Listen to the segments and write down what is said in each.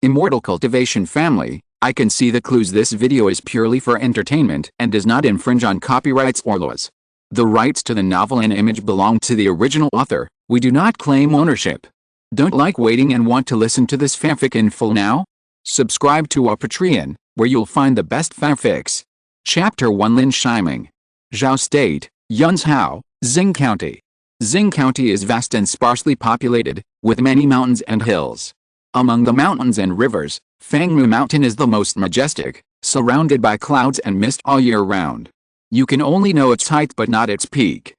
Immortal Cultivation family, I can see the clues. This video is purely for entertainment and does not infringe on copyrights or laws. The rights to the novel and image belong to the original author. We do not claim ownership. Don't like waiting and want to listen to this fanfic in full now? Subscribe to our Patreon, where you'll find the best fanfics. Chapter 1 Lin Shiming. Zhao State, Yunzhou, Xing County. Xing County is vast and sparsely populated, with many mountains and hills. Among the mountains and rivers, Fangmu Mountain is the most majestic, surrounded by clouds and mist all year round. You can only know its height but not its peak.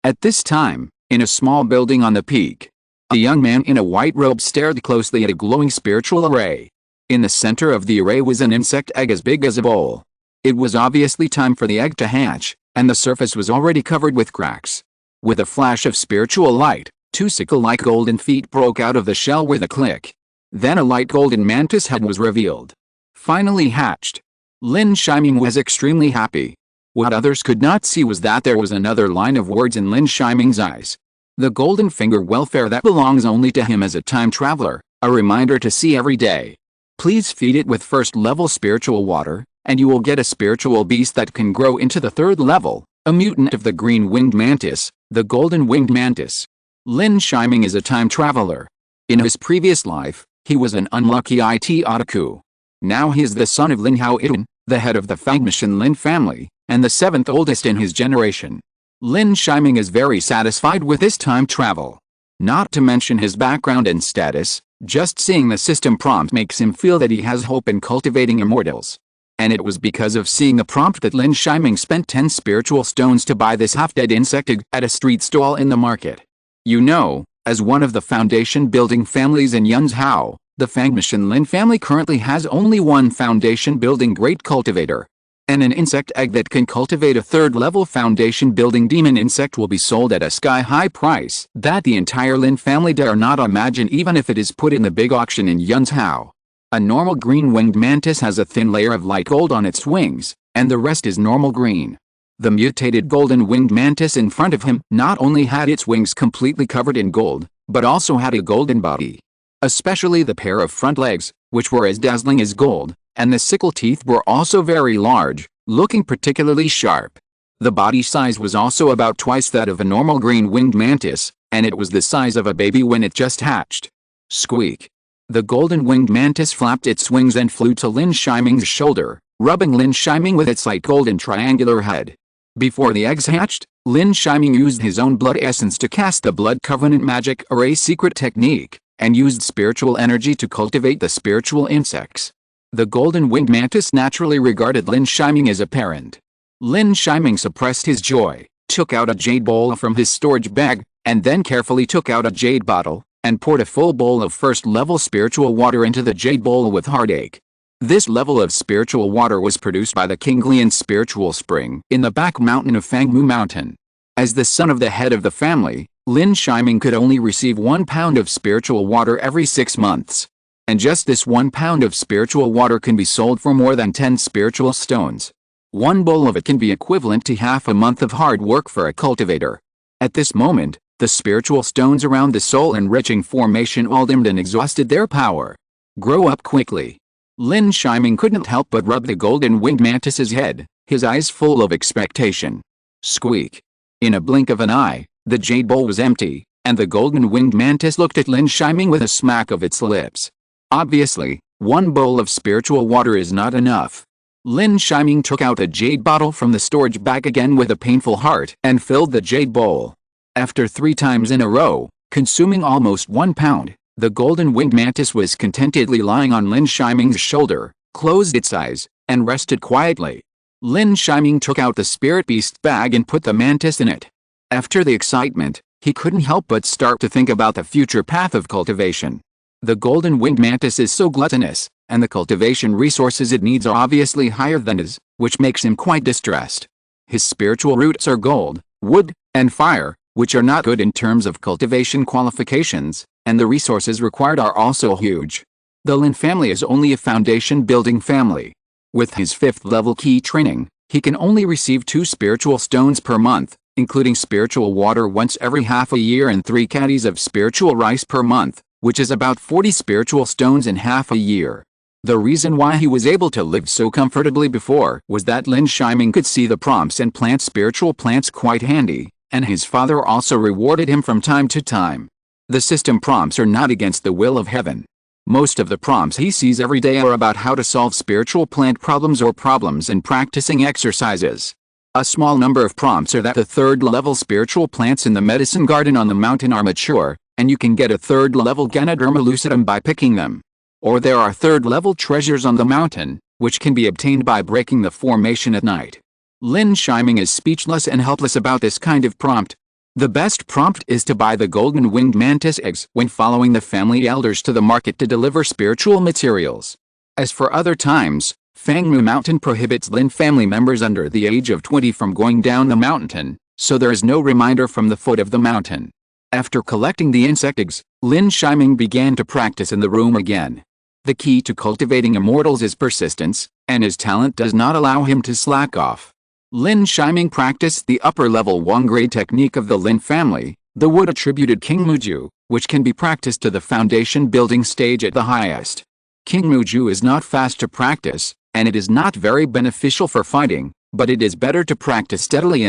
At this time, in a small building on the peak, a young man in a white robe stared closely at a glowing spiritual array. In the center of the array was an insect egg as big as a bowl. It was obviously time for the egg to hatch, and the surface was already covered with cracks. With a flash of spiritual light, two sickle-like golden feet broke out of the shell with a click. Then a light golden mantis head was revealed. Finally hatched. Lin Shiming was extremely happy. What others could not see was that there was another line of words in Lin Shiming's eyes. The golden finger welfare that belongs only to him as a time traveler, a reminder to see every day. Please feed it with first-level spiritual water, and you will get a spiritual beast that can grow into the third level, a mutant of the green-winged mantis, the golden-winged mantis. Lin Shiming is a time traveler. In his previous life, he was an unlucky IT otaku. Now he is the son of Lin Hao-Ian, the head of the Fangmishan Lin family, and the seventh oldest in his generation. Lin Shiming is very satisfied with this time travel. Not to mention his background and status, just seeing the system prompt makes him feel that he has hope in cultivating immortals. And it was because of seeing the prompt that Lin Shiming spent 10 spiritual stones to buy this half-dead insect egg at a street stall in the market. You know, as one of the foundation-building families in Yunzhou, the Fangmishan Lin family currently has only one foundation-building great cultivator. And an insect egg that can cultivate a third-level foundation-building demon insect will be sold at a sky-high price that the entire Lin family dare not imagine even if it is put in the big auction in Yunzhou. A normal green-winged mantis has a thin layer of light gold on its wings, and the rest is normal green. The mutated golden-winged mantis in front of him not only had its wings completely covered in gold, but also had a golden body. Especially the pair of front legs, which were as dazzling as gold, and the sickle teeth were also very large, looking particularly sharp. The body size was also about twice that of a normal green-winged mantis, and it was the size of a baby when it just hatched. Squeak. The golden-winged mantis flapped its wings and flew to Lin Shiming's shoulder, rubbing Lin Shiming with its light golden triangular head. Before the eggs hatched, Lin Shiming used his own blood essence to cast the Blood Covenant Magic Array secret technique, and used spiritual energy to cultivate the spiritual insects. The golden-winged mantis naturally regarded Lin Shiming as a parent. Lin Shiming suppressed his joy, took out a jade bowl from his storage bag, and then carefully took out a jade bottle, and poured a full bowl of first-level spiritual water into the jade bowl with heartache. This level of spiritual water was produced by the Kinglian spiritual spring in the back mountain of Fangmu Mountain. As the son of the head of the family, Lin Shiming could only receive 1 pound of spiritual water every 6 months. And just this 1 pound of spiritual water can be sold for more than 10 spiritual stones. 1 bowl of it can be equivalent to half a month of hard work for a cultivator. At this moment, the spiritual stones around the soul-enriching formation all dimmed and exhausted their power. Grow up quickly. Lin Shiming couldn't help but rub the golden-winged mantis's head, his eyes full of expectation. Squeak. In a blink of an eye, the jade bowl was empty, and the golden-winged mantis looked at Lin Shiming with a smack of its lips. Obviously, 1 bowl of spiritual water is not enough. Lin Shiming took out a jade bottle from the storage bag again with a painful heart and filled the jade bowl. After 3 times in a row, consuming almost 1 pound, the golden-winged mantis was contentedly lying on Lin Shiming's shoulder, closed its eyes, and rested quietly. Lin Shiming took out the spirit beast bag and put the mantis in it. After the excitement, he couldn't help but start to think about the future path of cultivation. The golden-winged mantis is so gluttonous, and the cultivation resources it needs are obviously higher than his, which makes him quite distressed. His spiritual roots are gold, wood, and fire, which are not good in terms of cultivation qualifications, and the resources required are also huge. The Lin family is only a foundation-building family. With his 5th level key training, he can only receive 2 spiritual stones per month, including spiritual water once every half a year and 3 caddies of spiritual rice per month, which is about 40 spiritual stones in half a year. The reason why he was able to live so comfortably before was that Lin Shiming could see the prompts and plant spiritual plants quite handy, and his father also rewarded him from time to time. The system prompts are not against the will of heaven. Most of the prompts he sees every day are about how to solve spiritual plant problems or problems and practicing exercises. A small number of prompts are that the third-level spiritual plants in the medicine garden on the mountain are mature, and you can get a third-level Ganoderma lucidum by picking them. Or there are third-level treasures on the mountain, which can be obtained by breaking the formation at night. Lin Shiming is speechless and helpless about this kind of prompt. The best prompt is to buy the golden-winged mantis eggs when following the family elders to the market to deliver spiritual materials. As for other times, Fangmu Mountain prohibits Lin family members under the age of 20 from going down the mountain, so there is no reminder from the foot of the mountain. After collecting the insect eggs, Lin Shiming began to practice in the room again. The key to cultivating immortals is persistence, and his talent does not allow him to slack off. Lin Shiming practiced the upper-level Wang-grade technique of the Lin family, the wood-attributed King Muju, which can be practiced to the foundation building stage at the highest. King Muju is not fast to practice, and it is not very beneficial for fighting, but it is better to practice steadily,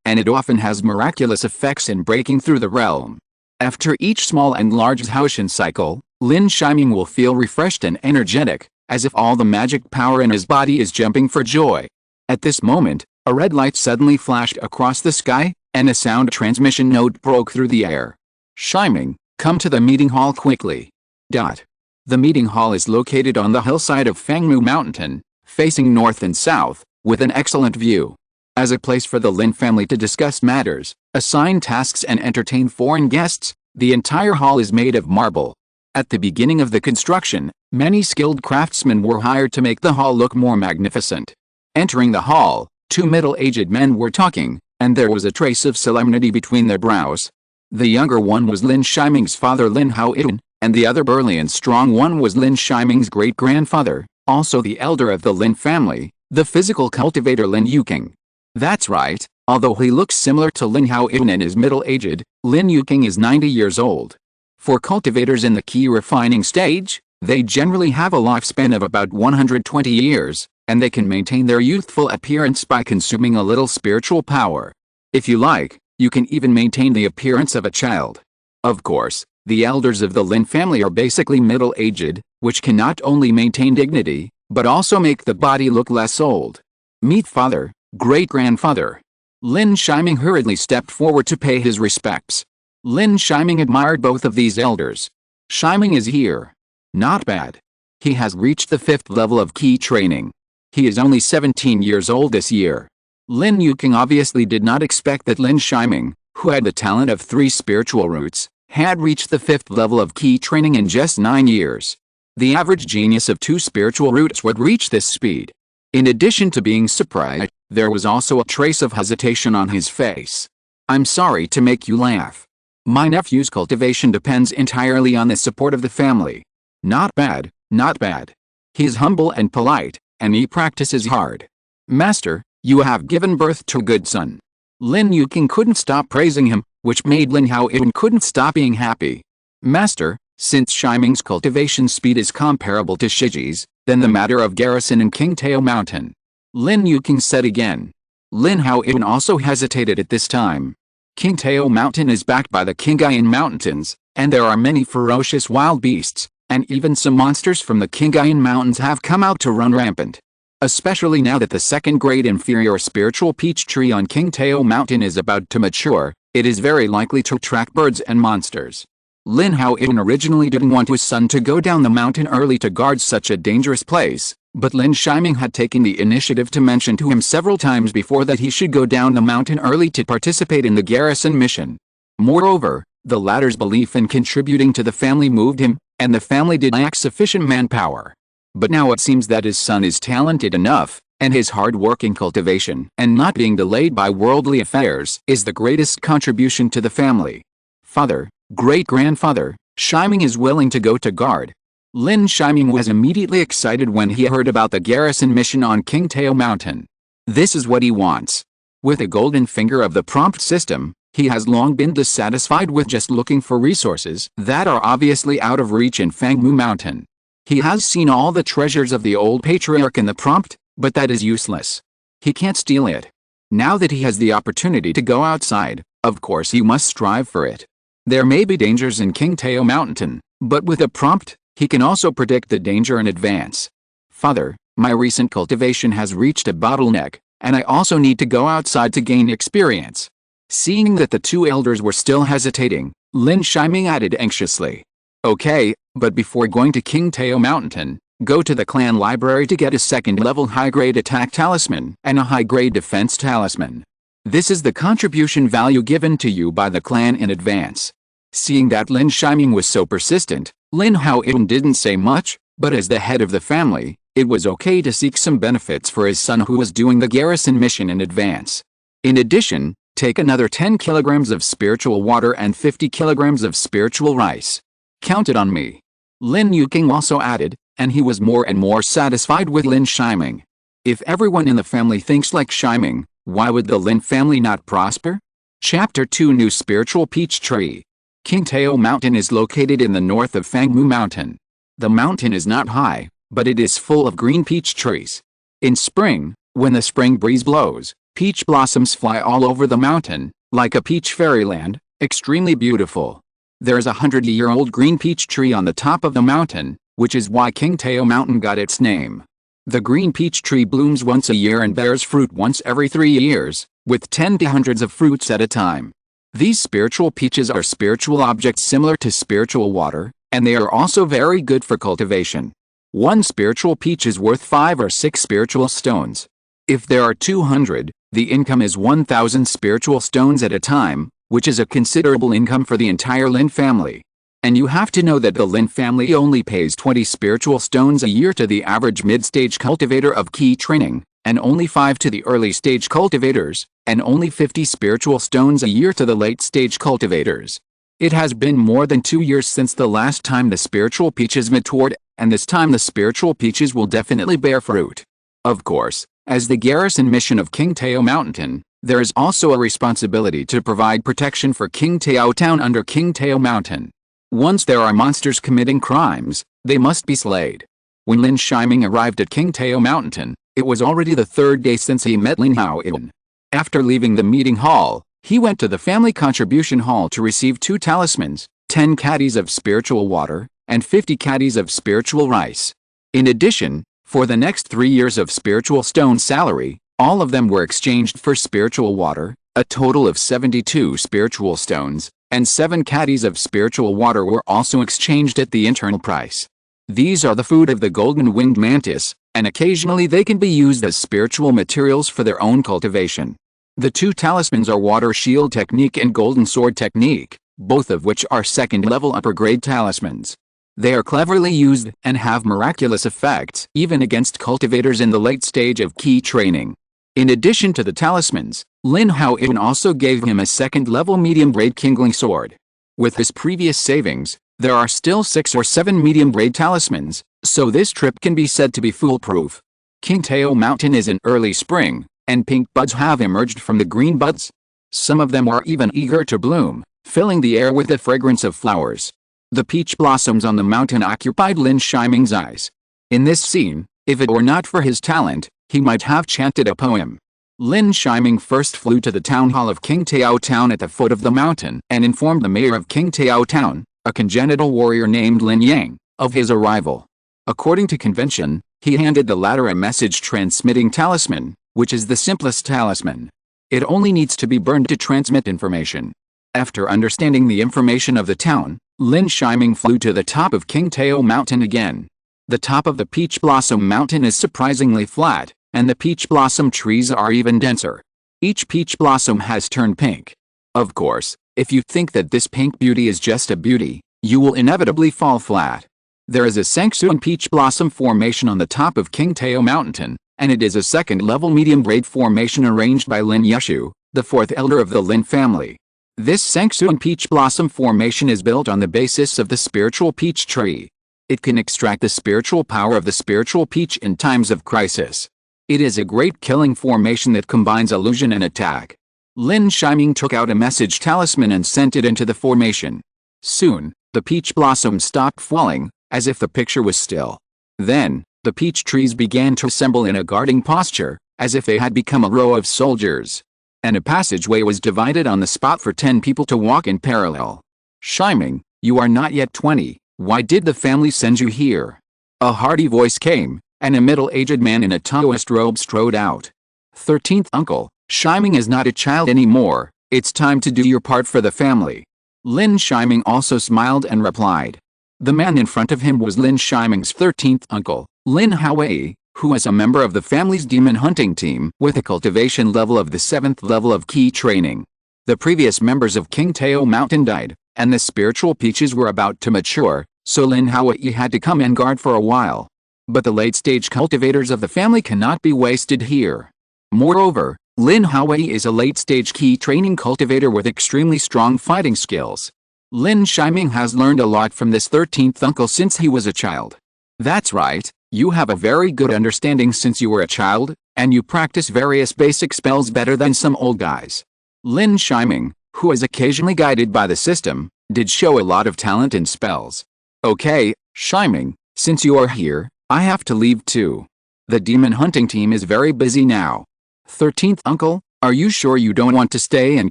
and it often has miraculous effects in breaking through the realm. After each small and large Haoshan cycle, Lin Shiming will feel refreshed and energetic, as if all the magic power in his body is jumping for joy. At this moment, a red light suddenly flashed across the sky, and a sound transmission note broke through the air. Shiming, come to the meeting hall quickly. The meeting hall is located on the hillside of Fangmu Mountain, facing north and south, with an excellent view. As a place for the Lin family to discuss matters, assign tasks and entertain foreign guests, the entire hall is made of marble. At the beginning of the construction, many skilled craftsmen were hired to make the hall look more magnificent. Entering the hall, two middle-aged men were talking, and there was a trace of solemnity between their brows. The younger one was Lin Shiming's father Lin Hao-itun, and the other burly and strong one was Lin Shiming's great-grandfather, also the elder of the Lin family, the physical cultivator Lin Yuking. That's right, although he looks similar to Lin Hao-itun and is middle-aged, Lin Yuking is 90 years old. For cultivators in the key refining stage, they generally have a lifespan of about 120 years, and they can maintain their youthful appearance by consuming a little spiritual power. If you like, you can even maintain the appearance of a child. Of course, the elders of the Lin family are basically middle-aged, which can not only maintain dignity, but also make the body look less old. Meet father, great-grandfather. Lin Shiming hurriedly stepped forward to pay his respects. Lin Shiming admired both of these elders. Shiming is here. Not bad. He has reached the 5th level of key training. He is only 17 years old this year. Lin Yuking obviously did not expect that Lin Shiming, who had the talent of 3 spiritual roots, had reached the 5th level of key training in just 9 years. The average genius of 2 spiritual roots would reach this speed. In addition to being surprised, there was also a trace of hesitation on his face. I'm sorry to make you laugh. My nephew's cultivation depends entirely on the support of the family. Not bad, not bad. He is humble and polite, and he practices hard. Master, you have given birth to a good son. Lin Yuking couldn't stop praising him, which made Lin Hao-itun couldn't stop being happy. Master, since Shiming's cultivation speed is comparable to Shiji's, then the matter of garrison in Qingtao Mountain. Lin Yuking said again. Lin Hao-itun also hesitated at this time. Qingtao Mountain is backed by the Qingayan Mountains, and there are many ferocious wild beasts, and even some monsters from the Qingayan Mountains have come out to run rampant. Especially now that the 2nd-grade inferior spiritual peach tree on Qingtao Mountain is about to mature, it is very likely to attract birds and monsters. Lin Hao-itun originally didn't want his son to go down the mountain early to guard such a dangerous place, but Lin Shiming had taken the initiative to mention to him several times before that he should go down the mountain early to participate in the garrison mission. Moreover, the latter's belief in contributing to the family moved him, and the family did lack sufficient manpower. But now it seems that his son is talented enough, and his hard work in cultivation and not being delayed by worldly affairs is the greatest contribution to the family. Father, great-grandfather, Shiming is willing to go to guard. Lin Shiming was immediately excited when he heard about the garrison mission on Qingtao Mountain. This is what he wants. With a golden finger of the prompt system, He has long been dissatisfied with just looking for resources that are obviously out of reach in Fangmu Mountain. He has seen all the treasures of the old patriarch in the prompt, but that is useless. He can't steal it. Now that he has the opportunity to go outside, of course he must strive for it. There may be dangers in Qingtao Mountain, but with a prompt, he can also predict the danger in advance. Father, my recent cultivation has reached a bottleneck, and I also need to go outside to gain experience. Seeing that the two elders were still hesitating, Lin Shiming added anxiously. Okay, but before going to Qingtao Mountain, go to the clan library to get a second-level high-grade attack talisman and a high-grade defense talisman. This is the contribution value given to you by the clan in advance. Seeing that Lin Shiming was so persistent, Lin Haoyun didn't say much, but as the head of the family, it was okay to seek some benefits for his son who was doing the garrison mission in advance. In addition, take another 10 kilograms of spiritual water and 50 kilograms of spiritual rice. Count it on me. Lin Yuqing also added, and he was more and more satisfied with Lin Shiming. If everyone in the family thinks like Shiming, why would the Lin family not prosper? Chapter 2 New Spiritual Peach Tree. Qingtao Mountain is located in the north of Fangmu Mountain. The mountain is not high, but it is full of green peach trees. In spring, when the spring breeze blows, peach blossoms fly all over the mountain, like a peach fairyland, extremely beautiful. There is a 100-year-old green peach tree on the top of the mountain, which is why Qingtao Mountain got its name. The green peach tree blooms once a year and bears fruit once every 3 years, with 10 to hundreds of fruits at a time. These spiritual peaches are spiritual objects similar to spiritual water, and they are also very good for cultivation. One spiritual peach is worth 5 or 6 spiritual stones. If there are 200, the income is 1,000 spiritual stones at a time, which is a considerable income for the entire Lin family. And you have to know that the Lin family only pays 20 spiritual stones a year to the average mid-stage cultivator of key training, and only 5 to the early-stage cultivators, and only 50 spiritual stones a year to the late-stage cultivators. It has been more than 2 years since the last time the spiritual peaches matured, and this time the spiritual peaches will definitely bear fruit. Of course, as the garrison mission of Qingtao Mountain, there is also a responsibility to provide protection for Qingtao Town under Qingtao Mountain. Once there are monsters committing crimes, they must be slayed. When Lin Shiming arrived at Qingtao Mountain, it was already the 3rd day since he met Lin Haoyun. After leaving the meeting hall, he went to the family contribution hall to receive 2 talismans, 10 caddies of spiritual water, and 50 caddies of spiritual rice. In addition, for the next 3 years of spiritual stone salary, all of them were exchanged for spiritual water. A total of 72 spiritual stones, and 7 caddies of spiritual water were also exchanged at the internal price. These are the food of the golden-winged mantis, and occasionally they can be used as spiritual materials for their own cultivation. The 2 talismans are Water Shield Technique and Golden Sword Technique, both of which are second-level upper-grade talismans. They are cleverly used and have miraculous effects even against cultivators in the late stage of key training. In addition to the talismans, Lin Haoyun also gave him a second-level medium-grade kindling sword. With his previous savings, there are still 6 or 7 medium-grade talismans, so this trip can be said to be foolproof. Qingtao Mountain is in early spring, and pink buds have emerged from the green buds. Some of them are even eager to bloom, filling the air with the fragrance of flowers. The peach blossoms on the mountain occupied Lin Shiming's eyes. In this scene, if it were not for his talent, he might have chanted a poem. Lin Shiming first flew to the town hall of Qingtao Town at the foot of the mountain and informed the mayor of Qingtao Town, a congenital warrior named Lin Yang, of his arrival. According to convention, he handed the latter a message-transmitting talisman, which is the simplest talisman. It only needs to be burned to transmit information. After understanding the information of the town, Lin Shiming flew to the top of Qingtao Mountain again. The top of the Peach Blossom Mountain is surprisingly flat, and the peach blossom trees are even denser. Each peach blossom has turned pink. Of course, if you think that this pink beauty is just a beauty, you will inevitably fall flat. There is a Sangsuan peach blossom formation on the top of Qingtao Mountain, and it is a second-level medium-grade formation arranged by Lin Yushu, the 4th elder of the Lin family. This Sangsuan peach blossom formation is built on the basis of the spiritual peach tree. It can extract the spiritual power of the spiritual peach in times of crisis. It is a great killing formation that combines illusion and attack. Lin Shiming took out a message talisman and sent it into the formation. Soon, the peach blossoms stopped falling, as if the picture was still. Then, the peach trees began to assemble in a guarding posture, as if they had become a row of soldiers. And a passageway was divided on the spot for 10 people to walk in parallel. Shiming, you are not yet 20, why did the family send you here? A hearty voice came, and a middle-aged man in a Taoist robe strode out. 13th uncle, Shiming is not a child anymore, it's time to do your part for the family. Lin Shiming also smiled and replied. The man in front of him was Lin Shiming's 13th uncle, Lin Yi, who is a member of the family's demon hunting team with a cultivation level of the 7th level of key training. The previous members of King Tao Mountain died, and the spiritual peaches were about to mature, so Lin Yi had to come and guard for a while. But the late-stage cultivators of the family cannot be wasted here. Moreover, Lin Yi is a late-stage key training cultivator with extremely strong fighting skills. Lin Shiming has learned a lot from this 13th uncle since he was a child. That's right, you have a very good understanding since you were a child, and you practice various basic spells better than some old guys. Lin Shiming, who is occasionally guided by the system, did show a lot of talent in spells. Okay, Shiming, since you are here, I have to leave too. The demon hunting team is very busy now. 13th uncle, are you sure you don't want to stay and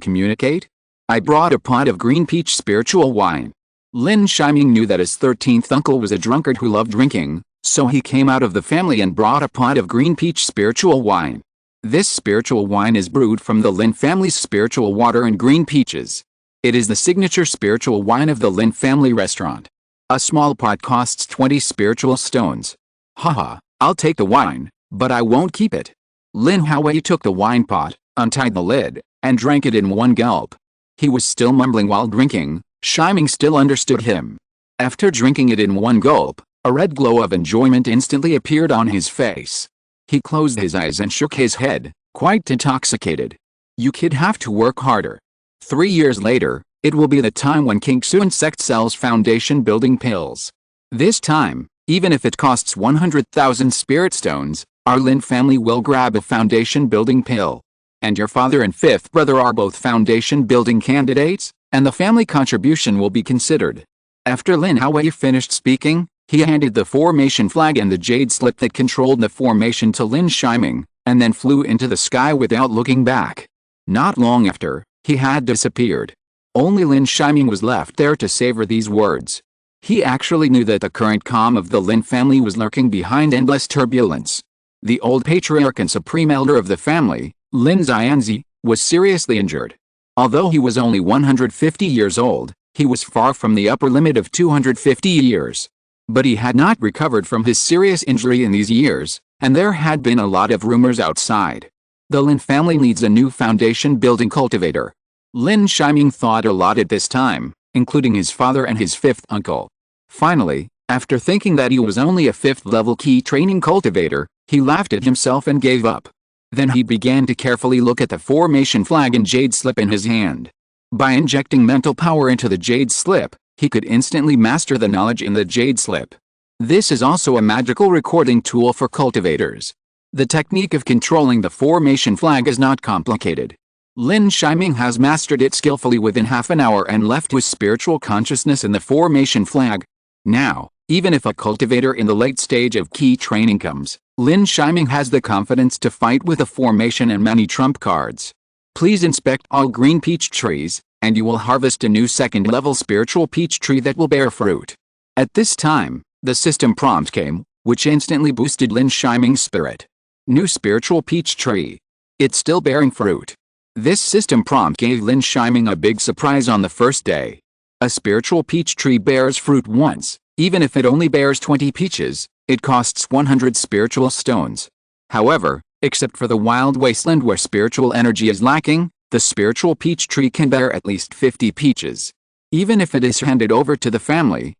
communicate? I brought a pot of green peach spiritual wine. Lin Shiming knew that his 13th uncle was a drunkard who loved drinking, so he came out of the family and brought a pot of green peach spiritual wine. This spiritual wine is brewed from the Lin family's spiritual water and green peaches. It is the signature spiritual wine of the Lin family restaurant. A small pot costs 20 spiritual stones. Haha, I'll take the wine, but I won't keep it. Lin Yi took the wine pot, untied the lid, and drank it in one gulp. He was still mumbling while drinking, Shiming still understood him. After drinking it in one gulp, a red glow of enjoyment instantly appeared on his face. He closed his eyes and shook his head, quite intoxicated. You kid have to work harder. 3 years later, it will be the time when King Suan sect sells foundation building pills. This time, even if it costs 100,000 spirit stones, our Lin family will grab a foundation building pill. And your father and 5th brother are both foundation building candidates, and the family contribution will be considered. After Lin Yi finished speaking, he handed the formation flag and the jade slip that controlled the formation to Lin Shiming, and then flew into the sky without looking back. Not long after, he had disappeared. Only Lin Shiming was left there to savor these words. He actually knew that the current calm of the Lin family was lurking behind endless turbulence. The old patriarch and supreme elder of the family, Lin Yi, was seriously injured. Although he was only 150 years old, he was far from the upper limit of 250 years. But he had not recovered from his serious injury in these years, and there had been a lot of rumors outside. The Lin family needs a new foundation building cultivator. Lin Shiming thought a lot at this time, including his father and his 5th uncle. Finally, after thinking that he was only a 5th level key training cultivator, he laughed at himself and gave up. Then he began to carefully look at the formation flag and jade slip in his hand. By injecting mental power into the jade slip, he could instantly master the knowledge in the jade slip. This is also a magical recording tool for cultivators. The technique of controlling the formation flag is not complicated. Lin Shiming has mastered it skillfully within half an hour and left with spiritual consciousness in the formation flag. Now, even if a cultivator in the late stage of key training comes, Lin Shiming has the confidence to fight with a formation and many trump cards. Please inspect all green peach trees, and you will harvest a new 2nd level spiritual peach tree that will bear fruit. At this time, the system prompt came, which instantly boosted Lin Shiming's spirit. New spiritual peach tree. It's still bearing fruit. This system prompt gave Lin Shiming a big surprise on the first day. A spiritual peach tree bears fruit once, even if it only bears 20 peaches, it costs 100 spiritual stones. However, except for the wild wasteland where spiritual energy is lacking, the spiritual peach tree can bear at least 50 peaches. Even if it is handed over to the family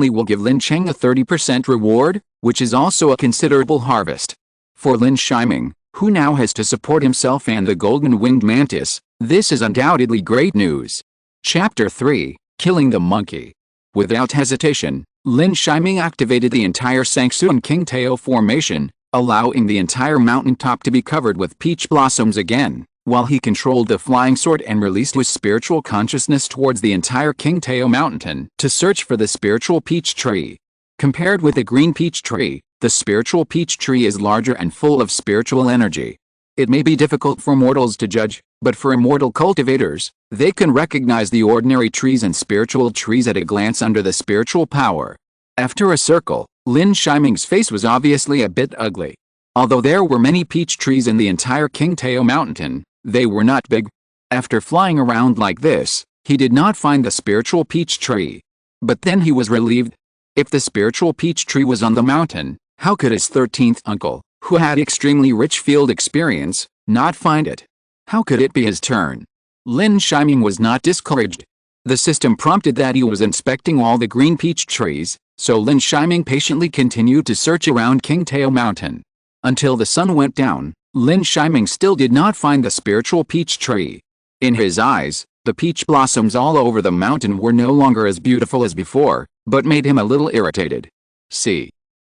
will give Lin Cheng a 30% reward, which is also a considerable harvest. For Lin Shiming, who now has to support himself and the golden-winged mantis, this is undoubtedly great news. Chapter 3, Killing the Monkey. Without hesitation, Lin Shiming activated the entire Sangsuan King Tao formation, allowing the entire mountaintop to be covered with peach blossoms again. while he controlled the flying sword and released his spiritual consciousness towards the entire Qingtao mountain to search for the spiritual peach tree. Compared with the green peach tree, the spiritual peach tree is larger and full of spiritual energy. It may be difficult for mortals to judge, but for immortal cultivators, they can recognize the ordinary trees and spiritual trees at a glance under the spiritual power. After a circle, Lin Shiming's face was obviously a bit ugly. Although there were many peach trees in the entire Qingtao mountain, they were not big. After flying around like this, he did not find the spiritual peach tree. But then he was relieved. If the spiritual peach tree was on the mountain, how could his 13th uncle, who had extremely rich field experience, not find it? How could it be his turn? Lin Shiming was not discouraged. The system prompted that he was inspecting all the green peach trees, so Lin Shiming patiently continued to search around Qingtao mountain. Until the sun went down, Lin Shiming still did not find the spiritual peach tree. In his eyes, the peach blossoms all over the mountain were no longer as beautiful as before, but made him a little irritated.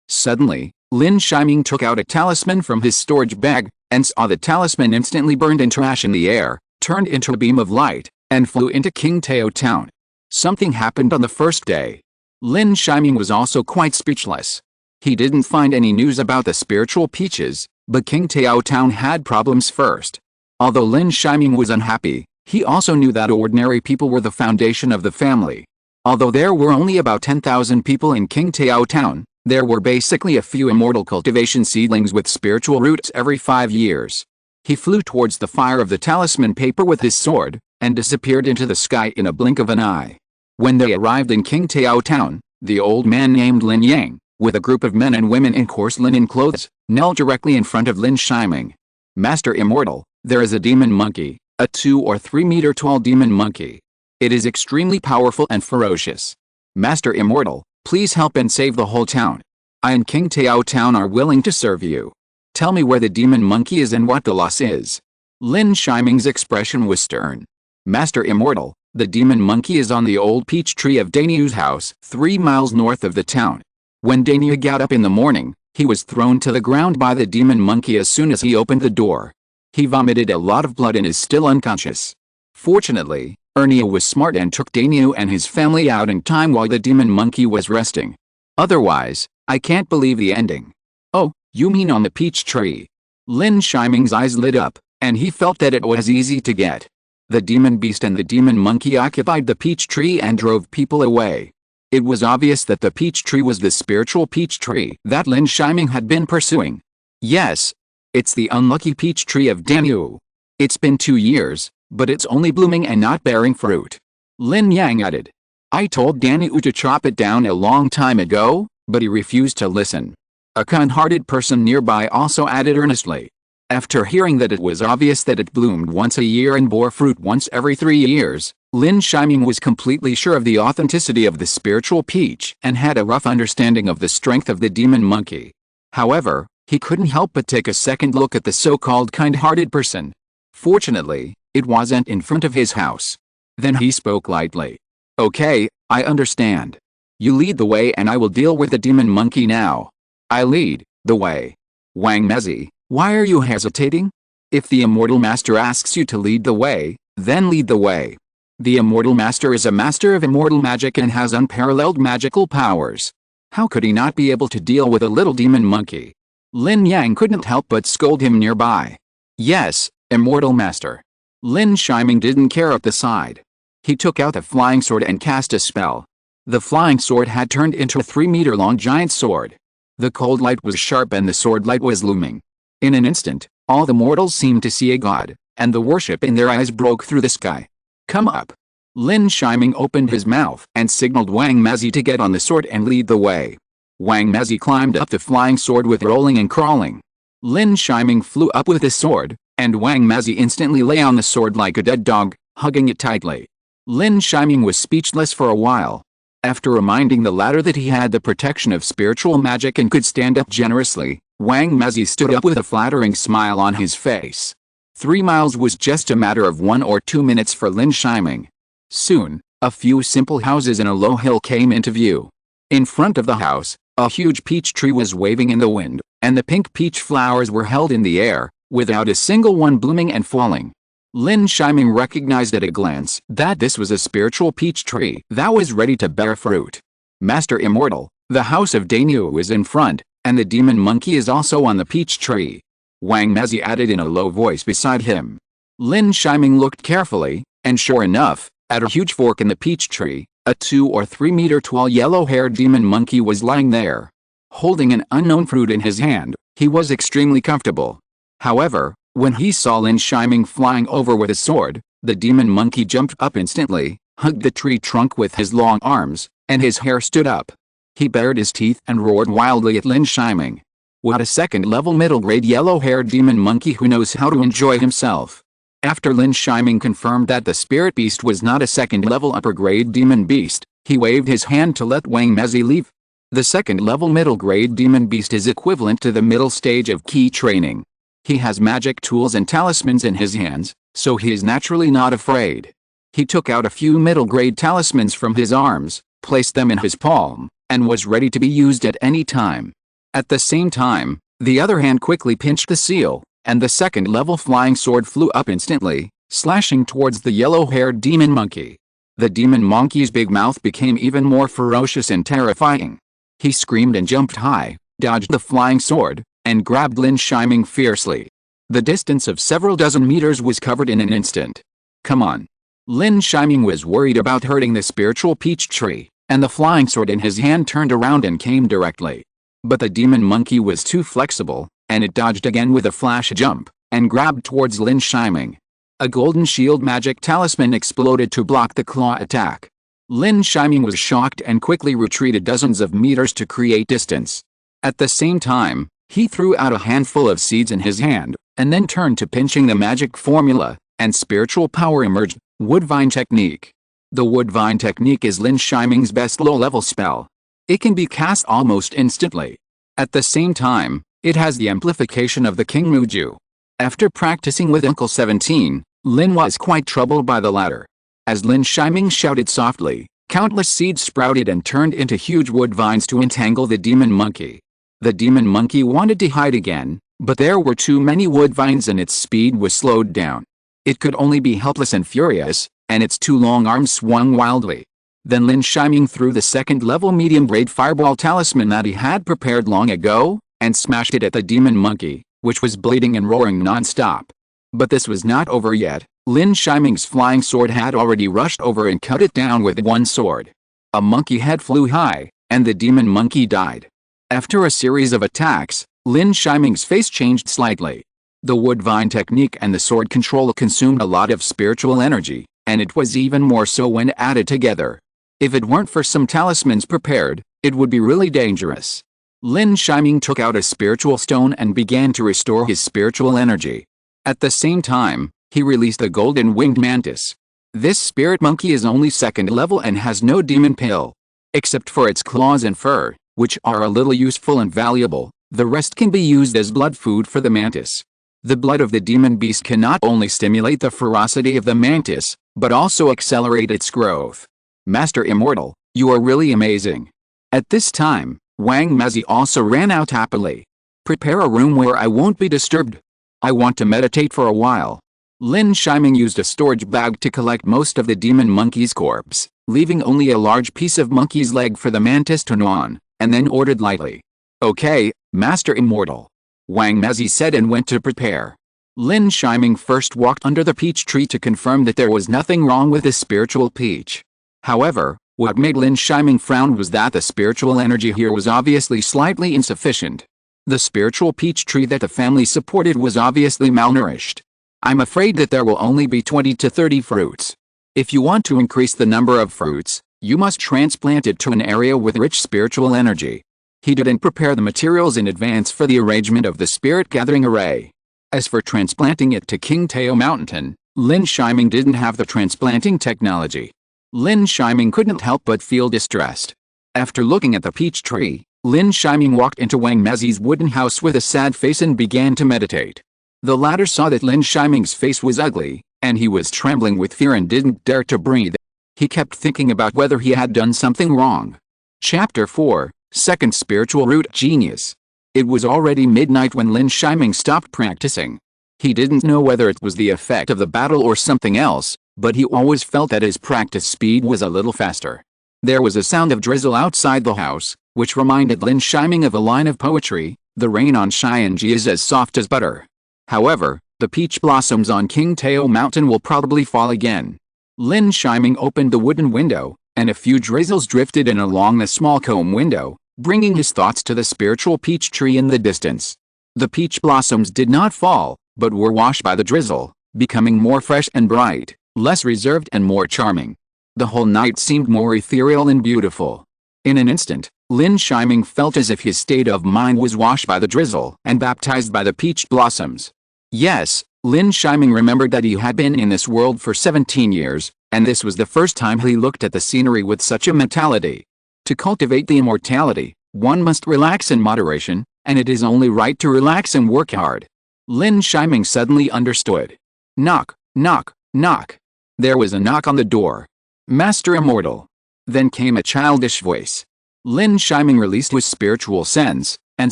Suddenly, Lin Shiming took out a talisman from his storage bag, and saw the talisman instantly burned into ash in the air, turned into a beam of light, and flew into Qingtao town. Something happened on the first day. Lin Shiming was also quite speechless. He didn't find any news about the spiritual peaches, but Qingtao town had problems first. Although Lin Shiming was unhappy, he also knew that ordinary people were the foundation of the family. Although there were only about 10,000 people in Qingtao town, there were basically a few immortal cultivation seedlings with spiritual roots every 5 years. He flew towards the fire of the talisman paper with his sword, and disappeared into the sky in a blink of an eye. When they arrived in Qingtao town, the old man named Lin Yi, with a group of men and women in coarse linen clothes, knelt directly in front of Lin Shiming. "Master Immortal, there is a demon monkey, a 2 or 3 meter tall demon monkey. It is extremely powerful and ferocious. Master Immortal, please help and save the whole town. I and Qingtao town are willing to serve you. Tell me where the demon monkey is and what the loss is." Lin Shiming's expression was stern. "Master Immortal, the demon monkey is on the old peach tree of Danyu's house, 3 miles north of the town. When Danyu got up in the morning, he was thrown to the ground by the demon monkey as soon as he opened the door. He vomited a lot of blood and is still unconscious. Fortunately, Ernia was smart and took Danyu and his family out in time while the demon monkey was resting. Otherwise, I can't believe the ending." "Oh, you mean on the peach tree?" Lin Shiming's eyes lit up, and he felt that it was easy to get. The demon beast and the demon monkey occupied the peach tree and drove people away. It was obvious that the peach tree was the spiritual peach tree that Lin Shiming had been pursuing. "Yes, it's the unlucky peach tree of Danyu. It's been 2 years, but it's only blooming and not bearing fruit." Lin Yang added. "I told Danyu to chop it down a long time ago, but he refused to listen." A kind-hearted person nearby also added earnestly. After hearing that it was obvious that it bloomed once a year and bore fruit once every 3 years, Lin Shiming was completely sure of the authenticity of the spiritual peach and had a rough understanding of the strength of the demon monkey. However, he couldn't help but take a second look at the so-called kind-hearted person. Fortunately, it wasn't in front of his house. Then he spoke lightly. "Okay, I understand. You lead the way and I will deal with the demon monkey now. I lead the way. Wang Mezi, why are you hesitating? If the Immortal Master asks you to lead the way, then lead the way. The Immortal Master is a master of immortal magic and has unparalleled magical powers. How could he not be able to deal with a little demon monkey?" Lin Yang couldn't help but scold him nearby. "Yes, Immortal Master." Lin Shiming didn't care at the side. He took out the flying sword and cast a spell. The flying sword had turned into a 3-meter-long giant sword. The cold light was sharp and the sword light was looming. In an instant, all the mortals seemed to see a god, and the worship in their eyes broke through the sky. "Come up." Lin Shiming opened his mouth and signaled Wang Mezi to get on the sword and lead the way. Wang Mezi climbed up the flying sword with rolling and crawling. Lin Shiming flew up with the sword, and Wang Mezi instantly lay on the sword like a dead dog, hugging it tightly. Lin Shiming was speechless for a while. After reminding the latter that he had the protection of spiritual magic and could stand up generously, Wang Mezi stood up with a flattering smile on his face. 3 miles was just a matter of 1 or 2 minutes for Lin Shiming. Soon, a few simple houses in a low hill came into view. In front of the house, a huge peach tree was waving in the wind, and the pink peach flowers were held in the air, without a single one blooming and falling. Lin Shiming recognized at a glance that this was a spiritual peach tree that was ready to bear fruit. Master Immortal, the house of Dainyu is in front, and the demon monkey is also on the peach tree. Wang Mezi added in a low voice beside him. Lin Shiming looked carefully, and sure enough, at a huge fork in the peach tree, a 2 or 3 meter tall yellow-haired demon monkey was lying there. Holding an unknown fruit in his hand, he was extremely comfortable. However, when he saw Lin Shiming flying over with a sword, the demon monkey jumped up instantly, hugged the tree trunk with his long arms, and his hair stood up. He bared his teeth and roared wildly at Lin Shiming. What a second-level middle-grade yellow-haired demon monkey who knows how to enjoy himself. After Lin Shiming confirmed that the spirit beast was not a second-level upper-grade demon beast, he waved his hand to let Wang Mezi leave. The second-level middle-grade demon beast is equivalent to the middle stage of key training. He has magic tools and talismans in his hands, so he is naturally not afraid. He took out a few middle-grade talismans from his arms, placed them in his palm, and was ready to be used at any time. At the same time, the other hand quickly pinched the seal, and the second-level flying sword flew up instantly, slashing towards the yellow-haired demon monkey. The demon monkey's big mouth became even more ferocious and terrifying. He screamed and jumped high, dodged the flying sword, and grabbed Lin Shiming fiercely. The distance of several dozen meters was covered in an instant. Come on. Lin Shiming was worried about hurting the spiritual peach tree, and the flying sword in his hand turned around and came directly. But the demon monkey was too flexible, and it dodged again with a flash jump, and grabbed towards Lin Shiming. A golden shield magic talisman exploded to block the claw attack. Lin Shiming was shocked and quickly retreated dozens of meters to create distance. At the same time, he threw out a handful of seeds in his hand, and then turned to pinching the magic formula, and spiritual power emerged. Woodvine Technique. The Woodvine Technique is Lin Shiming's best low-level spell. It can be cast almost instantly. At the same time, it has the amplification of the King Muju. After practicing with Uncle 17, Lin was quite troubled by the latter. As Lin Shiming shouted softly, countless seeds sprouted and turned into huge wood vines to entangle the demon monkey. The demon monkey wanted to hide again, but there were too many wood vines and its speed was slowed down. It could only be helpless and furious, and its 2 long arms swung wildly. Then Lin Shiming threw the second-level medium-grade fireball talisman that he had prepared long ago, and smashed it at the demon monkey, which was bleeding and roaring non-stop. But this was not over yet. Lin Shiming's flying sword had already rushed over and cut it down with one sword. A monkey head flew high, and the demon monkey died. After a series of attacks, Lin Shiming's face changed slightly. The Woodvine Technique and the sword control consumed a lot of spiritual energy, and it was even more so when added together. If it weren't for some talismans prepared, it would be really dangerous. Lin Shiming took out a spiritual stone and began to restore his spiritual energy. At the same time, he released a golden winged mantis. This spirit monkey is only second level and has no demon pill. Except for its claws and fur, which are a little useful and valuable, the rest can be used as blood food for the mantis. The blood of the demon beast can not only stimulate the ferocity of the mantis, but also accelerate its growth. Master Immortal, you are really amazing. At this time, Wang Mezi also ran out happily. Prepare a room where I won't be disturbed. I want to meditate for a while. Lin Shiming used a storage bag to collect most of the demon monkey's corpse, leaving only a large piece of monkey's leg for the mantis to gnaw on, and then ordered lightly. Okay, Master Immortal. Wang Mezi said and went to prepare. Lin Shiming first walked under the peach tree to confirm that there was nothing wrong with the spiritual peach. However, what made Lin Shiming frown was that the spiritual energy here was obviously slightly insufficient. The spiritual peach tree that the family supported was obviously malnourished. I'm afraid that there will only be 20 to 30 fruits. If you want to increase the number of fruits, you must transplant it to an area with rich spiritual energy. He didn't prepare the materials in advance for the arrangement of the spirit gathering array. As for transplanting it to King Tao Mountain, Lin Shiming didn't have the transplanting technology. Lin Shiming couldn't help but feel distressed. After looking at the peach tree, Lin Shiming walked into Wang Mezi's wooden house with a sad face and began to meditate. The latter saw that Lin Shiming's face was ugly, and he was trembling with fear and didn't dare to breathe. He kept thinking about whether he had done something wrong. Chapter 4, Second Spiritual Root Genius. It was already midnight when Lin Shiming stopped practicing. He didn't know whether it was the effect of the battle or something else, but he always felt that his practice speed was a little faster. There was a sound of drizzle outside the house, which reminded Lin Shiming of a line of poetry: the rain on Xianji is as soft as butter. However, the peach blossoms on King Tao Mountain will probably fall again. Lin Shiming opened the wooden window, and a few drizzles drifted in along the small comb window, bringing his thoughts to the spiritual peach tree in the distance. The peach blossoms did not fall, but were washed by the drizzle, becoming more fresh and bright, less reserved and more charming. The whole night seemed more ethereal and beautiful. In an instant, Lin Shiming felt as if his state of mind was washed by the drizzle and baptized by the peach blossoms. Yes, Lin Shiming remembered that he had been in this world for 17 years, and this was the first time he looked at the scenery with such a mentality. To cultivate the immortality, one must relax in moderation, and it is only right to relax and work hard. Lin Shiming suddenly understood. Knock, knock, knock. There was a knock on the door. Master Immortal. Then came a childish voice. Lin Shiming released his spiritual sense, and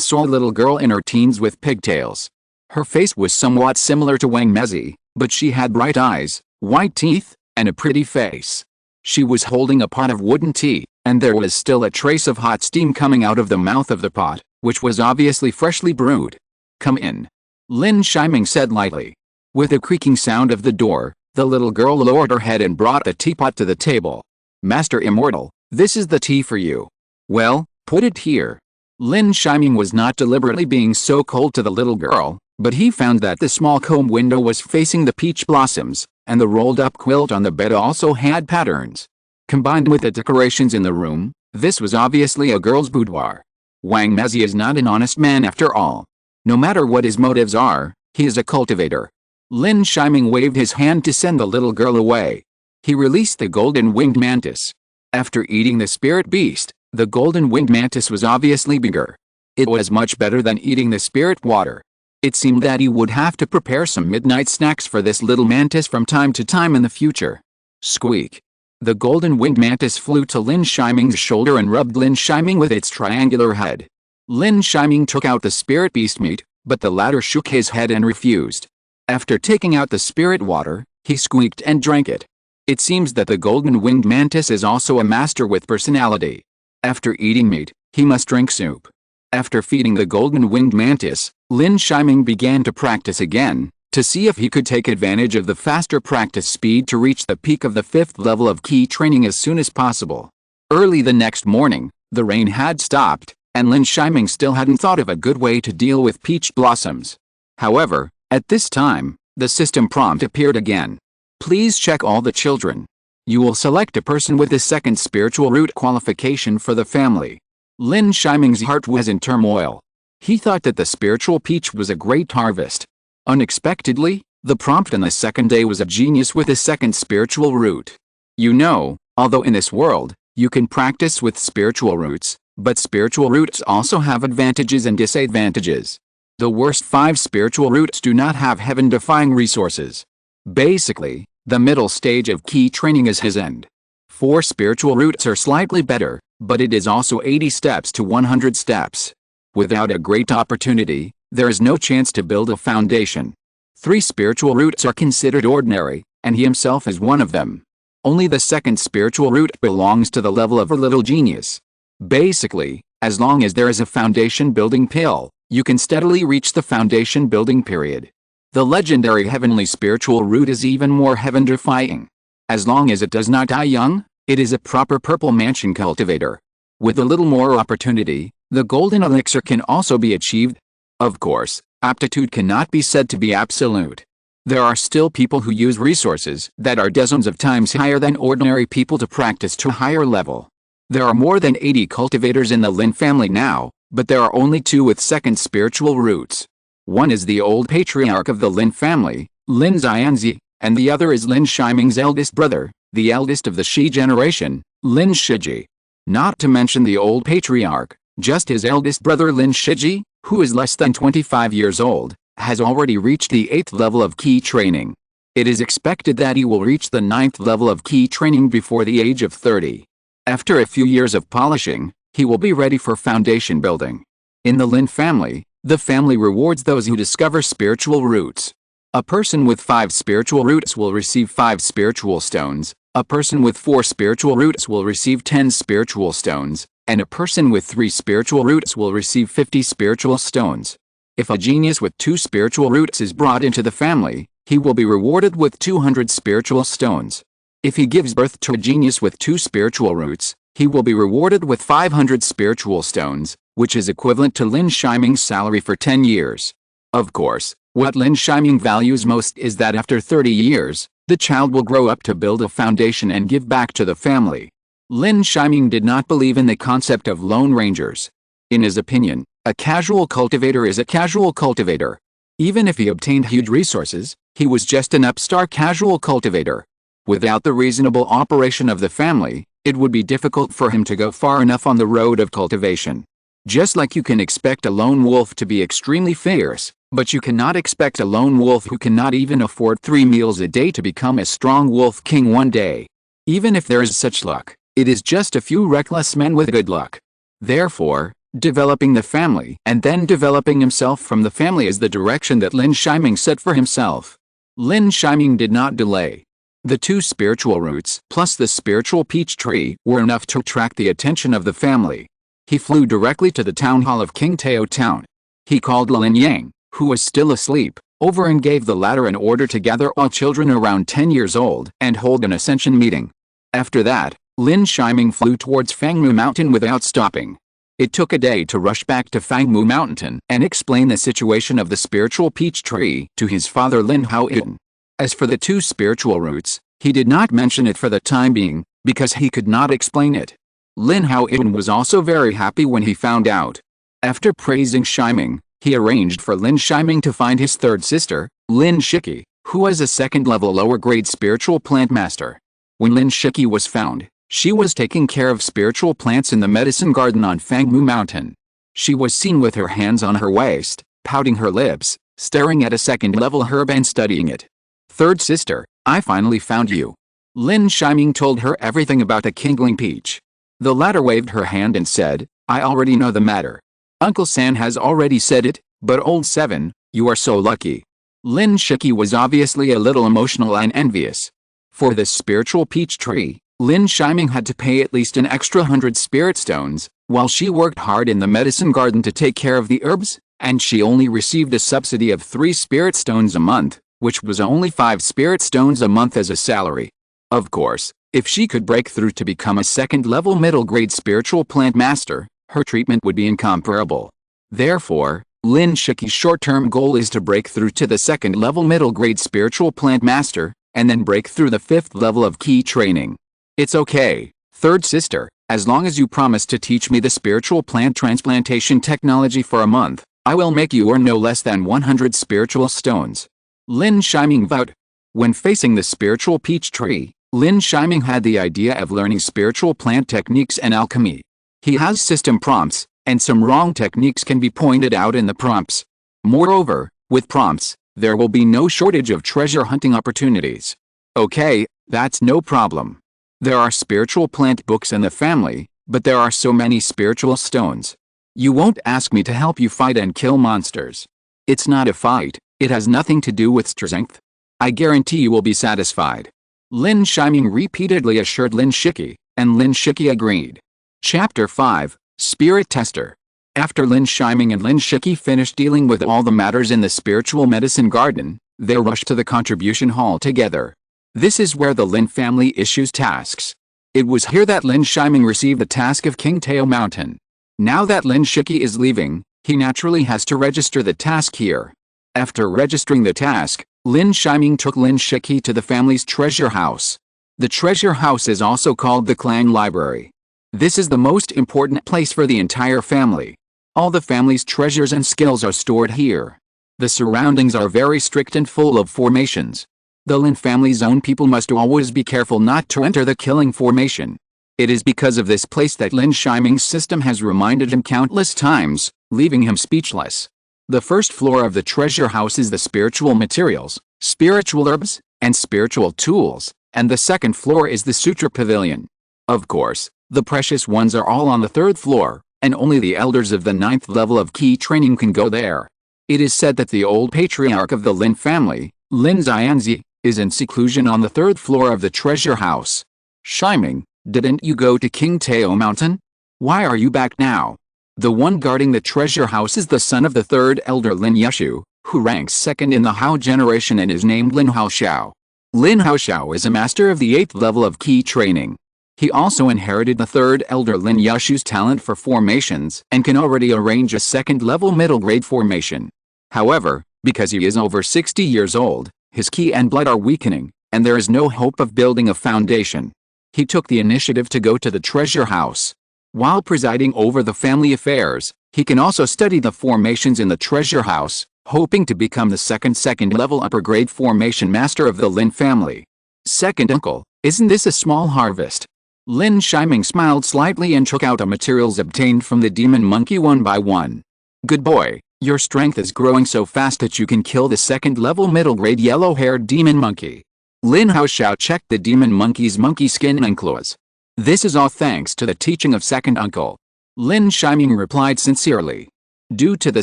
saw a little girl in her teens with pigtails. Her face was somewhat similar to Wang Mezi, but she had bright eyes, white teeth, and a pretty face. She was holding a pot of wooden tea, and there was still a trace of hot steam coming out of the mouth of the pot, which was obviously freshly brewed. Come in. Lin Shiming said lightly. With a creaking sound of the door, the little girl lowered her head and brought the teapot to the table. Master Immortal, this is the tea for you. Well, put it here. Lin Shiming was not deliberately being so cold to the little girl, but he found that the small comb window was facing the peach blossoms, and the rolled-up quilt on the bed also had patterns. Combined with the decorations in the room, this was obviously a girl's boudoir. Wang Mezi is not an honest man after all. No matter what his motives are, he is a cultivator. Lin Shiming waved his hand to send the little girl away. He released the golden-winged mantis. After eating the spirit beast, the golden-winged mantis was obviously bigger. It was much better than eating the spirit water. It seemed that he would have to prepare some midnight snacks for this little mantis from time to time in the future. Squeak. The golden-winged mantis flew to Lin Shiming's shoulder and rubbed Lin Shiming with its triangular head. Lin Shiming took out the spirit beast meat, but the latter shook his head and refused. After taking out the spirit water, he squeaked and drank it. It seems that the golden-winged mantis is also a master with personality. After eating meat, he must drink soup. After feeding the golden-winged mantis, Lin Shiming began to practice again, to see if he could take advantage of the faster practice speed to reach the peak of the 5th level of key training as soon as possible. Early the next morning, the rain had stopped, and Lin Shiming still hadn't thought of a good way to deal with peach blossoms. However, at this time, the system prompt appeared again. Please check all the children. You will select a person with the 2nd spiritual root qualification for the family. Lin Shiming's heart was in turmoil. He thought that the spiritual peach was a great harvest. Unexpectedly, the prompt on the 2nd day was a genius with a 2nd spiritual root. You know, although in this world, you can practice with spiritual roots, but spiritual roots also have advantages and disadvantages. The worst 5 spiritual roots do not have heaven-defying resources. Basically, the middle stage of key training is his end. 4 spiritual roots are slightly better, but it is also 80 steps to 100 steps. Without a great opportunity, there is no chance to build a foundation. 3 spiritual roots are considered ordinary, and he himself is one of them. Only the 2nd spiritual root belongs to the level of a little genius. Basically, as long as there is a foundation building pill, you can steadily reach the foundation building period. The legendary heavenly spiritual root is even more heaven-defying. As long as it does not die young, it is a proper purple mansion cultivator. With a little more opportunity, the golden elixir can also be achieved. Of course, aptitude cannot be said to be absolute. There are still people who use resources that are dozens of times higher than ordinary people to practice to a higher level. There are more than 80 cultivators in the Lin family now, but there are only 2 with 2nd spiritual roots. One is the old patriarch of the Lin family, Lin Xianzi, and the other is Lin Shiming's eldest brother, the eldest of the Shi generation, Lin Shiji. Not to mention the old patriarch, just his eldest brother Lin Shiji, who is less than 25 years old, has already reached the 8th level of key training. It is expected that he will reach the 9th level of key training before the age of 30. After a few years of polishing, he will be ready for foundation building. In the Lin family, the family rewards those who discover spiritual roots. A person with 5 spiritual roots will receive 5 spiritual stones, a person with 4 spiritual roots will receive 10 spiritual stones, and a person with 3 spiritual roots will receive 50 spiritual stones. If a genius with 2 spiritual roots is brought into the family, he will be rewarded with 200 spiritual stones. If he gives birth to a genius with 2 spiritual roots, he will be rewarded with 500 spiritual stones, which is equivalent to Lin Shiming's salary for 10 years. Of course, what Lin Shiming values most is that after 30 years, the child will grow up to build a foundation and give back to the family. Lin Shiming did not believe in the concept of lone rangers. In his opinion, a casual cultivator is a casual cultivator. Even if he obtained huge resources, he was just an upstart casual cultivator. Without the reasonable operation of the family, it would be difficult for him to go far enough on the road of cultivation. Just like you can expect a lone wolf to be extremely fierce, but you cannot expect a lone wolf who cannot even afford 3 meals a day to become a strong wolf king one day. Even if there is such luck, it is just a few reckless men with good luck. Therefore, developing the family and then developing himself from the family is the direction that Lin Shiming set for himself. Lin Shiming did not delay. The 2 spiritual roots plus the spiritual peach tree were enough to attract the attention of the family. He flew directly to the town hall of King Tao Town. He called Lin Yang, who was still asleep, over and gave the latter an order to gather all children around 10 years old and hold an ascension meeting. After that, Lin Shiming flew towards Fangmu Mountain without stopping. It took a day to rush back to Fangmu Mountain and explain the situation of the spiritual peach tree to his father Lin Haoyuan. As for the 2 spiritual roots, he did not mention it for the time being, because he could not explain it. Lin Haoyuan was also very happy when he found out. After praising Shiming, he arranged for Lin Shiming to find his 3rd sister, Lin Shiki, who was a 2nd-level lower-grade spiritual plant master. When Lin Shiki was found, she was taking care of spiritual plants in the medicine garden on Fangmu Mountain. She was seen with her hands on her waist, pouting her lips, staring at a 2nd-level herb and studying it. "Third sister, I finally found you." Lin Shiming told her everything about the kindling peach. The latter waved her hand and said, "I already know the matter. Uncle San has already said it, but old 7, you are so lucky." Lin Shiki was obviously a little emotional and envious. For this spiritual peach tree, Lin Shiming had to pay at least an extra 100 spirit stones, while she worked hard in the medicine garden to take care of the herbs, and she only received a subsidy of 3 spirit stones a month, which was only 5 spirit stones a month as a salary. Of course, if she could break through to become a 2nd-level middle-grade spiritual plant master, her treatment would be incomparable. Therefore, Lin Shiki's short-term goal is to break through to the 2nd-level middle-grade spiritual plant master, and then break through the 5th level of key training. "It's okay, 3rd sister, as long as you promise to teach me the spiritual plant transplantation technology for a month, I will make you earn no less than 100 spiritual stones." Lin Shiming vowed. When facing the spiritual peach tree, Lin Shiming had the idea of learning spiritual plant techniques and alchemy. He has system prompts, and some wrong techniques can be pointed out in the prompts. Moreover, with prompts, there will be no shortage of treasure hunting opportunities. Okay, that's no problem. There are spiritual plant books in the family, but there are so many spiritual stones. You won't ask me to help you fight and kill monsters. It's not a fight, it has nothing to do with strength. I guarantee you will be satisfied. Lin Shiming repeatedly assured Lin Shiki, and Lin Shiki agreed. Chapter 5, Spirit Tester. After Lin Shiming and Lin Shiki finished dealing with all the matters in the spiritual medicine garden, they rushed to the contribution hall together. This is where the Lin family issues tasks. It was here that Lin Shiming received the task of King Tao Mountain. Now that Lin Shiki is leaving, he naturally has to register the task here. After registering the task, Lin Shiming took Lin Shiki to the family's treasure house. The treasure house is also called the clan library. This is the most important place for the entire family. All the family's treasures and skills are stored here. The surroundings are very strict and full of formations. The Lin family's own people must always be careful not to enter the killing formation. It is because of this place that Lin Shiming's system has reminded him countless times, leaving him speechless. The first floor of the treasure house is the spiritual materials, spiritual herbs, and spiritual tools, and the second floor is the sutra pavilion. Of course, the precious ones are all on the 3rd floor, and only the elders of the 9th level of key training can go there. It is said that the old patriarch of the Lin family, Lin Yi is in seclusion on the third floor of the treasure house. Shiming, didn't you go to King Tao Mountain? Why are you back now? The one guarding the treasure house is the son of the third elder Lin Yi, who ranks second in the Hao generation and is named Lin Haoxiao. Lin Haoxiao is a master of the 8th level of key training. He also inherited the third elder Lin Yi's talent for formations and can already arrange a second-level middle-grade formation. However, because he is over 60 years old, his ki and blood are weakening, and there is no hope of building a foundation. He took the initiative to go to the treasure house. While presiding over the family affairs, he can also study the formations in the treasure house, hoping to become the second-level upper-grade formation master of the Lin family. Second uncle, isn't this a small harvest? Lin Shiming smiled slightly and took out the materials obtained from the demon monkey one by one. Good boy, your strength is growing so fast that you can kill the second-level middle-grade yellow-haired demon monkey. Lin Haoxiao checked the demon monkey's monkey skin and claws. This is all thanks to the teaching of second uncle. Lin Shiming replied sincerely. Due to the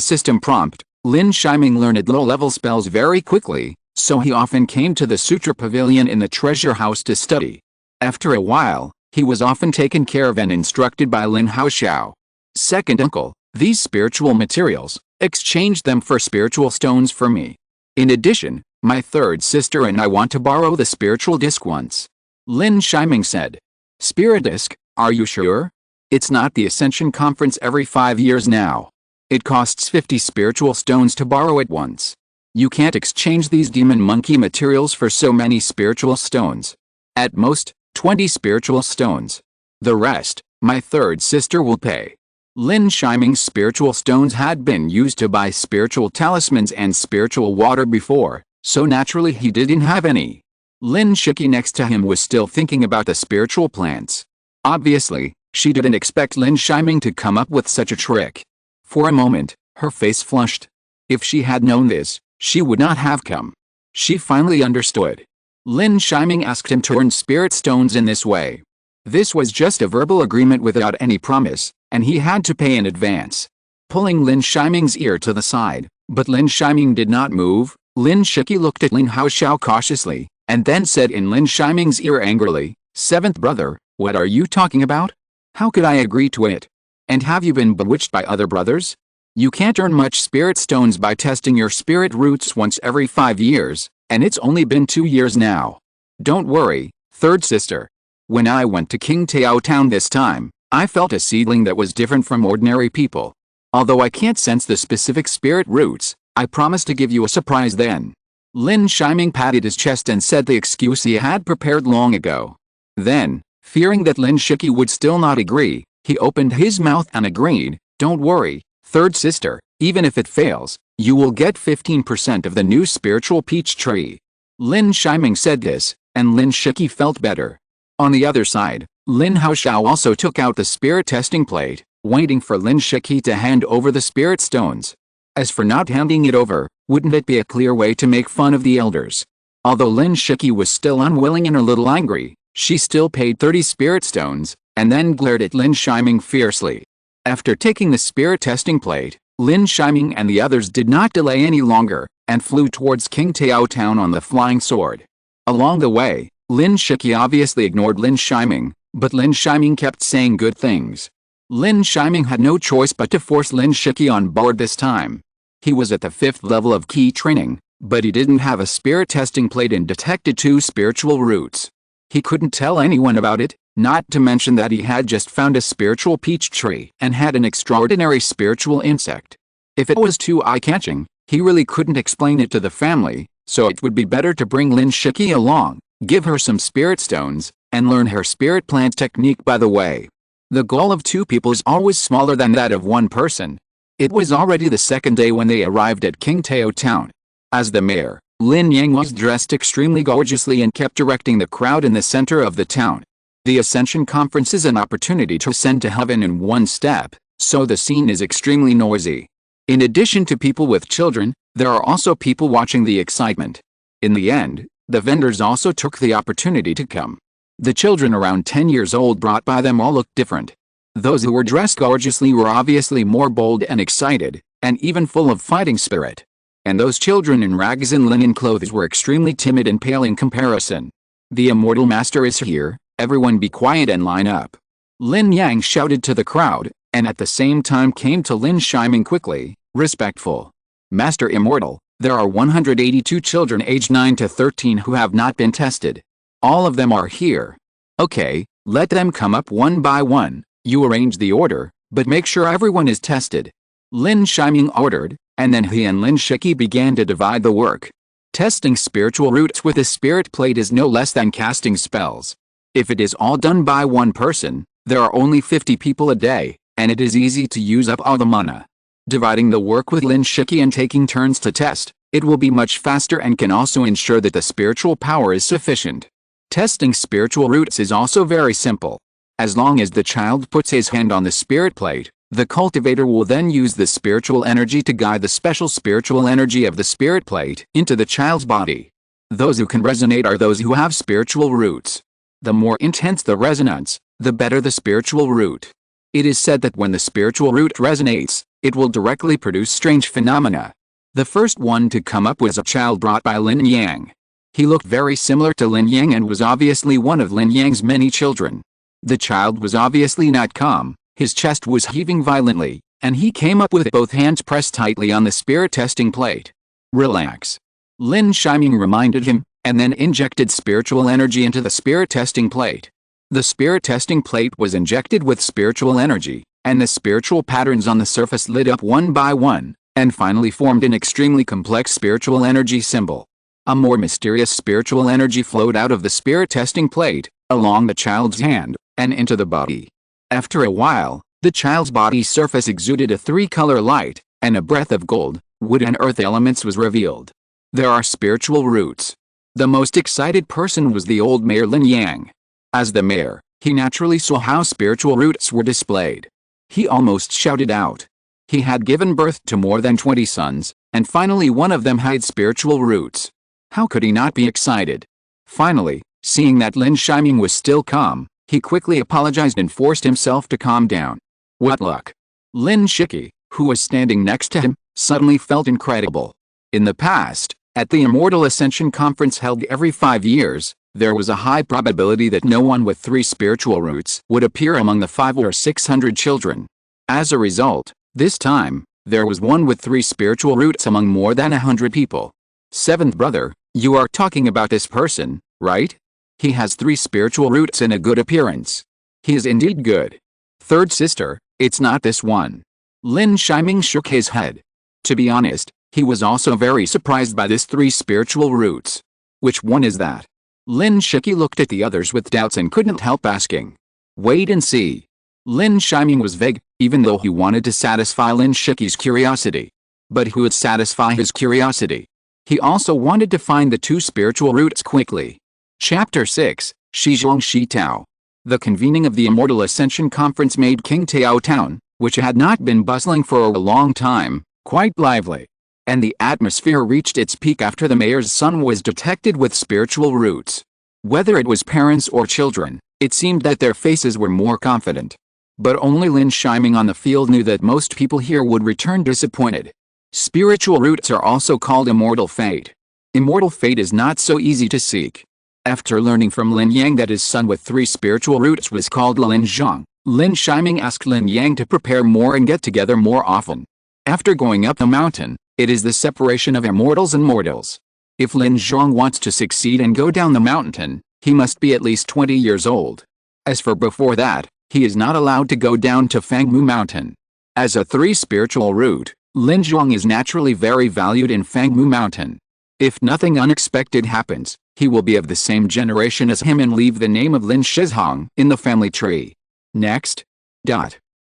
system prompt, Lin Shiming learned low-level spells very quickly, so he often came to the Sutra Pavilion in the treasure house to study. After a while, he was often taken care of and instructed by Lin Haoxiao. Second uncle, these spiritual materials, exchange them for spiritual stones for me. In addition, my third sister and I want to borrow the spiritual disc once. Lin Shiming said. Spirit disc, are you sure? It's not the Ascension Conference every 5 years now. It costs 50 spiritual stones to borrow it once. You can't exchange these demon monkey materials for so many spiritual stones. At most, 20 spiritual stones. The rest, my third sister will pay. Lin Shiming's spiritual stones had been used to buy spiritual talismans and spiritual water before, so naturally he didn't have any. Lin Shiki next to him was still thinking about the spiritual plants. Obviously, she didn't expect Lin Shiming to come up with such a trick. For a moment, her face flushed. If she had known this, she would not have come. She finally understood. Lin Shiming asked him to earn spirit stones in this way. This was just a verbal agreement without any promise, and he had to pay in advance. Pulling Lin Shiming's ear to the side, but Lin Shiming did not move, Lin Shiki looked at Lin Haoxiao cautiously, and then said in Lin Shiming's ear angrily, "Seventh brother, what are you talking about? How could I agree to it? And have you been bewitched by other brothers? You can't earn much spirit stones by testing your spirit roots once every 5 years, and it's only been 2 years now. Don't worry, third sister. When I went to King Tao Town this time, I felt a seedling that was different from ordinary people. Although I can't sense the specific spirit roots, I promise to give you a surprise then." Lin Shiming patted his chest and said the excuse he had prepared long ago. Then, fearing that Lin Shiki would still not agree, he opened his mouth and agreed, "Don't worry, third sister, even if it fails, you will get 15% of the new spiritual peach tree." Lin Shiming said this, and Lin Shiki felt better. On the other side, Lin Haoxiao also took out the spirit testing plate, waiting for Lin Shiki to hand over the spirit stones. As for not handing it over, wouldn't it be a clear way to make fun of the elders? Although Lin Shiki was still unwilling and a little angry, she still paid 30 spirit stones, and then glared at Lin Shiming fiercely. After taking the spirit testing plate, Lin Shiming and the others did not delay any longer, and flew towards King Tao Town on the flying sword. Along the way, Lin Shiki obviously ignored Lin Shiming, but Lin Shiming kept saying good things. Lin Shiming had no choice but to force Lin Shiki on board this time. He was at the 5th level of key training, but he didn't have a spirit testing plate and detected 2 spiritual roots. He couldn't tell anyone about it, not to mention that he had just found a spiritual peach tree and had an extraordinary spiritual insect. If it was too eye-catching, he really couldn't explain it to the family, so it would be better to bring Lin Shiki along, give her some spirit stones, and learn her spirit plant technique by the way. The goal of 2 people is always smaller than that of 1 person. It was already the second day when they arrived at King Tao Town. As the mayor, Lin Yang was dressed extremely gorgeously and kept directing the crowd in the center of the town. The Ascension Conference is an opportunity to ascend to heaven in one step, so the scene is extremely noisy. In addition to people with children, there are also people watching the excitement. In the end, the vendors also took the opportunity to come. The children around 10 years old brought by them all looked different. Those who were dressed gorgeously were obviously more bold and excited, and even full of fighting spirit. and those children in rags and linen clothes were extremely timid and pale in comparison. The immortal master is here, everyone be quiet and line up. Lin Yang shouted to the crowd, and at the same time came to Lin Shiming quickly, respectful. Master Immortal, there are 182 children aged 9 to 13 who have not been tested. All of them are here. Okay, let them come up one by one, you arrange the order, but make sure everyone is tested. Lin Shiming ordered, and then he and Lin Shiki began to divide the work. Testing spiritual roots with a spirit plate is no less than casting spells. If it is all done by one person, there are only 50 people a day, and it is easy to use up all the mana. Dividing the work with Lin Shiki and taking turns to test, it will be much faster and can also ensure that the spiritual power is sufficient. Testing spiritual roots is also very simple. As long as the child puts his hand on the spirit plate, the cultivator will then use the spiritual energy to guide the special spiritual energy of the spirit plate into the child's body. Those who can resonate are those who have spiritual roots. The more intense the resonance, the better the spiritual root. It is said that when the spiritual root resonates, it will directly produce strange phenomena. The first one to come up was a child brought by Lin Yang. He looked very similar to Lin Yang and was obviously one of Lin Yang's many children. The child was obviously not calm, his chest was heaving violently, and he came up with both hands pressed tightly on the spirit testing plate. Relax. Lin Shiming reminded him, and then injected spiritual energy into the spirit testing plate. The spirit testing plate was injected with spiritual energy, and the spiritual patterns on the surface lit up one by one, and finally formed an extremely complex spiritual energy symbol. A more mysterious spiritual energy flowed out of the spirit testing plate, along the child's hand, and into the body. After a while, the child's body surface exuded a three-color light, and a breath of gold, wood and earth elements was revealed. There are spiritual roots. The most excited person was the old mayor Lin Yang. As the mayor, he naturally saw how spiritual roots were displayed. He almost shouted out. He had given birth to more than 20 sons, and finally one of them had spiritual roots. How could he not be excited? Finally, seeing that Lin Shiming was still calm, he quickly apologized and forced himself to calm down. What luck! Lin Shiki, who was standing next to him, suddenly felt incredible. In the past, at the Immortal Ascension Conference held every 5 years, there was a high probability that no one with 3 spiritual roots would appear among the 500 or 600 children. As a result, this time, there was one with 3 spiritual roots among more than 100 people. Seventh brother, you are talking about this person, right? He has 3 spiritual roots and a good appearance. He is indeed good. Third sister, it's not this one. Lin Shiming shook his head. To be honest, he was also very surprised by this 3 spiritual roots. Which one is that? Lin Shiki looked at the others with doubts and couldn't help asking. Wait and see. Lin Shiming was vague, even though he wanted to satisfy Lin Shiki's curiosity. But who would satisfy his curiosity? He also wanted to find the 2 spiritual roots quickly. Chapter 6, Shizhuang Shi Tao. The convening of the Immortal Ascension Conference made King Tao Town, which had not been bustling for a long time, quite lively. And the atmosphere reached its peak after the mayor's son was detected with spiritual roots. Whether it was parents or children, it seemed that their faces were more confident. But only Lin Shiming on the field knew that most people here would return disappointed. Spiritual roots are also called immortal fate. Immortal fate is not so easy to seek. After learning from Lin Yang that his son with 3 spiritual roots was called Lin Zhang, Lin Shiming asked Lin Yang to prepare more and get together more often. After going up the mountain, it is the separation of immortals and mortals. If Lin Zhang wants to succeed and go down the mountain, he must be at least 20 years old. As for before that, he is not allowed to go down to Fangmu Mountain. As a 3 spiritual root, Lin Zhang is naturally very valued in Fangmu Mountain. If nothing unexpected happens, he will be of the same generation as him and leave the name of Lin Shizhong in the family tree. Next.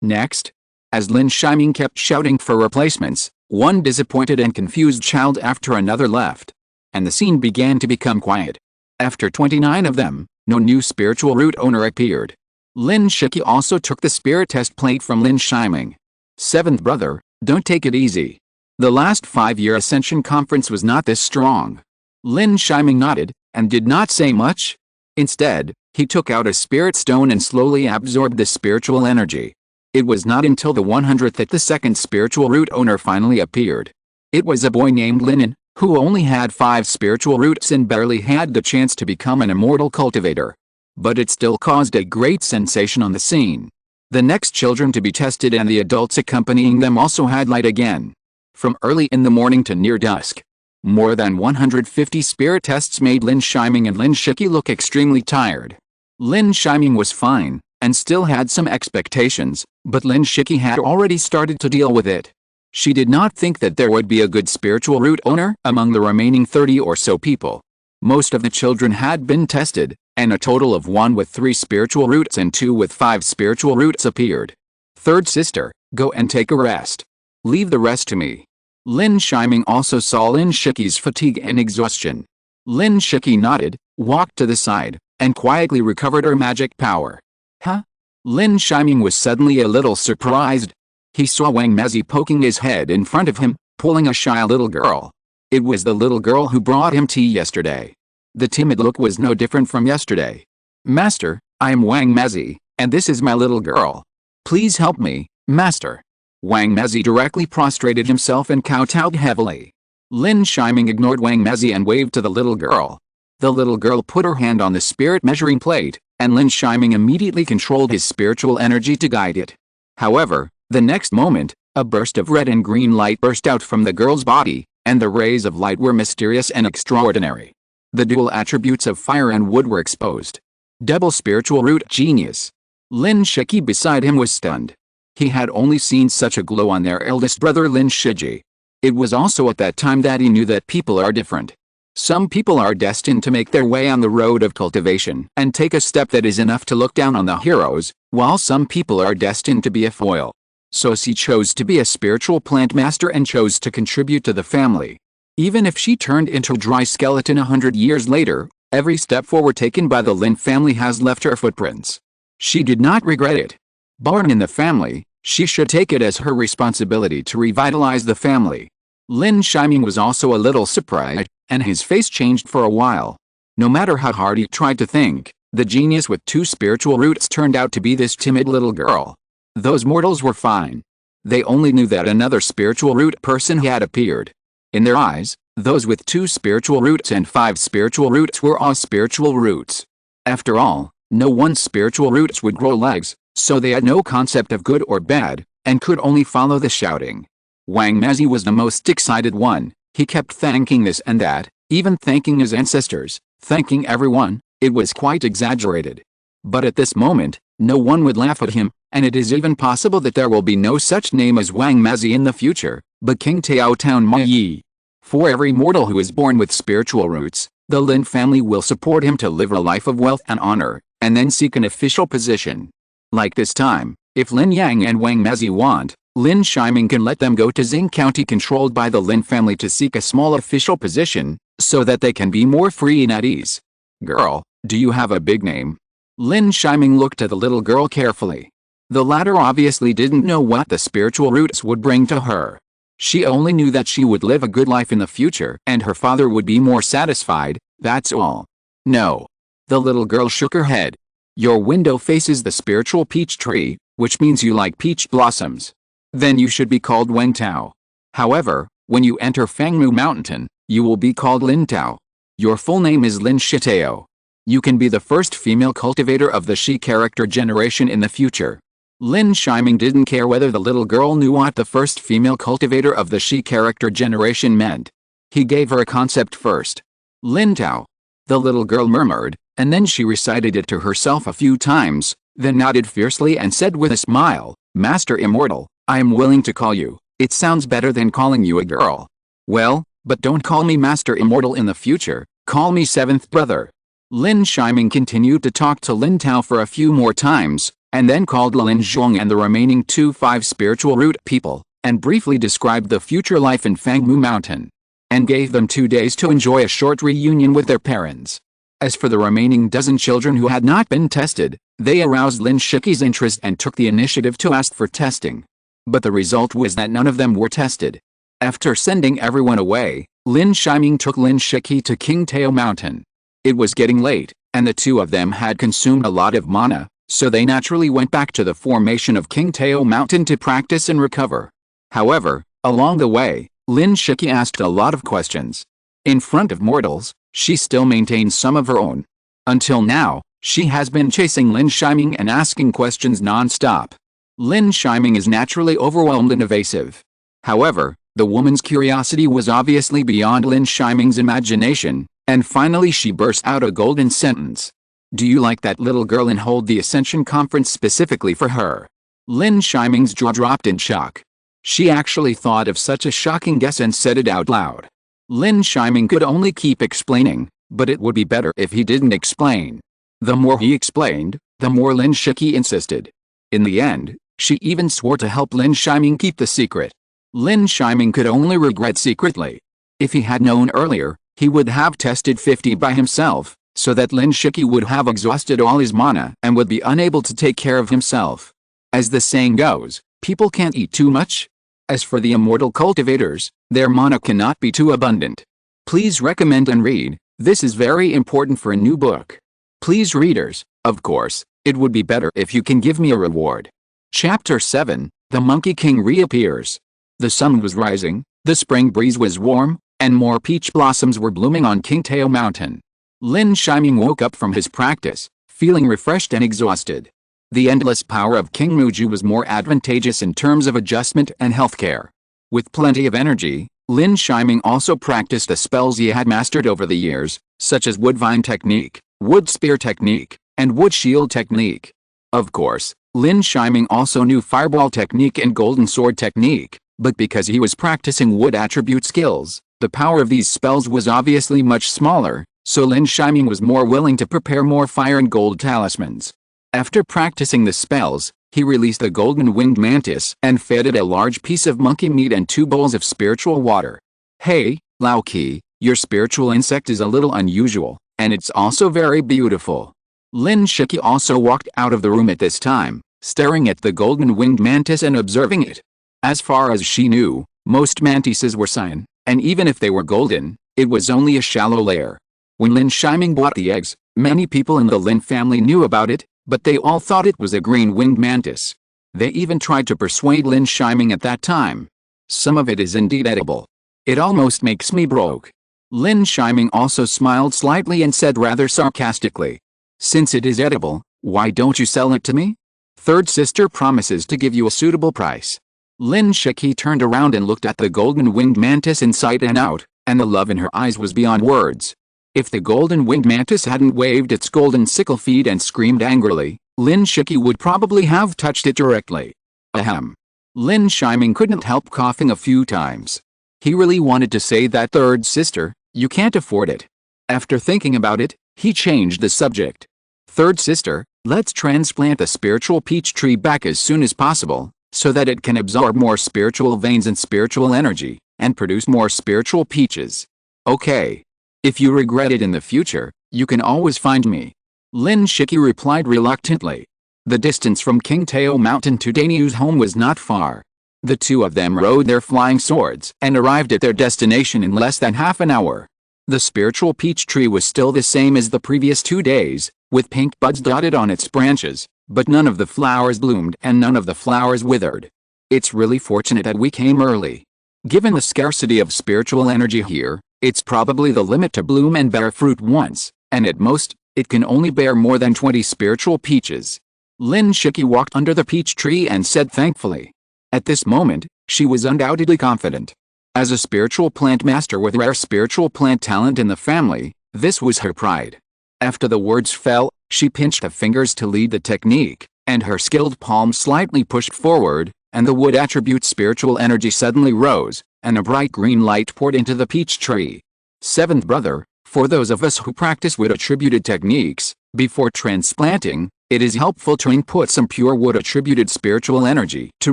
Next. As Lin Shiming kept shouting for replacements, one disappointed and confused child after another left. And the scene began to become quiet. After 29 of them, no new spiritual root owner appeared. Lin Shiki also took the spirit test plate from Lin Shiming. Seventh brother, don't take it easy. The last 5-year Ascension Conference was not this strong. Lin Shiming nodded, and did not say much. Instead, he took out a spirit stone and slowly absorbed the spiritual energy. It was not until the 100th that the second spiritual root owner finally appeared. It was a boy named Lin Yi, who only had 5 spiritual roots and barely had the chance to become an immortal cultivator. But it still caused a great sensation on the scene. The next children to be tested and the adults accompanying them also had light again. From early in the morning to near dusk. More than 150 spirit tests made Lin Shiming and Lin Shiki look extremely tired. Lin Shiming was fine, and still had some expectations, but Lin Shiki had already started to deal with it. She did not think that there would be a good spiritual root owner among the remaining 30 or so people. Most of the children had been tested, and a total of 1 with 3 spiritual roots and 2 with 5 spiritual roots appeared. Third sister, go and take a rest. Leave the rest to me. Lin Shiming also saw Lin Shiki's fatigue and exhaustion. Lin Shiki nodded, walked to the side, and quietly recovered her magic power. Huh? Lin Shiming was suddenly a little surprised. He saw Wang Mezi poking his head in front of him, pulling a shy little girl. It was the little girl who brought him tea yesterday. The timid look was no different from yesterday. Master, I am Wang Mezi, and this is my little girl. Please help me, Master. Wang Mezi directly prostrated himself and kowtowed heavily. Lin Shiming ignored Wang Mezi and waved to the little girl. The little girl put her hand on the spirit measuring plate, and Lin Shiming immediately controlled his spiritual energy to guide it. However, the next moment, a burst of red and green light burst out from the girl's body, and the rays of light were mysterious and extraordinary. The dual attributes of fire and wood were exposed. Double spiritual root genius. Lin Shiki beside him was stunned. He had only seen such a glow on their eldest brother Lin Shiji. It was also at that time that he knew that people are different. Some people are destined to make their way on the road of cultivation and take a step that is enough to look down on the heroes, while some people are destined to be a foil. So she chose to be a spiritual plant master and chose to contribute to the family. Even if she turned into a dry skeleton 100 years later, every step forward taken by the Lin family has left her footprints. She did not regret it. Born in the family, she should take it as her responsibility to revitalize the family. Lin Shiming was also a little surprised, and his face changed for a while. No matter how hard he tried to think, the genius with 2 spiritual roots turned out to be this timid little girl. Those mortals were fine. They only knew that another spiritual root person had appeared. In their eyes, those with 2 spiritual roots and 5 spiritual roots were all spiritual roots. After all, no one's spiritual roots would grow legs, so they had no concept of good or bad, and could only follow the shouting. Wang Mezi was the most excited one. He kept thanking this and that, even thanking his ancestors, thanking everyone. It was quite exaggerated. But at this moment, no one would laugh at him, and it is even possible that there will be no such name as Wang Mezi in the future, but King Tao Town Lin Yi. For every mortal who is born with spiritual roots, the Lin family will support him to live a life of wealth and honor, and then seek an official position. Like this time, if Lin Yang and Wang Mezi want, Lin Shiming can let them go to Xing County controlled by the Lin family to seek a small official position, so that they can be more free and at ease. Girl, do you have a big name? Lin Shiming looked at the little girl carefully. The latter obviously didn't know what the spiritual roots would bring to her. She only knew that she would live a good life in the future and her father would be more satisfied, that's all. No. The little girl shook her head. Your window faces the spiritual peach tree, which means you like peach blossoms. Then you should be called Wen Tao. However, when you enter Fangmu Mountain, you will be called Lin Tao. Your full name is Lin Shitao. You can be the first female cultivator of the Shi character generation in the future. Lin Shiming didn't care whether the little girl knew what the first female cultivator of the Shi character generation meant. He gave her a concept first. Lin Tao. The little girl murmured, and then she recited it to herself a few times, then nodded fiercely and said with a smile, Master Immortal, I am willing to call you. It sounds better than calling you a girl. Well, but don't call me Master Immortal in the future, call me 7th brother. Lin Shiming continued to talk to Lin Tao for a few more times, and then called Lin Zhong and the remaining 2 5 spiritual root people, and briefly described the future life in Fangmu Mountain, and gave them 2 days to enjoy a short reunion with their parents. As for the remaining dozen children who had not been tested, they aroused Lin Shiki's interest and took the initiative to ask for testing. But the result was that none of them were tested. After sending everyone away, Lin Shiming took Lin Shiki to King Tao Mountain. It was getting late, and the 2 of them had consumed a lot of mana, so they naturally went back to the formation of King Tao Mountain to practice and recover. However, along the way, Lin Yi asked a lot of questions. In front of mortals, she still maintains some of her own. Until now, she has been chasing Lin Yi and asking questions non-stop. Lin Yi is naturally overwhelmed and evasive. However, the woman's curiosity was obviously beyond Lin Yi's imagination, and finally she burst out a golden sentence. "Do you like that little girl and hold the Ascension Conference specifically for her?" Lin Yi's jaw dropped in shock. She actually thought of such a shocking guess and said it out loud. Lin Yi could only keep explaining, but it would be better if he didn't explain. The more he explained, the more Lin Yi insisted. In the end, she even swore to help Lin Yi keep the secret. Lin Yi could only regret secretly. If he had known earlier, he would have tested 50 by himself, so that Lin Yi would have exhausted all his mana and would be unable to take care of himself. As the saying goes, people can't eat too much. As for the immortal cultivators, their mana cannot be too abundant. Please recommend and read. This is very important for a new book. Please readers, of course, it would be better if you can give me a reward. Chapter 7, The Monkey King reappears. The sun was rising, the spring breeze was warm, and more peach blossoms were blooming on Qingtao Mountain. Lin Yi woke up from his practice, feeling refreshed and exhausted. The endless power of King Muju was more advantageous in terms of adjustment and healthcare. With plenty of energy, Lin Yi also practiced the spells he had mastered over the years, such as Wood Vine Technique, Wood Spear Technique, and Wood Shield Technique. Of course, Lin Yi also knew Fireball Technique and Golden Sword Technique, but because he was practicing wood attribute skills, the power of these spells was obviously much smaller, so Lin Yi was more willing to prepare more fire and gold talismans. After practicing the spells, he released the golden winged mantis and fed it a large piece of monkey meat and 2 bowls of spiritual water. "Hey, Lao Qi, your spiritual insect is a little unusual, and it's also very beautiful." Lin Yi also walked out of the room at this time, staring at the golden winged mantis and observing it. As far as she knew, most mantises were cyan, and even if they were golden, it was only a shallow layer. When Lin Yi bought the eggs, many people in the Lin family knew about it, but they all thought it was a green-winged mantis. They even tried to persuade Lin Yi at that time. Some of it is indeed edible. It almost makes me broke. Lin Yi also smiled slightly and said rather sarcastically, "Since it is edible, why don't you sell it to me? Third sister promises to give you a suitable price." Lin Yi turned around and looked at the golden-winged mantis inside and out, and the love in her eyes was beyond words. If the golden-winged mantis hadn't waved its golden sickle feet and screamed angrily, Lin Yi would probably have touched it directly. Ahem. Lin Yi couldn't help coughing a few times. He really wanted to say that third sister, you can't afford it. After thinking about it, he changed the subject. Third sister, let's transplant the spiritual peach tree back as soon as possible, so that it can absorb more spiritual veins and spiritual energy, and produce more spiritual peaches. Okay. If you regret it in the future, you can always find me. Lin Yi replied reluctantly. The distance from Qingtao Mountain to Danyu's home was not far. The two of them rode their flying swords and arrived at their destination in less than half an hour. The spiritual peach tree was still the same as the previous 2 days, with pink buds dotted on its branches, but none of the flowers bloomed and none of the flowers withered. It's really fortunate that we came early. Given the scarcity of spiritual energy here, it's probably the limit to bloom and bear fruit once, and at most, it can only bear more than 20 spiritual peaches. Lin Yi walked under the peach tree and said thankfully. At this moment, she was undoubtedly confident. As a spiritual plant master with rare spiritual plant talent in the family, this was her pride. After the words fell, she pinched the fingers to lead the technique, and her skilled palm slightly pushed forward, and the wood attribute spiritual energy suddenly rose, and a bright green light poured into the peach tree. Seventh brother, for those of us who practice wood attributed techniques, before transplanting, it is helpful to input some pure wood attributed spiritual energy to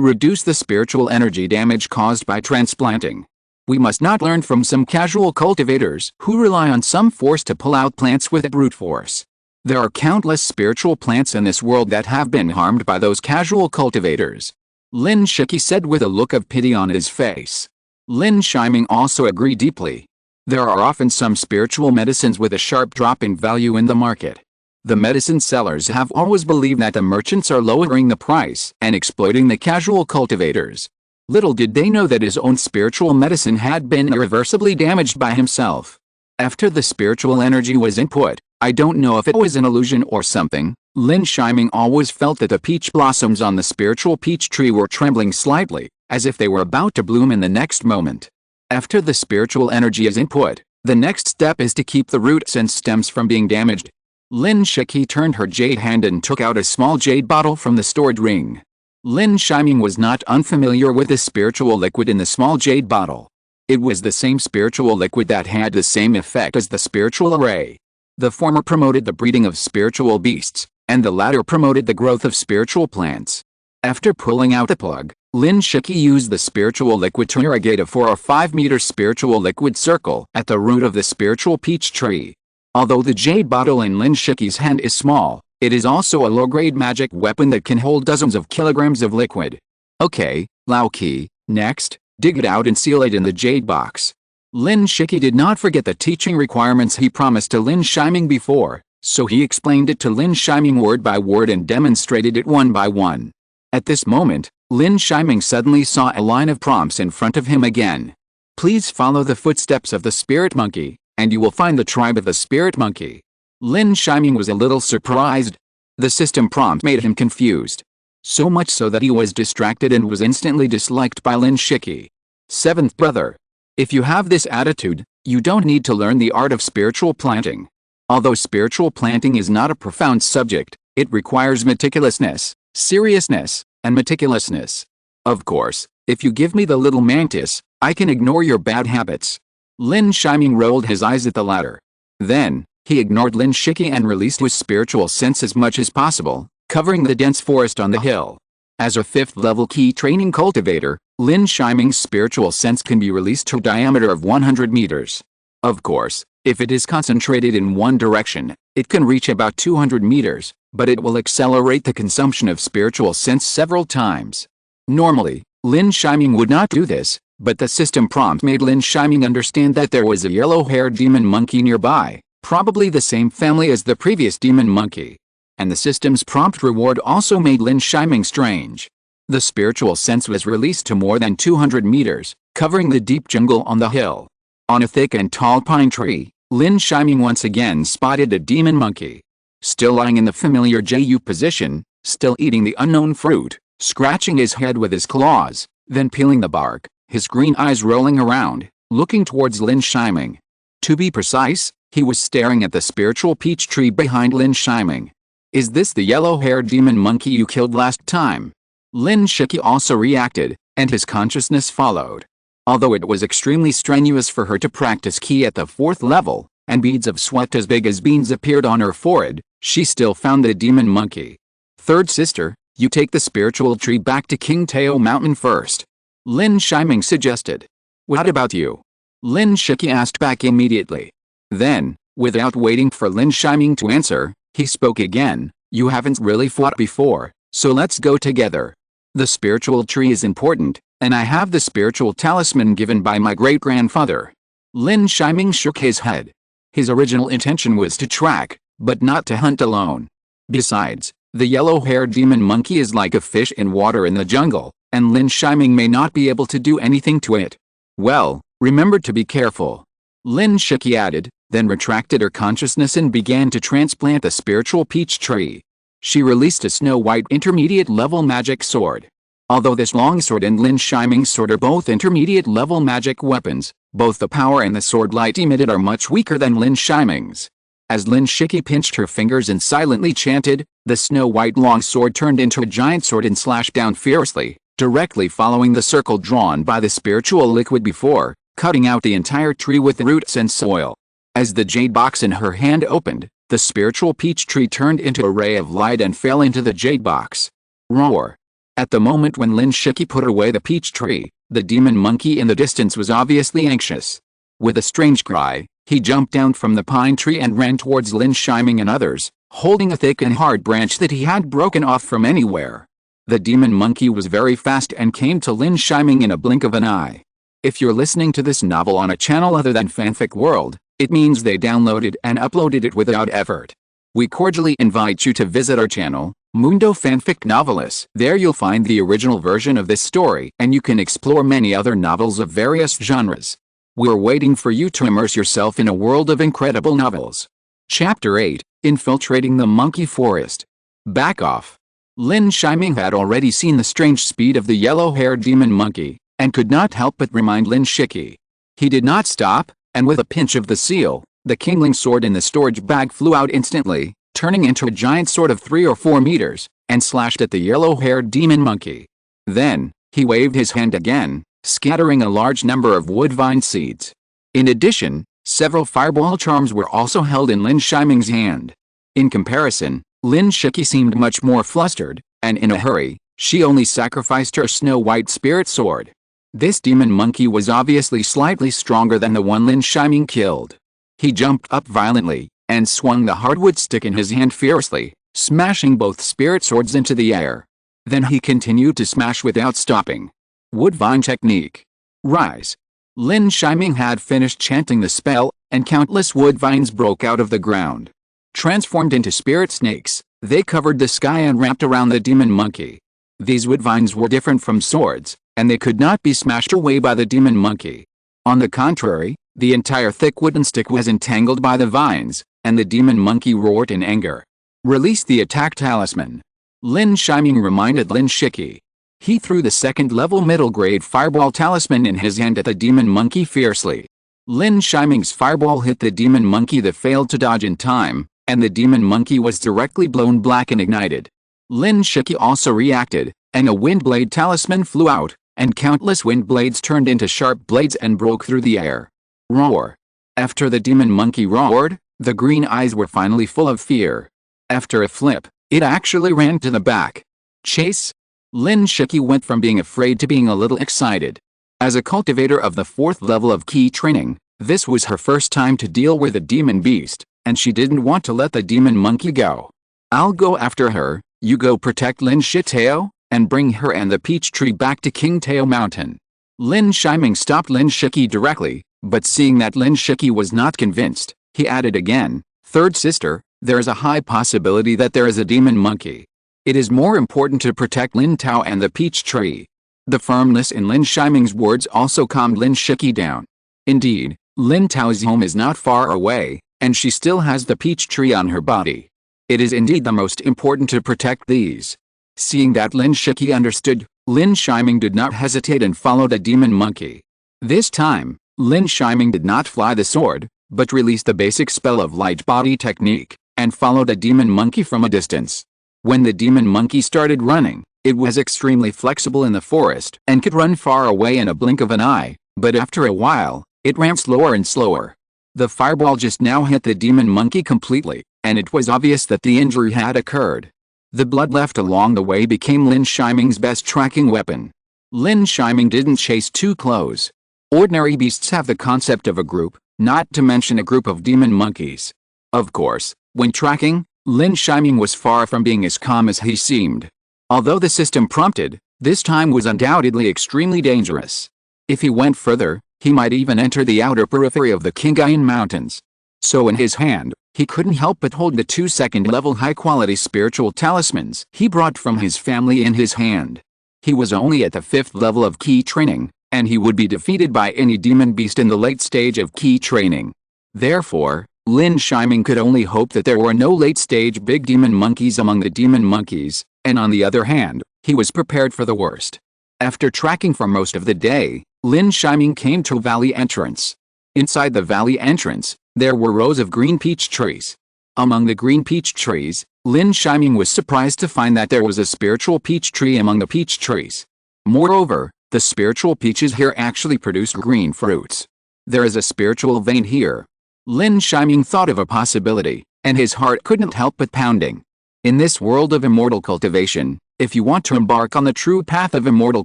reduce the spiritual energy damage caused by transplanting. We must not learn from some casual cultivators who rely on some force to pull out plants with brute force. There are countless spiritual plants in this world that have been harmed by those casual cultivators. Lin Yi said with a look of pity on his face. Lin Yi also agreed deeply. There are often some spiritual medicines with a sharp drop in value in the market. The medicine sellers have always believed that the merchants are lowering the price and exploiting the casual cultivators. Little did they know that his own spiritual medicine had been irreversibly damaged by himself. After the spiritual energy was input, I don't know if it was an illusion or something, Lin Shiming always felt that the peach blossoms on the spiritual peach tree were trembling slightly, as if they were about to bloom in the next moment. After the spiritual energy is input, the next step is to keep the roots and stems from being damaged. Lin Shiki turned her jade hand and took out a small jade bottle from the stored ring. Lin Shiming was not unfamiliar with the spiritual liquid in the small jade bottle. It was the same spiritual liquid that had the same effect as the spiritual array. The former promoted the breeding of spiritual beasts, and the latter promoted the growth of spiritual plants. After pulling out the plug, Lin Shiki used the spiritual liquid to irrigate a 4 or 5 meter spiritual liquid circle at the root of the spiritual peach tree. Although the jade bottle in Lin Shiki's hand is small, it is also a low-grade magic weapon that can hold dozens of kilograms of liquid. Okay, Lao Qi, next, dig it out and seal it in the jade box. Lin Shiki did not forget the teaching requirements he promised to Lin Shiming before, so he explained it to Lin Shiming word by word and demonstrated it one by one. At this moment, Lin Shiming suddenly saw a line of prompts in front of him again. Please follow the footsteps of the spirit monkey, and you will find the tribe of the spirit monkey. Lin Shiming was a little surprised. The system prompt made him confused. So much so that he was distracted and was instantly disliked by Lin Shiki. Seventh brother. If you have this attitude, you don't need to learn the art of spiritual planting. Although spiritual planting is not a profound subject, it requires meticulousness, seriousness, and meticulousness. Of course, if you give me the little mantis, I can ignore your bad habits. Lin Shiming rolled his eyes at the latter. Then, he ignored Lin Shiki and released his spiritual sense as much as possible, covering the dense forest on the hill. As a 5th level key training cultivator, Lin Shiming's spiritual sense can be released to a diameter of 100 meters. Of course, if it is concentrated in one direction, it can reach about 200 meters, but it will accelerate the consumption of spiritual sense several times. Normally, Lin Shiming would not do this, but the system prompt made Lin Shiming understand that there was a yellow-haired demon monkey nearby, probably the same family as the previous demon monkey. And the system's prompt reward also made Lin Shiming strange. The spiritual sense was released to more than 200 meters, covering the deep jungle on the hill. On a thick and tall pine tree, Lin Shiming once again spotted a demon monkey. Still lying in the familiar JU position, still eating the unknown fruit, scratching his head with his claws, then peeling the bark, his green eyes rolling around, looking towards Lin Shiming. To be precise, he was staring at the spiritual peach tree behind Lin Shiming. Is this the yellow-haired demon monkey you killed last time? Lin Shiki also reacted, and his consciousness followed. Although it was extremely strenuous for her to practice Qi at the 4th level, and beads of sweat as big as beans appeared on her forehead, she still found the demon monkey. Third sister, you take the spiritual tree back to King Tao Mountain first. Lin Shiming suggested. What about you? Lin Shiki asked back immediately. Then, without waiting for Lin Shiming to answer, he spoke again. You haven't really fought before, so let's go together. The spiritual tree is important, and I have the spiritual talisman given by my great-grandfather. Lin Shiming shook his head. His original intention was to track, but not to hunt alone. Besides, the yellow-haired demon monkey is like a fish in water in the jungle, and Lin Shiming may not be able to do anything to it. Well, remember to be careful. Lin Shiki added, then retracted her consciousness and began to transplant the spiritual peach tree. She released a snow-white intermediate-level magic sword. Although this longsword and Lin Shiming's sword are both intermediate-level magic weapons, both the power and the sword light emitted are much weaker than Lin Shiming's. As Lin Shiki pinched her fingers and silently chanted, the snow-white longsword turned into a giant sword and slashed down fiercely, directly following the circle drawn by the spiritual liquid before, cutting out the entire tree with roots and soil. As the jade box in her hand opened, the spiritual peach tree turned into a ray of light and fell into the jade box. Roar! At the moment when Lin Shiki put away the peach tree, the demon monkey in the distance was obviously anxious. With a strange cry, he jumped down from the pine tree and ran towards Lin Shiming and others, holding a thick and hard branch that he had broken off from anywhere. The demon monkey was very fast and came to Lin Shiming in a blink of an eye. If you're listening to this novel on a channel other than Fanfic World, it means they downloaded and uploaded it without effort. We cordially invite you to visit our channel, Mundo Fanfic Novelis. There you'll find the original version of this story, and you can explore many other novels of various genres. We're waiting for you to immerse yourself in a world of incredible novels. Chapter 8, Infiltrating the Monkey Forest. Back off. Lin Shiming had already seen the strange speed of the yellow-haired demon monkey, and could not help but remind Lin Shiki. He did not stop, and with a pinch of the seal, the kingling sword in the storage bag flew out instantly, turning into a giant sword of 3 or 4 meters, and slashed at the yellow-haired demon monkey. Then, he waved his hand again, scattering a large number of woodvine seeds. In addition, several fireball charms were also held in Lin Shiming's hand. In comparison, Lin Shiki seemed much more flustered, and in a hurry, she only sacrificed her snow-white spirit sword. This demon monkey was obviously slightly stronger than the one Lin Shiming killed. He jumped up violently, and swung the hardwood stick in his hand fiercely, smashing both spirit swords into the air. Then he continued to smash without stopping. Woodvine technique. Rise. Lin Shiming had finished chanting the spell, and countless woodvines broke out of the ground. Transformed into spirit snakes, they covered the sky and wrapped around the demon monkey. These woodvines were different from swords, and they could not be smashed away by the demon monkey. On the contrary, the entire thick wooden stick was entangled by the vines, and the demon monkey roared in anger. Release the attack talisman. Lin Shiming reminded Lin Shiki. He threw the second-level middle-grade fireball talisman in his hand at the demon monkey fiercely. Lin Shiming's fireball hit the demon monkey that failed to dodge in time, and the demon monkey was directly blown black and ignited. Lin Shiki also reacted, and a windblade talisman flew out, and countless wind blades turned into sharp blades and broke through the air. Roar. After the demon monkey roared, the green eyes were finally full of fear. After a flip, it actually ran to the back. Chase. Lin Shiki went from being afraid to being a little excited. As a cultivator of the 4th level of key training, this was her first time to deal with a demon beast, and she didn't want to let the demon monkey go. I'll go after her, you go protect Lin Shitao, and bring her and the peach tree back to King Tao Mountain. Lin Shiming stopped Lin Shiki directly, but seeing that Lin Shiki was not convinced, he added again, Third sister, there is a high possibility that there is a demon monkey. It is more important to protect Lin Tao and the peach tree. The firmness in Lin Shiming's words also calmed Lin Shiki down. Indeed, Lin Tao's home is not far away, and she still has the peach tree on her body. It is indeed the most important to protect these. Seeing that Lin Shiki understood, Lin Shiming did not hesitate and followed a demon monkey. This time, Lin Shiming did not fly the sword, but released the basic spell of light body technique, and followed a demon monkey from a distance. When the demon monkey started running, it was extremely flexible in the forest and could run far away in a blink of an eye, but after a while, it ran slower and slower. The fireball just now hit the demon monkey completely, and it was obvious that the injury had occurred. The blood left along the way became Lin Shiming's best tracking weapon. Lin Shiming didn't chase too close. Ordinary beasts have the concept of a group, not to mention a group of demon monkeys. Of course, when tracking, Lin Shiming was far from being as calm as he seemed. Although the system prompted, this time was undoubtedly extremely dangerous. If he went further, he might even enter the outer periphery of the Kingayan Mountains. So in his hand, he couldn't help but hold the 2 second-level high-quality spiritual talismans he brought from his family in his hand. He was only at the 5th level of key training, and he would be defeated by any demon beast in the late stage of key training. Therefore, Lin Shiming could only hope that there were no late-stage big demon monkeys among the demon monkeys, and on the other hand, he was prepared for the worst. After tracking for most of the day, Lin Shiming came to a valley entrance. Inside the valley entrance, there were rows of green peach trees. Among the green peach trees, Lin Shiming was surprised to find that there was a spiritual peach tree among the peach trees. Moreover, the spiritual peaches here actually produced green fruits. There is a spiritual vein here. Lin Shiming thought of a possibility, and his heart couldn't help but pounding. In this world of immortal cultivation, if you want to embark on the true path of immortal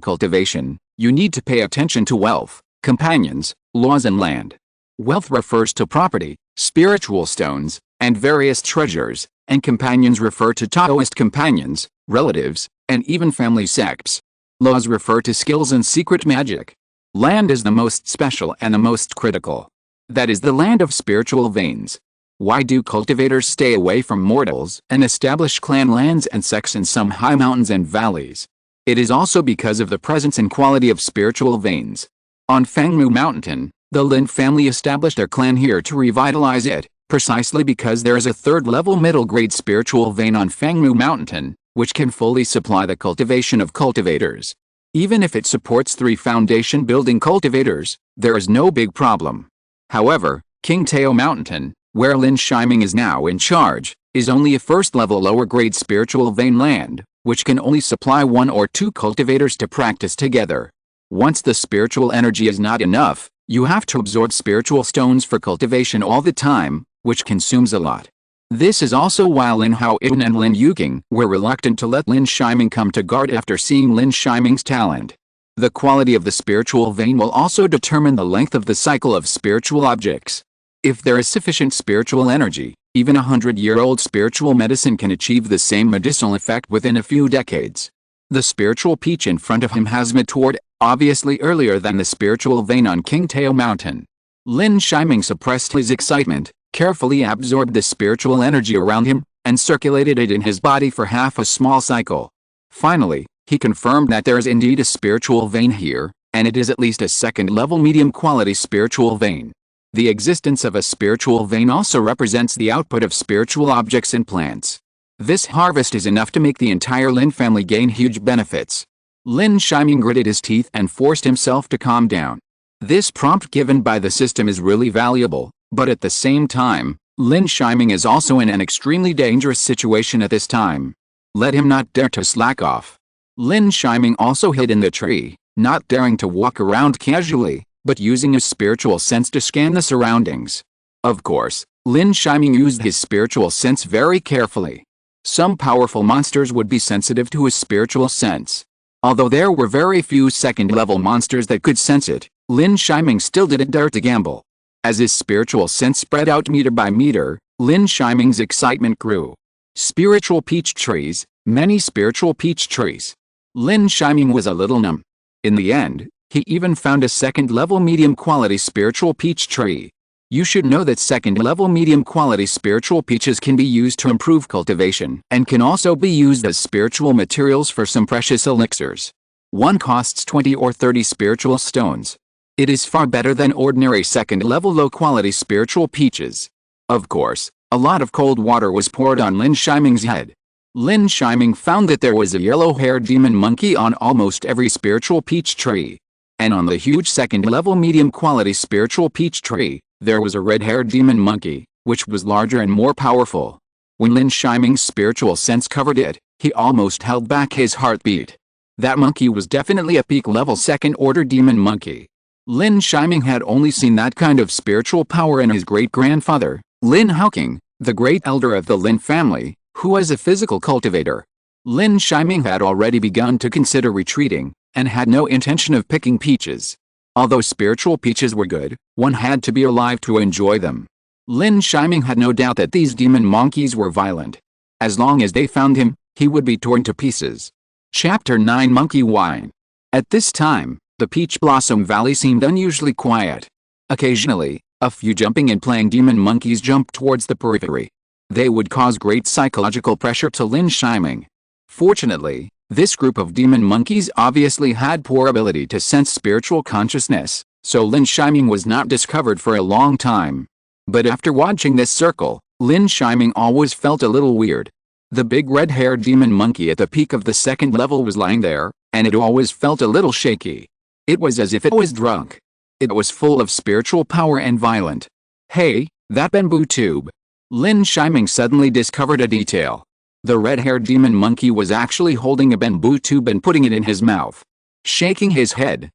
cultivation, you need to pay attention to wealth, companions, laws and land. Wealth refers to property, spiritual stones, and various treasures, and companions refer to Taoist companions, relatives, and even family sects. Laws refer to skills and secret magic. Land is the most special and the most critical. That is the land of spiritual veins. Why do cultivators stay away from mortals and establish clan lands and sects in some high mountains and valleys? It is also because of the presence and quality of spiritual veins. On Fangmu Mountain, the Lin family established their clan here to revitalize it, precisely because there is a third-level middle-grade spiritual vein on Fangmu Mountain, which can fully supply the cultivation of cultivators. Even if it supports 3 foundation-building cultivators, there is no big problem. However, King Tao Mountain, where Lin Shiming is now in charge, is only a first-level lower-grade spiritual vein land, which can only supply 1 or 2 cultivators to practice together. Once the spiritual energy is not enough, you have to absorb spiritual stones for cultivation all the time, which consumes a lot. This is also why Lin Haoyun and Lin Yuking were reluctant to let Lin Shiming come to guard after seeing Lin Shiming's talent. The quality of the spiritual vein will also determine the length of the cycle of spiritual objects. If there is sufficient spiritual energy, even a 100-year-old spiritual medicine can achieve the same medicinal effect within a few decades. The spiritual peach in front of him has matured, obviously earlier than the spiritual vein on King Tao Mountain. Lin Shiming suppressed his excitement, carefully absorbed the spiritual energy around him, and circulated it in his body for half a small cycle. Finally, he confirmed that there is indeed a spiritual vein here, and it is at least a second-level medium-quality spiritual vein. The existence of a spiritual vein also represents the output of spiritual objects and plants. This harvest is enough to make the entire Lin family gain huge benefits. Lin Shiming gritted his teeth and forced himself to calm down. This prompt given by the system is really valuable, but at the same time, Lin Shiming is also in an extremely dangerous situation at this time. Let him not dare to slack off. Lin Shiming also hid in the tree, not daring to walk around casually, but using his spiritual sense to scan the surroundings. Of course, Lin Shiming used his spiritual sense very carefully. Some powerful monsters would be sensitive to his spiritual sense. Although there were very few second-level monsters that could sense it, Lin Shiming still didn't dare to gamble. As his spiritual sense spread out meter by meter, Lin Shiming's excitement grew. Spiritual peach trees, many spiritual peach trees. Lin Shiming was a little numb. In the end, he even found a second-level medium-quality spiritual peach tree. You should know that second-level medium-quality spiritual peaches can be used to improve cultivation and can also be used as spiritual materials for some precious elixirs. One costs 20 or 30 spiritual stones. It is far better than ordinary second-level low-quality spiritual peaches. Of course, a lot of cold water was poured on Lin Shiming's head. Lin Shiming found that there was a yellow-haired demon monkey on almost every spiritual peach tree. And on the huge second-level medium-quality spiritual peach tree, there was a red-haired demon monkey, which was larger and more powerful. When Lin Shiming's spiritual sense covered it, he almost held back his heartbeat. That monkey was definitely a peak-level second-order demon monkey. Lin Shiming had only seen that kind of spiritual power in his great-grandfather, Lin Haoking, the great elder of the Lin family, who was a physical cultivator. Lin Shiming had already begun to consider retreating, and had no intention of picking peaches. Although spiritual peaches were good, one had to be alive to enjoy them. Lin Shiming had no doubt that these demon monkeys were violent. As long as they found him, he would be torn to pieces. Chapter 9 Monkey Wine. At this time, the Peach Blossom Valley seemed unusually quiet. Occasionally, a few jumping and playing demon monkeys jumped towards the periphery. They would cause great psychological pressure to Lin Shiming. Fortunately, this group of demon monkeys obviously had poor ability to sense spiritual consciousness, so Lin Shiming was not discovered for a long time. But after watching this circle, Lin Shiming always felt a little weird. The big red-haired demon monkey at the peak of the second level was lying there, and it always felt a little shaky. It was as if it was drunk. It was full of spiritual power and violent. Hey, that bamboo tube. Lin Shiming suddenly discovered a detail. The red-haired demon monkey was actually holding a bamboo tube and putting it in his mouth. Shaking his head,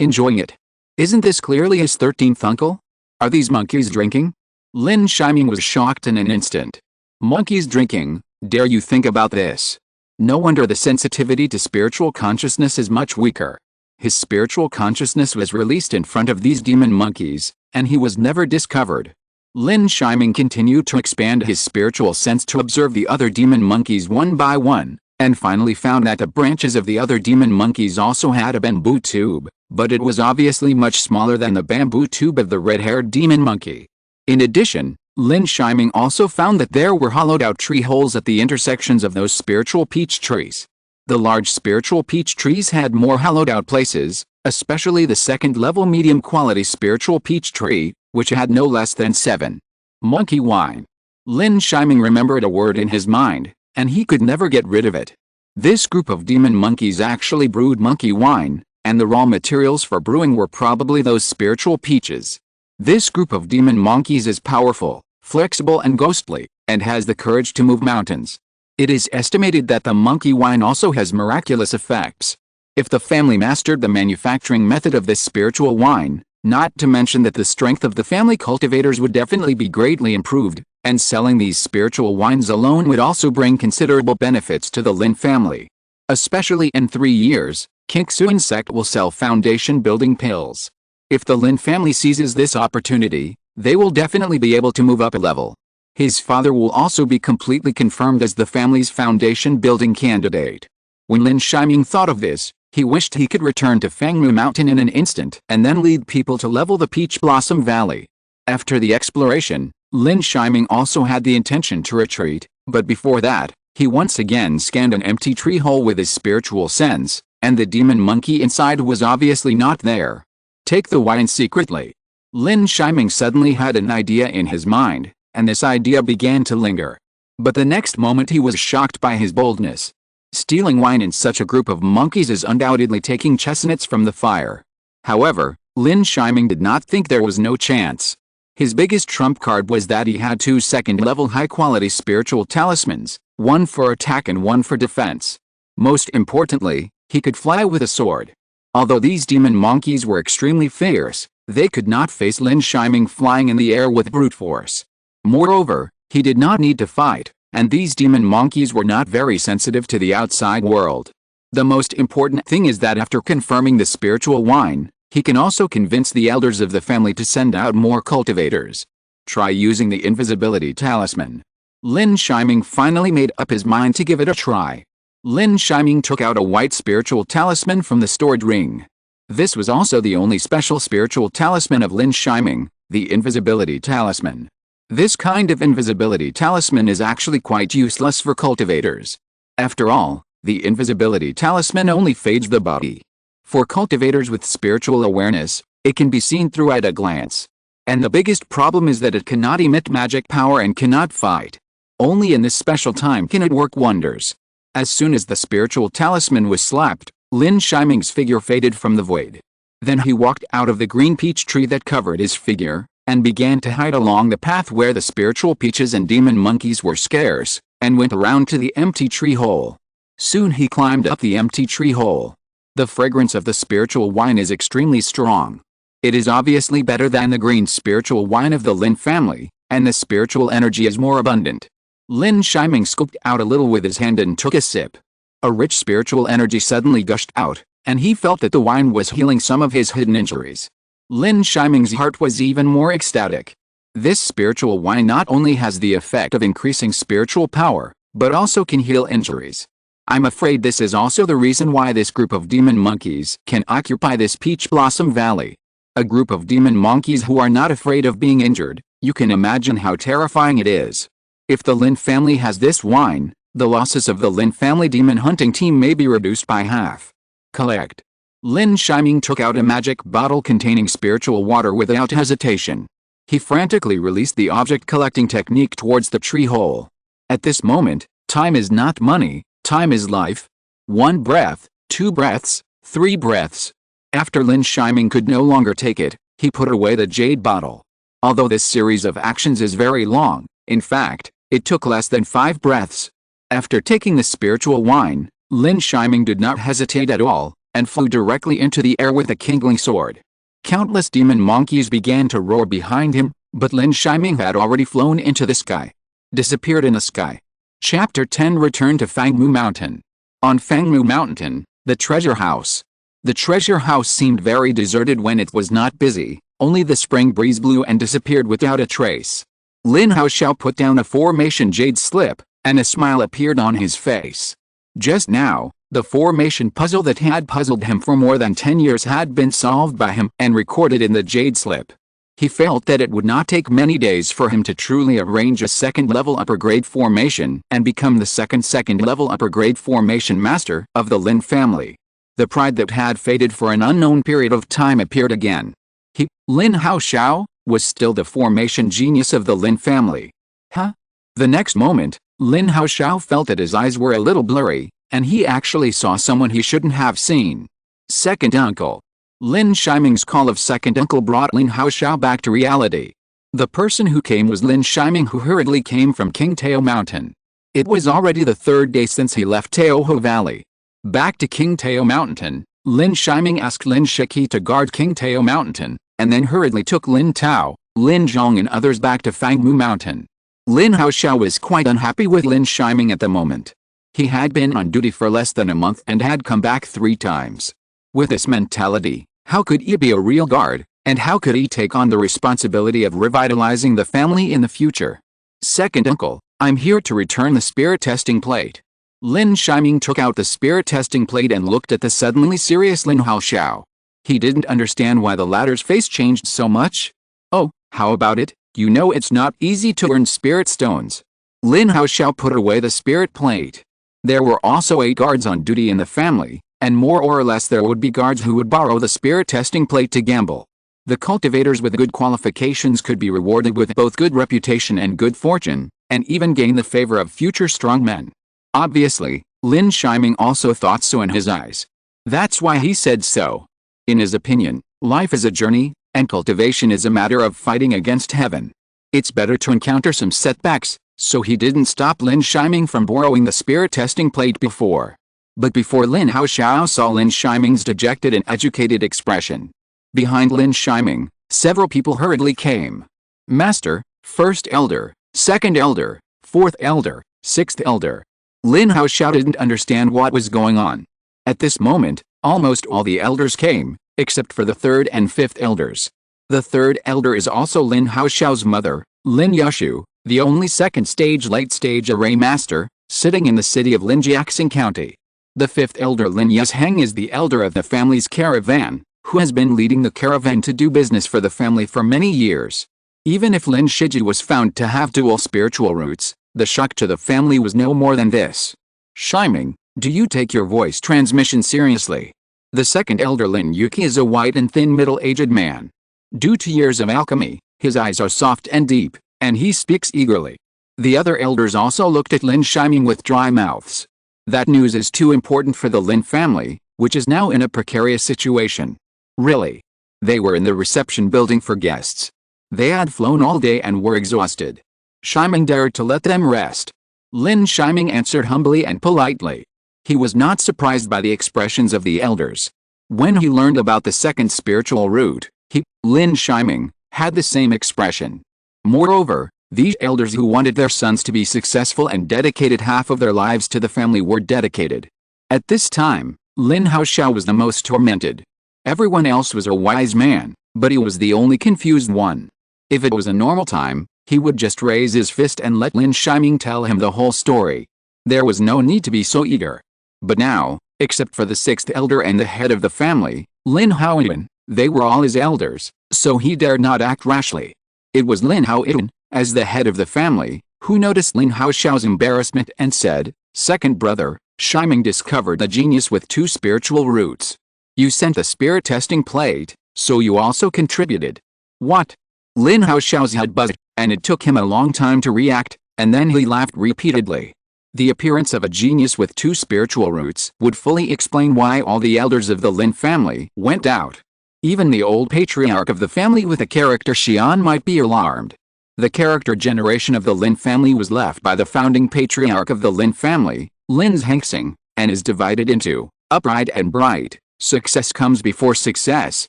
enjoying it. Isn't this clearly his 13th uncle? Are these monkeys drinking? Lin Shiming was shocked in an instant. Monkeys drinking, dare you think about this? No wonder the sensitivity to spiritual consciousness is much weaker. His spiritual consciousness was released in front of these demon monkeys, and he was never discovered. Lin Shiming continued to expand his spiritual sense to observe the other demon monkeys one by one, and finally found that the branches of the other demon monkeys also had a bamboo tube, but it was obviously much smaller than the bamboo tube of the red-haired demon monkey. In addition, Lin Shiming also found that there were hollowed-out tree holes at the intersections of those spiritual peach trees. The large spiritual peach trees had more hollowed-out places, especially the second-level medium-quality spiritual peach tree, which had no less than 7. Monkey wine. Lin Shiming remembered a word in his mind, and he could never get rid of it. This group of demon monkeys actually brewed monkey wine, and the raw materials for brewing were probably those spiritual peaches. This group of demon monkeys is powerful, flexible and ghostly, and has the courage to move mountains. It is estimated that the monkey wine also has miraculous effects. If the family mastered the manufacturing method of this spiritual wine, not to mention that the strength of the family cultivators would definitely be greatly improved, and selling these spiritual wines alone would also bring considerable benefits to the Lin family. Especially in 3 years, Kingsuan sect will sell foundation building pills. If the Lin family seizes this opportunity, they will definitely be able to move up a level. His father will also be completely confirmed as the family's foundation building candidate. When Lin Shiming thought of this, he wished he could return to Fangmu Mountain in an instant and then lead people to level the Peach Blossom Valley. After the exploration, Lin Shiming also had the intention to retreat, but before that, he once again scanned an empty tree hole with his spiritual sense, and the demon monkey inside was obviously not there. Take the wine secretly. Lin Shiming suddenly had an idea in his mind, and this idea began to linger. But the next moment he was shocked by his boldness. Stealing wine in such a group of monkeys is undoubtedly taking chestnuts from the fire. However, Lin Shiming did not think there was no chance. His biggest trump card was that he had 2 second-level high-quality spiritual talismans, one for attack and one for defense. Most importantly, he could fly with a sword. Although these demon monkeys were extremely fierce, they could not face Lin Shiming flying in the air with brute force. Moreover, he did not need to fight, and these demon monkeys were not very sensitive to the outside world. The most important thing is that after confirming the spiritual wine, he can also convince the elders of the family to send out more cultivators. Try using the invisibility talisman. Lin Shiming finally made up his mind to give it a try. Lin Shiming took out a white spiritual talisman from the storage ring. This was also the only special spiritual talisman of Lin Shiming, the invisibility talisman. This kind of invisibility talisman is actually quite useless for cultivators. After all, the invisibility talisman only fades the body. For cultivators with spiritual awareness, it can be seen through at a glance. And the biggest problem is that it cannot emit magic power and cannot fight. Only in this special time can it work wonders. As soon as the spiritual talisman was slapped, Lin Shiming's figure faded from the void. Then he walked out of the green peach tree that covered his figure, and began to hide along the path where the spiritual peaches and demon monkeys were scarce, and went around to the empty tree hole. Soon he climbed up the empty tree hole. The fragrance of the spiritual wine is extremely strong. It is obviously better than the green spiritual wine of the Lin family, and the spiritual energy is more abundant. Lin Shiming scooped out a little with his hand and took a sip. A rich spiritual energy suddenly gushed out, and he felt that the wine was healing some of his hidden injuries. Lin Shiming's heart was even more ecstatic. This spiritual wine not only has the effect of increasing spiritual power, but also can heal injuries. I'm afraid this is also the reason why this group of demon monkeys can occupy this Peach Blossom Valley. A group of demon monkeys who are not afraid of being injured. You can imagine how terrifying it is. If the Lin family has this wine, the losses of the Lin family demon hunting team may be reduced by half. Collect. Lin Shiming took out a magic bottle containing spiritual water without hesitation. He frantically released the object collecting technique towards the tree hole. At this moment, time is not money, time is life. 1 breath, 2 breaths, 3 breaths. After Lin Shiming could no longer take it, he put away the jade bottle. Although this series of actions is very long, in fact, it took less than 5 breaths. After taking the spiritual wine, Lin Shiming did not hesitate at all, and flew directly into the air with a kindling sword. Countless demon monkeys began to roar behind him, but Lin Shiming had already flown into the sky. Disappeared in the sky. Chapter 10 Return to Fangmu Mountain. On Fangmu Mountain, the treasure house. The treasure house seemed very deserted when it was not busy, only the spring breeze blew and disappeared without a trace. Lin Haoxiao put down a formation jade slip, and a smile appeared on his face. Just now, the formation puzzle that had puzzled him for more than 10 years had been solved by him and recorded in the jade slip. He felt that it would not take many days for him to truly arrange a second-level upper-grade formation and become the second-level upper-grade formation master of the Lin family. The pride that had faded for an unknown period of time appeared again. He, Lin Haoxiao, was still the formation genius of the Lin family. Huh? The next moment, Lin Haoxiao felt that his eyes were a little blurry, and he actually saw someone he shouldn't have seen. Second uncle. Lin Shiming's call of second uncle brought Lin Haoxiao back to reality. The person who came was Lin Shiming, who hurriedly came from King Tao Mountain. It was already the third day since he left Taoho Valley. Back to King Tao Mountain, Lin Shiming asked Lin Shiki to guard King Tao Mountain, and then hurriedly took Lin Tao, Lin Zhong and others back to Fangmu Mountain. Lin Haoxiao was quite unhappy with Lin Shiming at the moment. He had been on duty for less than a month and had come back 3 times. With this mentality, how could he be a real guard, and how could he take on the responsibility of revitalizing the family in the future? Second uncle, I'm here to return the spirit testing plate. Lin Shiming took out the spirit testing plate and looked at the suddenly serious Lin Haoxiao. He didn't understand why the latter's face changed so much. Oh, how about it? You know it's not easy to earn spirit stones. Lin Haoxiao put away the spirit plate. There were also 8 guards on duty in the family, and more or less there would be guards who would borrow the spirit testing plate to gamble. The cultivators with good qualifications could be rewarded with both good reputation and good fortune, and even gain the favor of future strong men. Obviously, Lin Shiming also thought so in his eyes. That's why he said so. In his opinion, life is a journey, and cultivation is a matter of fighting against heaven. It's better to encounter some setbacks, so he didn't stop Lin Shiming from borrowing the spirit testing plate before. But before Lin Haoxiao saw Lin Shiming's dejected and educated expression. Behind Lin Shiming, several people hurriedly came. Master, First Elder, Second Elder, Fourth Elder, Sixth Elder. Lin Haoxiao didn't understand what was going on. At this moment, almost all the elders came, except for the third and fifth elders. The third elder is also Lin Haoxiao's mother, Lin Yushu, the only second-stage late-stage array master, sitting in the city of Linjiaxing County. The fifth elder Lin Yusheng is the elder of the family's caravan, who has been leading the caravan to do business for the family for many years. Even if Lin Shiji was found to have dual spiritual roots, the shock to the family was no more than this. Shiming, do you take your voice transmission seriously? The second elder Lin Yuki is a white and thin middle-aged man. Due to years of alchemy, his eyes are soft and deep, and he speaks eagerly. The other elders also looked at Lin Shiming with dry mouths. That news is too important for the Lin family, which is now in a precarious situation. Really? They were in the reception building for guests. They had flown all day and were exhausted. Shiming dared to let them rest. Lin Shiming answered humbly and politely. He was not surprised by the expressions of the elders. When he learned about the second spiritual root, he, Lin Shiming, had the same expression. Moreover, these elders who wanted their sons to be successful and dedicated half of their lives to the family were dedicated. At this time, Lin Haoxiao was the most tormented. Everyone else was a wise man, but he was the only confused one. If it was a normal time, he would just raise his fist and let Lin Shiming tell him the whole story. There was no need to be so eager. But now, except for the sixth elder and the head of the family, Lin Haoyan, they were all his elders, so he dared not act rashly. It was Lin Haoyan, as the head of the family, who noticed Lin Haoxiao's embarrassment and said, "Second brother, Shiming discovered the genius with 2 spiritual roots. You sent the spirit testing plate, so you also contributed." What? Lin Haoxiao's head buzzed, and it took him a long time to react, and then he laughed repeatedly. The appearance of a genius with 2 spiritual roots would fully explain why all the elders of the Lin family went out. Even the old patriarch of the family with the character Xian might be alarmed. The character generation of the Lin family was left by the founding patriarch of the Lin family, Lin Zhengxing, and is divided into upright and bright, success comes before success,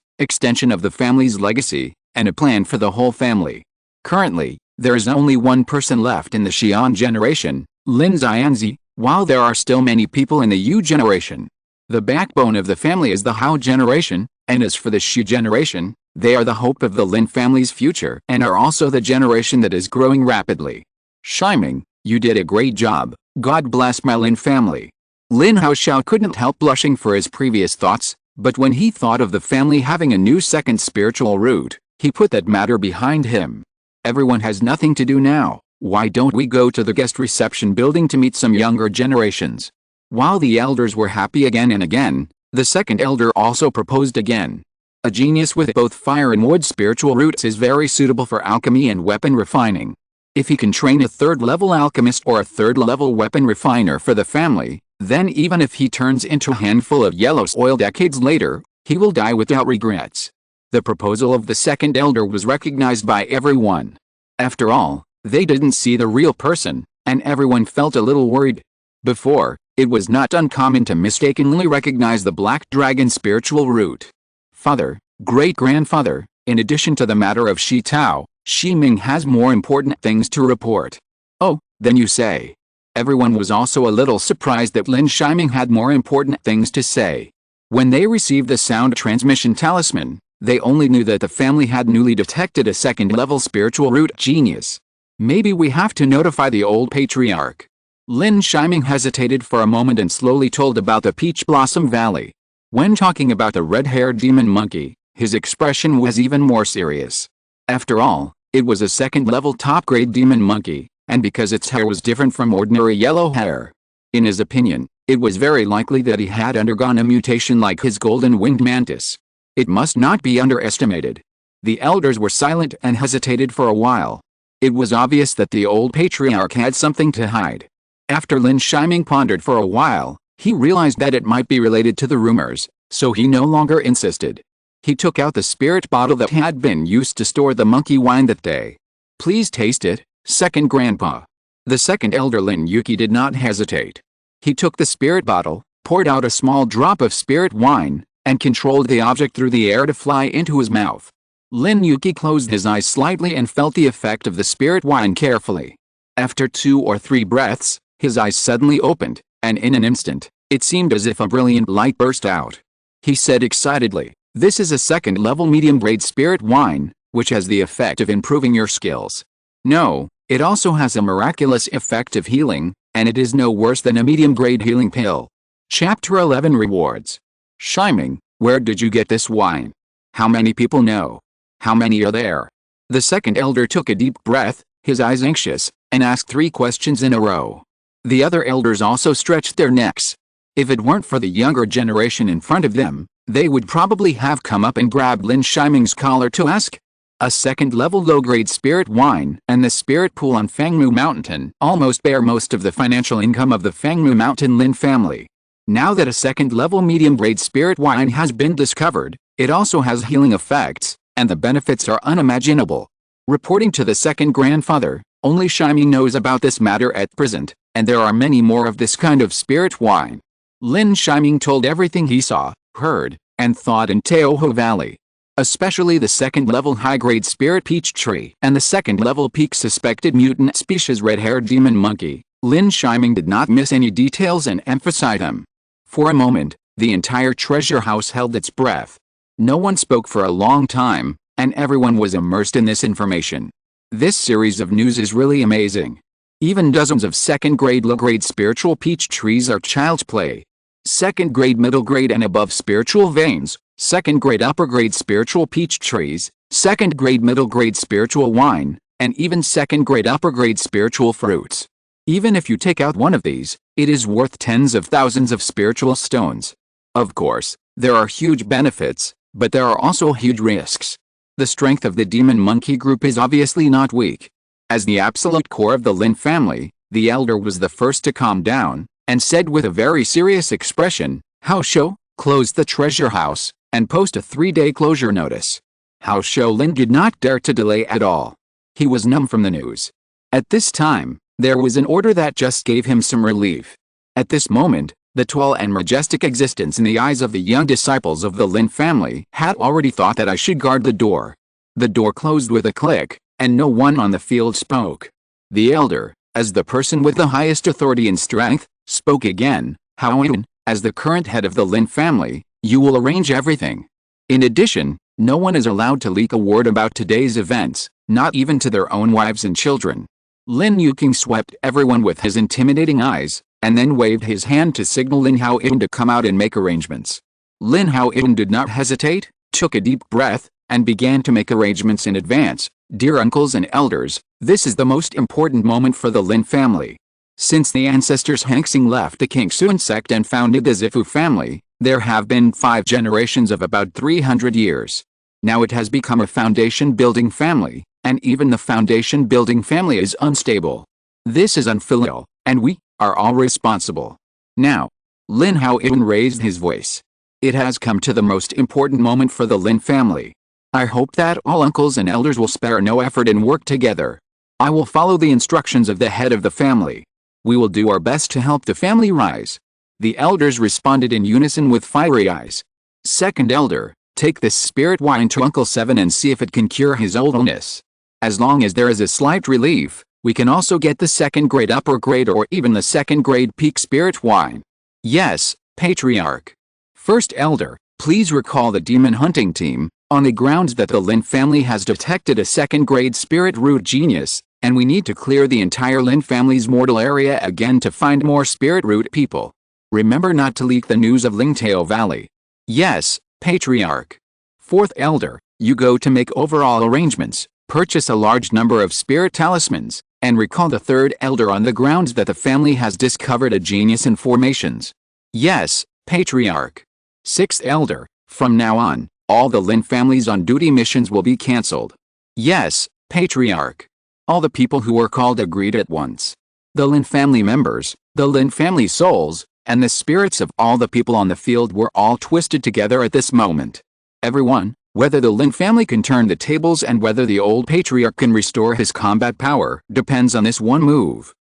extension of the family's legacy, and a plan for the whole family. Currently, there is only one person left in the Xian generation, Lin Xianzi, while there are still many people in the Yu generation. The backbone of the family is the Hao generation, and as for the Xu generation, they are the hope of the Lin family's future and are also the generation that is growing rapidly. Shiming, you did a great job, God bless my Lin family. Lin Haoxiao couldn't help blushing for his previous thoughts, but when he thought of the family having a new second spiritual root, He put that matter behind him. Everyone has nothing to do now. Why don't we go to the guest reception building to meet some younger generations? While the elders were happy again and again, the second elder also proposed again. A genius with both fire and wood spiritual roots is very suitable for alchemy and weapon refining. If he can train a third-level alchemist or a third-level weapon refiner for the family, then even if he turns into a handful of yellow soil decades later, he will die without regrets. The proposal of the second elder was recognized by everyone. After all, they didn't see the real person, and everyone felt a little worried. Before, it was not uncommon to mistakenly recognize the black dragon spiritual root. Father, great-grandfather, in addition to the matter of Shi Tao, Shi Ming has more important things to report. Oh, then you say. Everyone was also a little surprised that Lin Shiming had more important things to say. When they received the sound transmission talisman, they only knew that the family had newly detected a second-level spiritual root genius. Maybe we have to notify the old patriarch. Lin Shiming hesitated for a moment and slowly told about the Peach Blossom Valley. When talking about the red-haired demon monkey, his expression was even more serious. After all, it was a second-level top-grade demon monkey, and because its hair was different from ordinary yellow hair. In his opinion, it was very likely that he had undergone a mutation like his golden-winged mantis. It must not be underestimated. The elders were silent and hesitated for a while. It was obvious that the old patriarch had something to hide. After Lin Shiming pondered for a while, he realized that it might be related to the rumors, so he no longer insisted. He took out the spirit bottle that had been used to store the monkey wine that day. Please taste it, second grandpa. The second elder Lin Yuki did not hesitate. He took the spirit bottle, poured out a small drop of spirit wine, and controlled the object through the air to fly into his mouth. Lin Yuki closed his eyes slightly and felt the effect of the spirit wine carefully. After 2 or 3 breaths, his eyes suddenly opened, and in an instant, it seemed as if a brilliant light burst out. He said excitedly, "This is a second-level medium-grade spirit wine, which has the effect of improving your skills. No, it also has a miraculous effect of healing, and it is no worse than a medium-grade healing pill." Chapter 11 Rewards. Shiming, where did you get this wine? How many people know? How many are there? The second elder took a deep breath, his eyes anxious, and asked 3 questions in a row. The other elders also stretched their necks. If it weren't for the younger generation in front of them, they would probably have come up and grabbed Lin Shiming's collar to ask. A second-level low-grade spirit wine and the spirit pool on Fangmu Mountain almost bear most of the financial income of the Fangmu Mountain Lin family. Now that a second-level medium-grade spirit wine has been discovered, it also has healing effects, and the benefits are unimaginable. Reporting to the second grandfather, only Shiming knows about this matter at present, and there are many more of this kind of spirit wine. Lin Shiming told everything he saw, heard, and thought in Teoho Valley. Especially the second-level high-grade spirit peach tree and the second-level peak suspected mutant species red-haired demon monkey. Lin Shiming did not miss any details and emphasized them. For a moment, the entire treasure house held its breath. No one spoke for a long time, and everyone was immersed in this information. This series of news is really amazing. Even dozens of second-grade low-grade spiritual peach trees are child's play. Second-grade middle-grade and above spiritual veins, second-grade upper-grade spiritual peach trees, second-grade middle-grade spiritual wine, and even second-grade upper-grade spiritual fruits. Even if you take out one of these, it is worth tens of thousands of spiritual stones. Of course, there are huge benefits, but there are also huge risks. The strength of the demon monkey group is obviously not weak. As the absolute core of the Lin family, the elder was the first to calm down, and said with a very serious expression, "Hao Shou, close the treasure house, and post a 3-day closure notice." Hao Shou Lin did not dare to delay at all. He was numb from the news. At this time, there was an order that just gave him some relief. At this moment, the tall and majestic existence in the eyes of the young disciples of the Lin family had already thought that I should guard the door. The door closed with a click, and no one on the field spoke. The elder, as the person with the highest authority and strength, spoke again. "Hao Yun, as the current head of the Lin family, you will arrange everything. In addition, no one is allowed to leak a word about today's events, not even to their own wives and children." Lin Yuking swept everyone with his intimidating eyes, and then waved his hand to signal Lin Hao Yun to come out and make arrangements. Lin Hao Yun did not hesitate, took a deep breath, and began to make arrangements in advance. Dear uncles and elders, this is the most important moment for the Lin family. Since the ancestors Hanxing left the Kingsuan sect and founded the Zifu family, there have been 5 generations of about 300 years. Now it has become a foundation-building family, and even the foundation-building family is unstable. This is unfilial, and we are all responsible. Now, Lin Haoyun raised his voice. It has come to the most important moment for the Lin family. I hope that all uncles and elders will spare no effort and work together. I will follow the instructions of the head of the family. We will do our best to help the family rise. The elders responded in unison with fiery eyes. Second elder, take this spirit wine to Uncle 7 and see if it can cure his old illness. As long as there is a slight relief, we can also get the second grade upper grade or even the second grade peak spirit wine. Yes, Patriarch. First elder, please recall the demon hunting team, on the grounds that the Lin family has detected a second grade spirit root genius, and we need to clear the entire Lin family's mortal area again to find more spirit root people. Remember not to leak the news of Lingtao Valley. Yes, Patriarch. Fourth elder, you go to make overall arrangements, purchase a large number of spirit talismans, and recall the third elder on the grounds that the family has discovered a genius in formations. Yes, Patriarch. Sixth elder, from now on, all the Lin families on duty missions will be cancelled. Yes, Patriarch. All the people who were called agreed at once. The Lin family members, the Lin family souls, and the spirits of all the people on the field were all twisted together at this moment. Everyone, whether the Lin family can turn the tables and whether the old patriarch can restore his combat power, depends on this one move.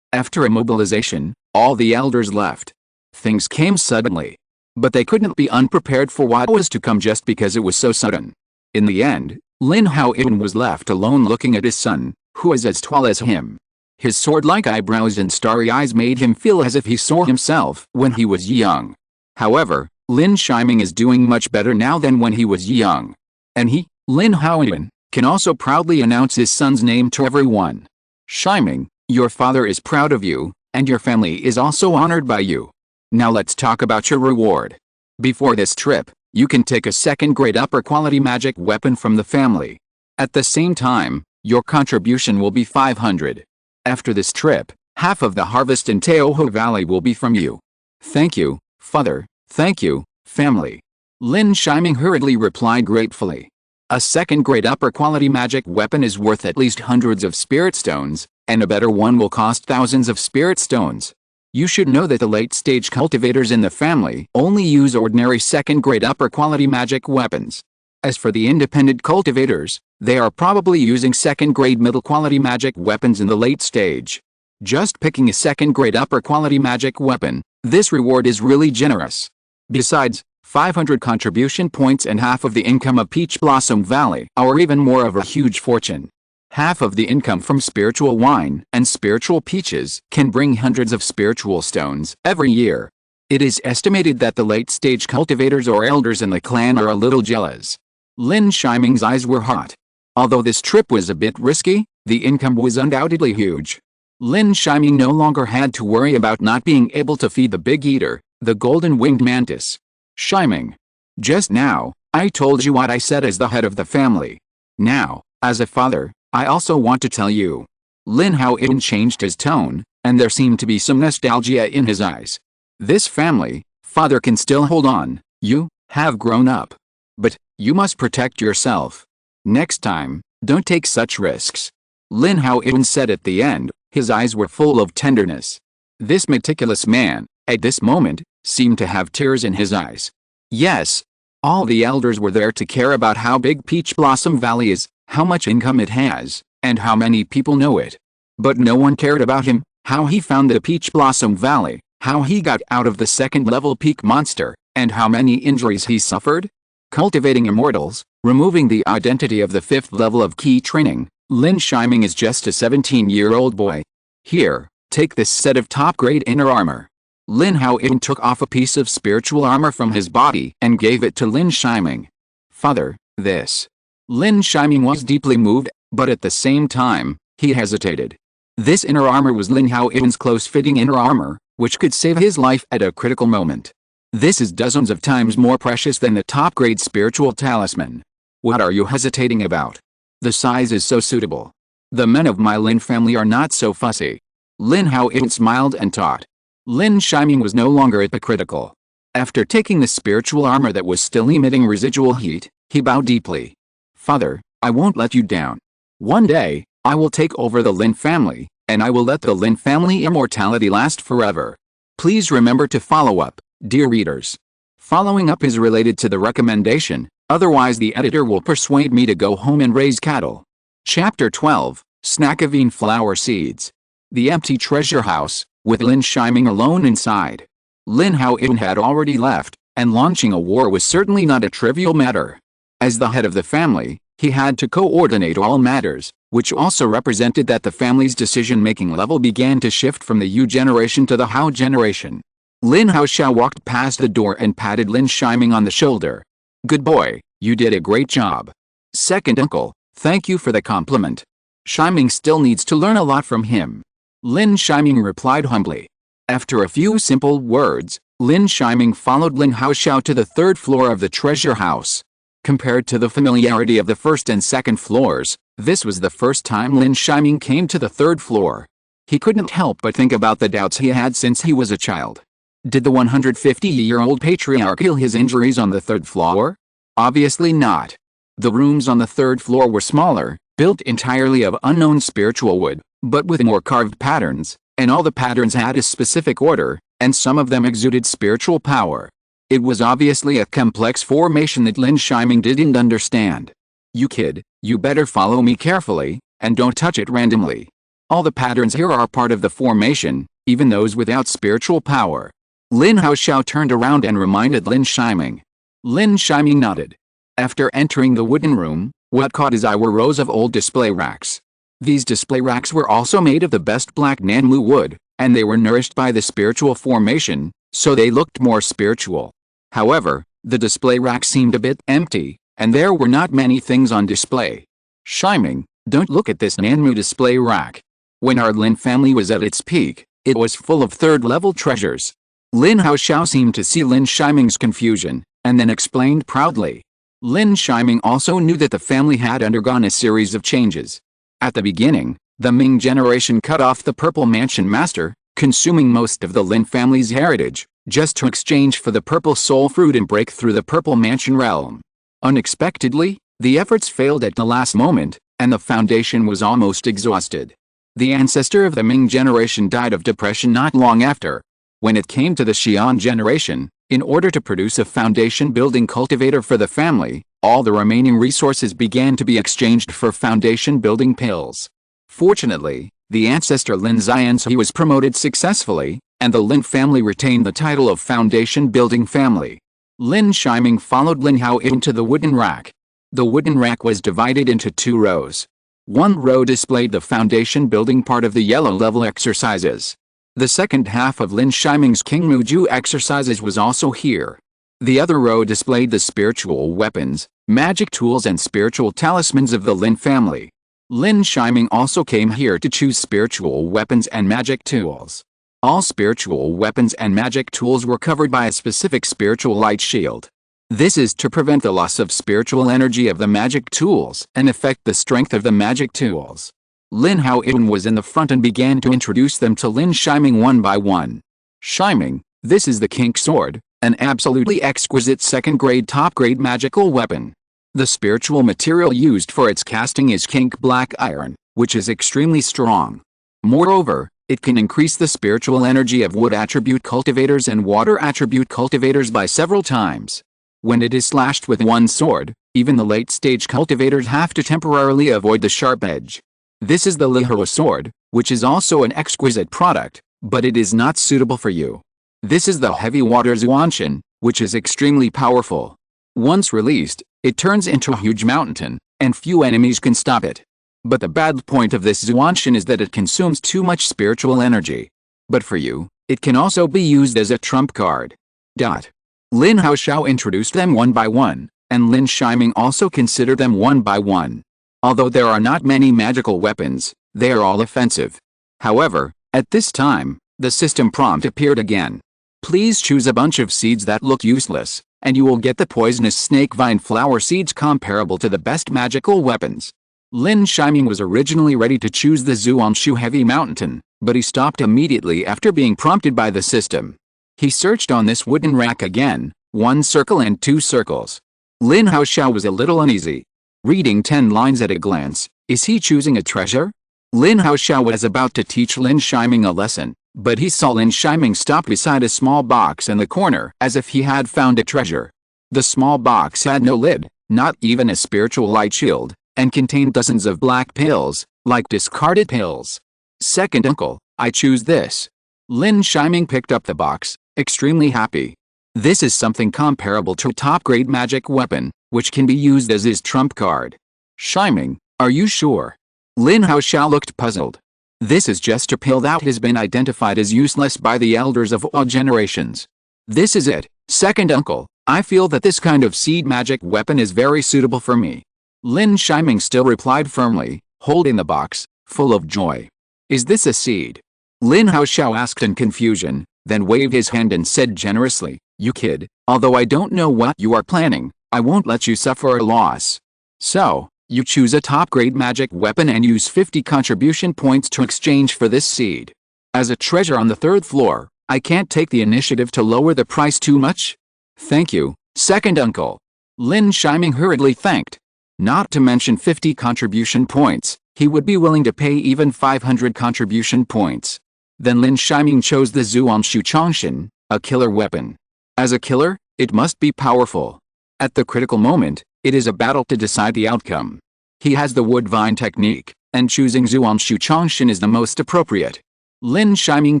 After immobilization, all the elders left. Things came suddenly. But they couldn't be unprepared for what was to come just because it was so sudden. In the end, Lin Haoyun was left alone looking at his son, who was as tall as him. His sword-like eyebrows and starry eyes made him feel as if he saw himself when he was young. However, Lin Shiming is doing much better now than when he was young. And he, Lin Haoyun, can also proudly announce his son's name to everyone. Shiming, your father is proud of you, and your family is also honored by you. Now let's talk about your reward. Before this trip, you can take a second-grade upper-quality magic weapon from the family. At the same time, your contribution will be 500. After this trip, half of the harvest in Teoho Valley will be from you. Thank you, father. Thank you, family. Lin Shiming hurriedly replied gratefully. A second-grade upper-quality magic weapon is worth at least hundreds of spirit stones, and a better one will cost thousands of spirit stones. You should know that the late-stage cultivators in the family only use ordinary second-grade upper-quality magic weapons. As for the independent cultivators, they are probably using second-grade middle-quality magic weapons in the late stage. Just picking a second-grade upper-quality magic weapon, this reward is really generous. Besides, 500 contribution points and half of the income of Peach Blossom Valley are even more of a huge fortune. Half of the income from spiritual wine and spiritual peaches can bring hundreds of spiritual stones every year. It is estimated that the late-stage cultivators or elders in the clan are a little jealous. Lin Shiming's eyes were hot. Although this trip was a bit risky, the income was undoubtedly huge. Lin Shiming no longer had to worry about not being able to feed the big eater, the golden-winged mantis. Shiming. Just now, I told you what I said as the head of the family. Now, as a father, I also want to tell you. Lin Haoyun changed his tone, and there seemed to be some nostalgia in his eyes. This family, father can still hold on, you have grown up. But, you must protect yourself. Next time, don't take such risks. Lin Haoyun said at the end, his eyes were full of tenderness. This meticulous man, at this moment, seemed to have tears in his eyes. Yes, all the elders were there to care about how big Peach Blossom Valley is, how much income it has, and how many people know it. But no one cared about him, how he found the Peach Blossom Valley, how he got out of the second-level peak monster, and how many injuries he suffered. Cultivating immortals, removing the identity of the 5th level of key training, Lin Shiming is just a 17-year-old boy. Here, take this set of top-grade inner armor. Lin Haoyun took off a piece of spiritual armor from his body and gave it to Lin Shiming. Father, this. Lin Shiming was deeply moved, but at the same time, he hesitated. This inner armor was Lin Haoyun's close-fitting inner armor, which could save his life at a critical moment. This is dozens of times more precious than the top-grade spiritual talisman. What are you hesitating about? The size is so suitable. The men of my Lin family are not so fussy. Lin Hao-in smiled and taught. Lin Shiming was no longer hypocritical. After taking the spiritual armor that was still emitting residual heat, he bowed deeply. Father, I won't let you down. One day, I will take over the Lin family, and I will let the Lin family immortality last forever. Please remember to follow up, dear readers. Following up is related to the recommendation, otherwise the editor will persuade me to go home and raise cattle. Chapter 12, Snackavine Flower Seeds. The empty treasure house, with Lin Shiming alone inside. Lin Hao-in had already left, and launching a war was certainly not a trivial matter. As the head of the family, he had to coordinate all matters, which also represented that the family's decision-making level began to shift from the Yu generation to the Hao generation. Lin Haoxiao walked past the door and patted Lin Shiming on the shoulder. Good boy, you did a great job. Second uncle, thank you for the compliment. Shiming still needs to learn a lot from him. Lin Shiming replied humbly. After a few simple words, Lin Shiming followed Lin Haoxiao to the third floor of the treasure house. Compared to the familiarity of the first and second floors, this was the first time Lin Shiming came to the third floor. He couldn't help but think about the doubts he had since he was a child. Did the 150-year-old patriarch heal his injuries on the third floor? Obviously not. The rooms on the third floor were smaller, built entirely of unknown spiritual wood, but with more carved patterns, and all the patterns had a specific order, and some of them exuded spiritual power. It was obviously a complex formation that Lin Shiming didn't understand. You kid, you better follow me carefully, and don't touch it randomly. All the patterns here are part of the formation, even those without spiritual power. Lin Haoxiao turned around and reminded Lin Shiming. Lin Shiming nodded. After entering the wooden room, what caught his eye were rows of old display racks. These display racks were also made of the best black Nanlu wood, and they were nourished by the spiritual formation, so they looked more spiritual. However, the display rack seemed a bit empty, and there were not many things on display. Shiming, don't look at this Nanmu display rack. When our Lin family was at its peak, it was full of third-level treasures. Lin Haoxiao seemed to see Lin Shiming's confusion, and then explained proudly. Lin Shiming also knew that the family had undergone a series of changes. At the beginning, the Ming generation cut off the Purple Mansion Master, consuming most of the Lin family's heritage, just to exchange for the Purple Soul Fruit and break through the Purple Mansion realm. Unexpectedly, the efforts failed at the last moment, and the foundation was almost exhausted. The ancestor of the Ming generation died of depression not long after. When it came to the Xian generation, in order to produce a foundation-building cultivator for the family, all the remaining resources began to be exchanged for foundation-building pills. Fortunately, the ancestor Lin Xianzi was promoted successfully, and the Lin family retained the title of foundation-building family. Lin Shiming followed Lin Hao-in to the wooden rack. The wooden rack was divided into two rows. One row displayed the foundation-building part of the yellow-level exercises. The second half of Lin Shiming's King Muju exercises was also here. The other row displayed the spiritual weapons, magic tools and spiritual talismans of the Lin family. Lin Shiming also came here to choose spiritual weapons and magic tools. All spiritual weapons and magic tools were covered by a specific spiritual light shield. This is to prevent the loss of spiritual energy of the magic tools and affect the strength of the magic tools. Lin Hao-in was in the front and began to introduce them to Lin Shiming one by one. Shiming, this is the Kink Sword, an absolutely exquisite second-grade top-grade magical weapon. The spiritual material used for its casting is Kink Black Iron, which is extremely strong. Moreover, it can increase the spiritual energy of wood attribute cultivators and water attribute cultivators by several times. When it is slashed with one sword, even the late-stage cultivators have to temporarily avoid the sharp edge. This is the Lihua sword, which is also an exquisite product, but it is not suitable for you. This is the heavy water Zuanshan, which is extremely powerful. Once released, it turns into a huge mountain, and few enemies can stop it. But the bad point of this Zuanshan is that it consumes too much spiritual energy. But for you, it can also be used as a trump card. Lin Haoxiao introduced them one by one, and Lin Shiming also considered them one by one. Although there are not many magical weapons, they are all offensive. However, at this time, the system prompt appeared again. Please choose a bunch of seeds that look useless, and you will get the poisonous snake vine flower seeds comparable to the best magical weapons. Lin Shiming was originally ready to choose the Zhuangshu Heavy Mountain, but he stopped immediately after being prompted by the system. He searched on this wooden rack again, 1 circle and 2 circles. Lin Haoxiao was a little uneasy. Reading 10 lines at a glance, is he choosing a treasure? Lin Haoxiao was about to teach Lin Shiming a lesson, but he saw Lin Shiming stop beside a small box in the corner as if he had found a treasure. The small box had no lid, not even a spiritual light shield, and contained dozens of black pills, like discarded pills. Second uncle, I choose this. Lin Shiming picked up the box, extremely happy. This is something comparable to a top-grade magic weapon, which can be used as his trump card. Shiming, are you sure? Lin Haoxiao looked puzzled. This is just a pill that has been identified as useless by the elders of all generations. This is it, second uncle. I feel that this kind of seed magic weapon is very suitable for me. Lin Shiming still replied firmly, holding the box, full of joy. Is this a seed? Lin Haoxiao asked in confusion, then waved his hand and said generously, you kid, although I don't know what you are planning, I won't let you suffer a loss. So, you choose a top-grade magic weapon and use 50 contribution points to exchange for this seed. As a treasure on the 3rd floor, I can't take the initiative to lower the price too much? Thank you, second uncle. Lin Shiming hurriedly thanked. Not to mention 50 contribution points, he would be willing to pay even 500 contribution points. Then Lin Shiming chose the Zhuangshu Changshan, a killer weapon. As a killer, it must be powerful. At the critical moment, it is a battle to decide the outcome. He has the wood vine technique, and choosing Zhuangshu Changshan is the most appropriate. Lin Shiming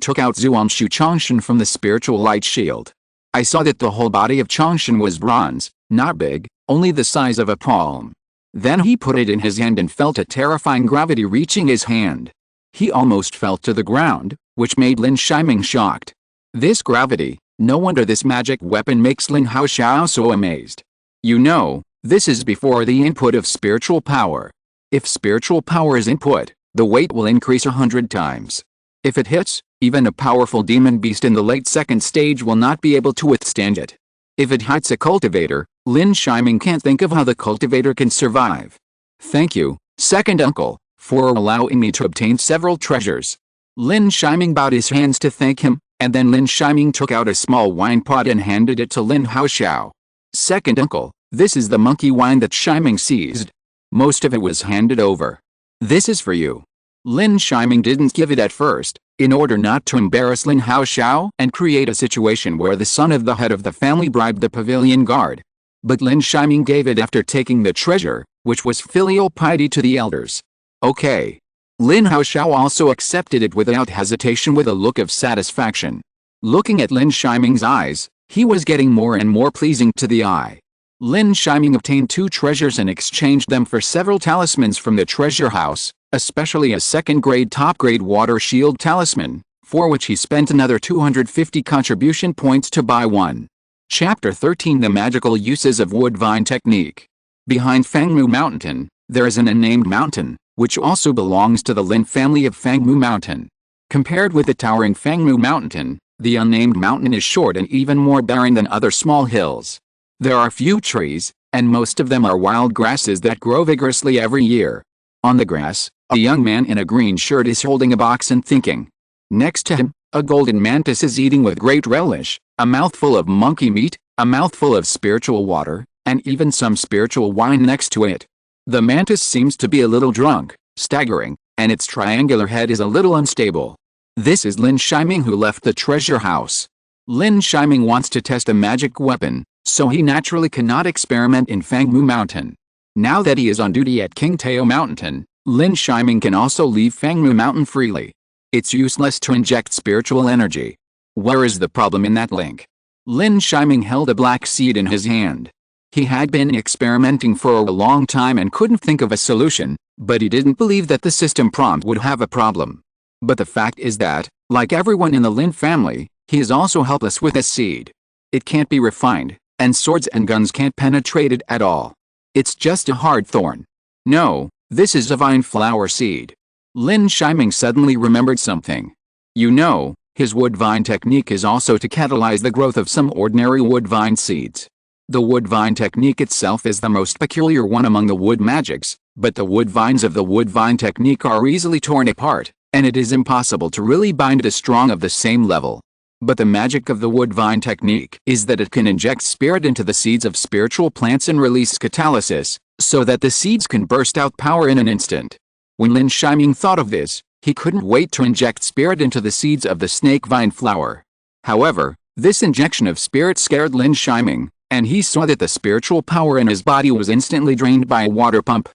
took out Zhuangshu Changshan from the spiritual light shield. I saw that the whole body of Changshan was bronze, not big, only the size of a palm. Then he put it in his hand and felt a terrifying gravity reaching his hand. He almost fell to the ground, which made Lin Shiming shocked. This gravity, no wonder this magic weapon makes Lin Haoxiao so amazed. You know, this is before the input of spiritual power. If spiritual power is input, the weight will increase 100 times. If it hits, even a powerful demon beast in the late 2nd stage will not be able to withstand it. If it hits a cultivator, Lin Shiming can't think of how the cultivator can survive. Thank you, second uncle, for allowing me to obtain several treasures. Lin Shiming bowed his hands to thank him, and then Lin Shiming took out a small wine pot and handed it to Lin Haoxiao. Second uncle, this is the monkey wine that Shiming seized. Most of it was handed over. This is for you. Lin Shiming didn't give it at first, in order not to embarrass Lin Haoxiao and create a situation where the son of the head of the family bribed the pavilion guard. But Lin Shiming gave it after taking the treasure, which was filial piety to the elders. Okay. Lin Haoxiao also accepted it without hesitation with a look of satisfaction. Looking at Lin Shiming's eyes, he was getting more and more pleasing to the eye. Lin Shiming obtained 2 treasures and exchanged them for several talismans from the treasure house, especially a 2nd-grade top-grade water shield talisman, for which he spent another 250 contribution points to buy one. Chapter 13 The Magical Uses of Wood Vine Technique. Behind Fangmu Mountain, there is an unnamed mountain, which also belongs to the Lin family of Fangmu Mountain. Compared with the towering Fangmu Mountain, the unnamed mountain is short and even more barren than other small hills. There are few trees, and most of them are wild grasses that grow vigorously every year. On the grass, a young man in a green shirt is holding a box and thinking. Next to him, a golden mantis is eating with great relish, a mouthful of monkey meat, a mouthful of spiritual water, and even some spiritual wine next to it. The mantis seems to be a little drunk, staggering, and its triangular head is a little unstable. This is Lin Shiming who left the treasure house. Lin Shiming wants to test a magic weapon, so he naturally cannot experiment in Fangmu Mountain. Now that he is on duty at Qingtao Mountain, Lin Shiming can also leave Fangmu Mountain freely. It's useless to inject spiritual energy. Where is the problem in that link? Lin Shiming held a black seed in his hand. He had been experimenting for a long time and couldn't think of a solution, but he didn't believe that the system prompt would have a problem. But the fact is that, like everyone in the Lin family, he is also helpless with this seed. It can't be refined, and swords and guns can't penetrate it at all. It's just a hard thorn. No, this is a vine flower seed. Lin Shiming suddenly remembered something. You know, his wood vine technique is also to catalyze the growth of some ordinary wood vine seeds. The wood vine technique itself is the most peculiar one among the wood magics, but the wood vines of the wood vine technique are easily torn apart, and it is impossible to really bind the strong of the same level. But the magic of the wood vine technique is that it can inject spirit into the seeds of spiritual plants and release catalysis, so that the seeds can burst out power in an instant. When Lin Shiming thought of this, he couldn't wait to inject spirit into the seeds of the snake vine flower. However, this injection of spirit scared Lin Shiming, and he saw that the spiritual power in his body was instantly drained by a water pump.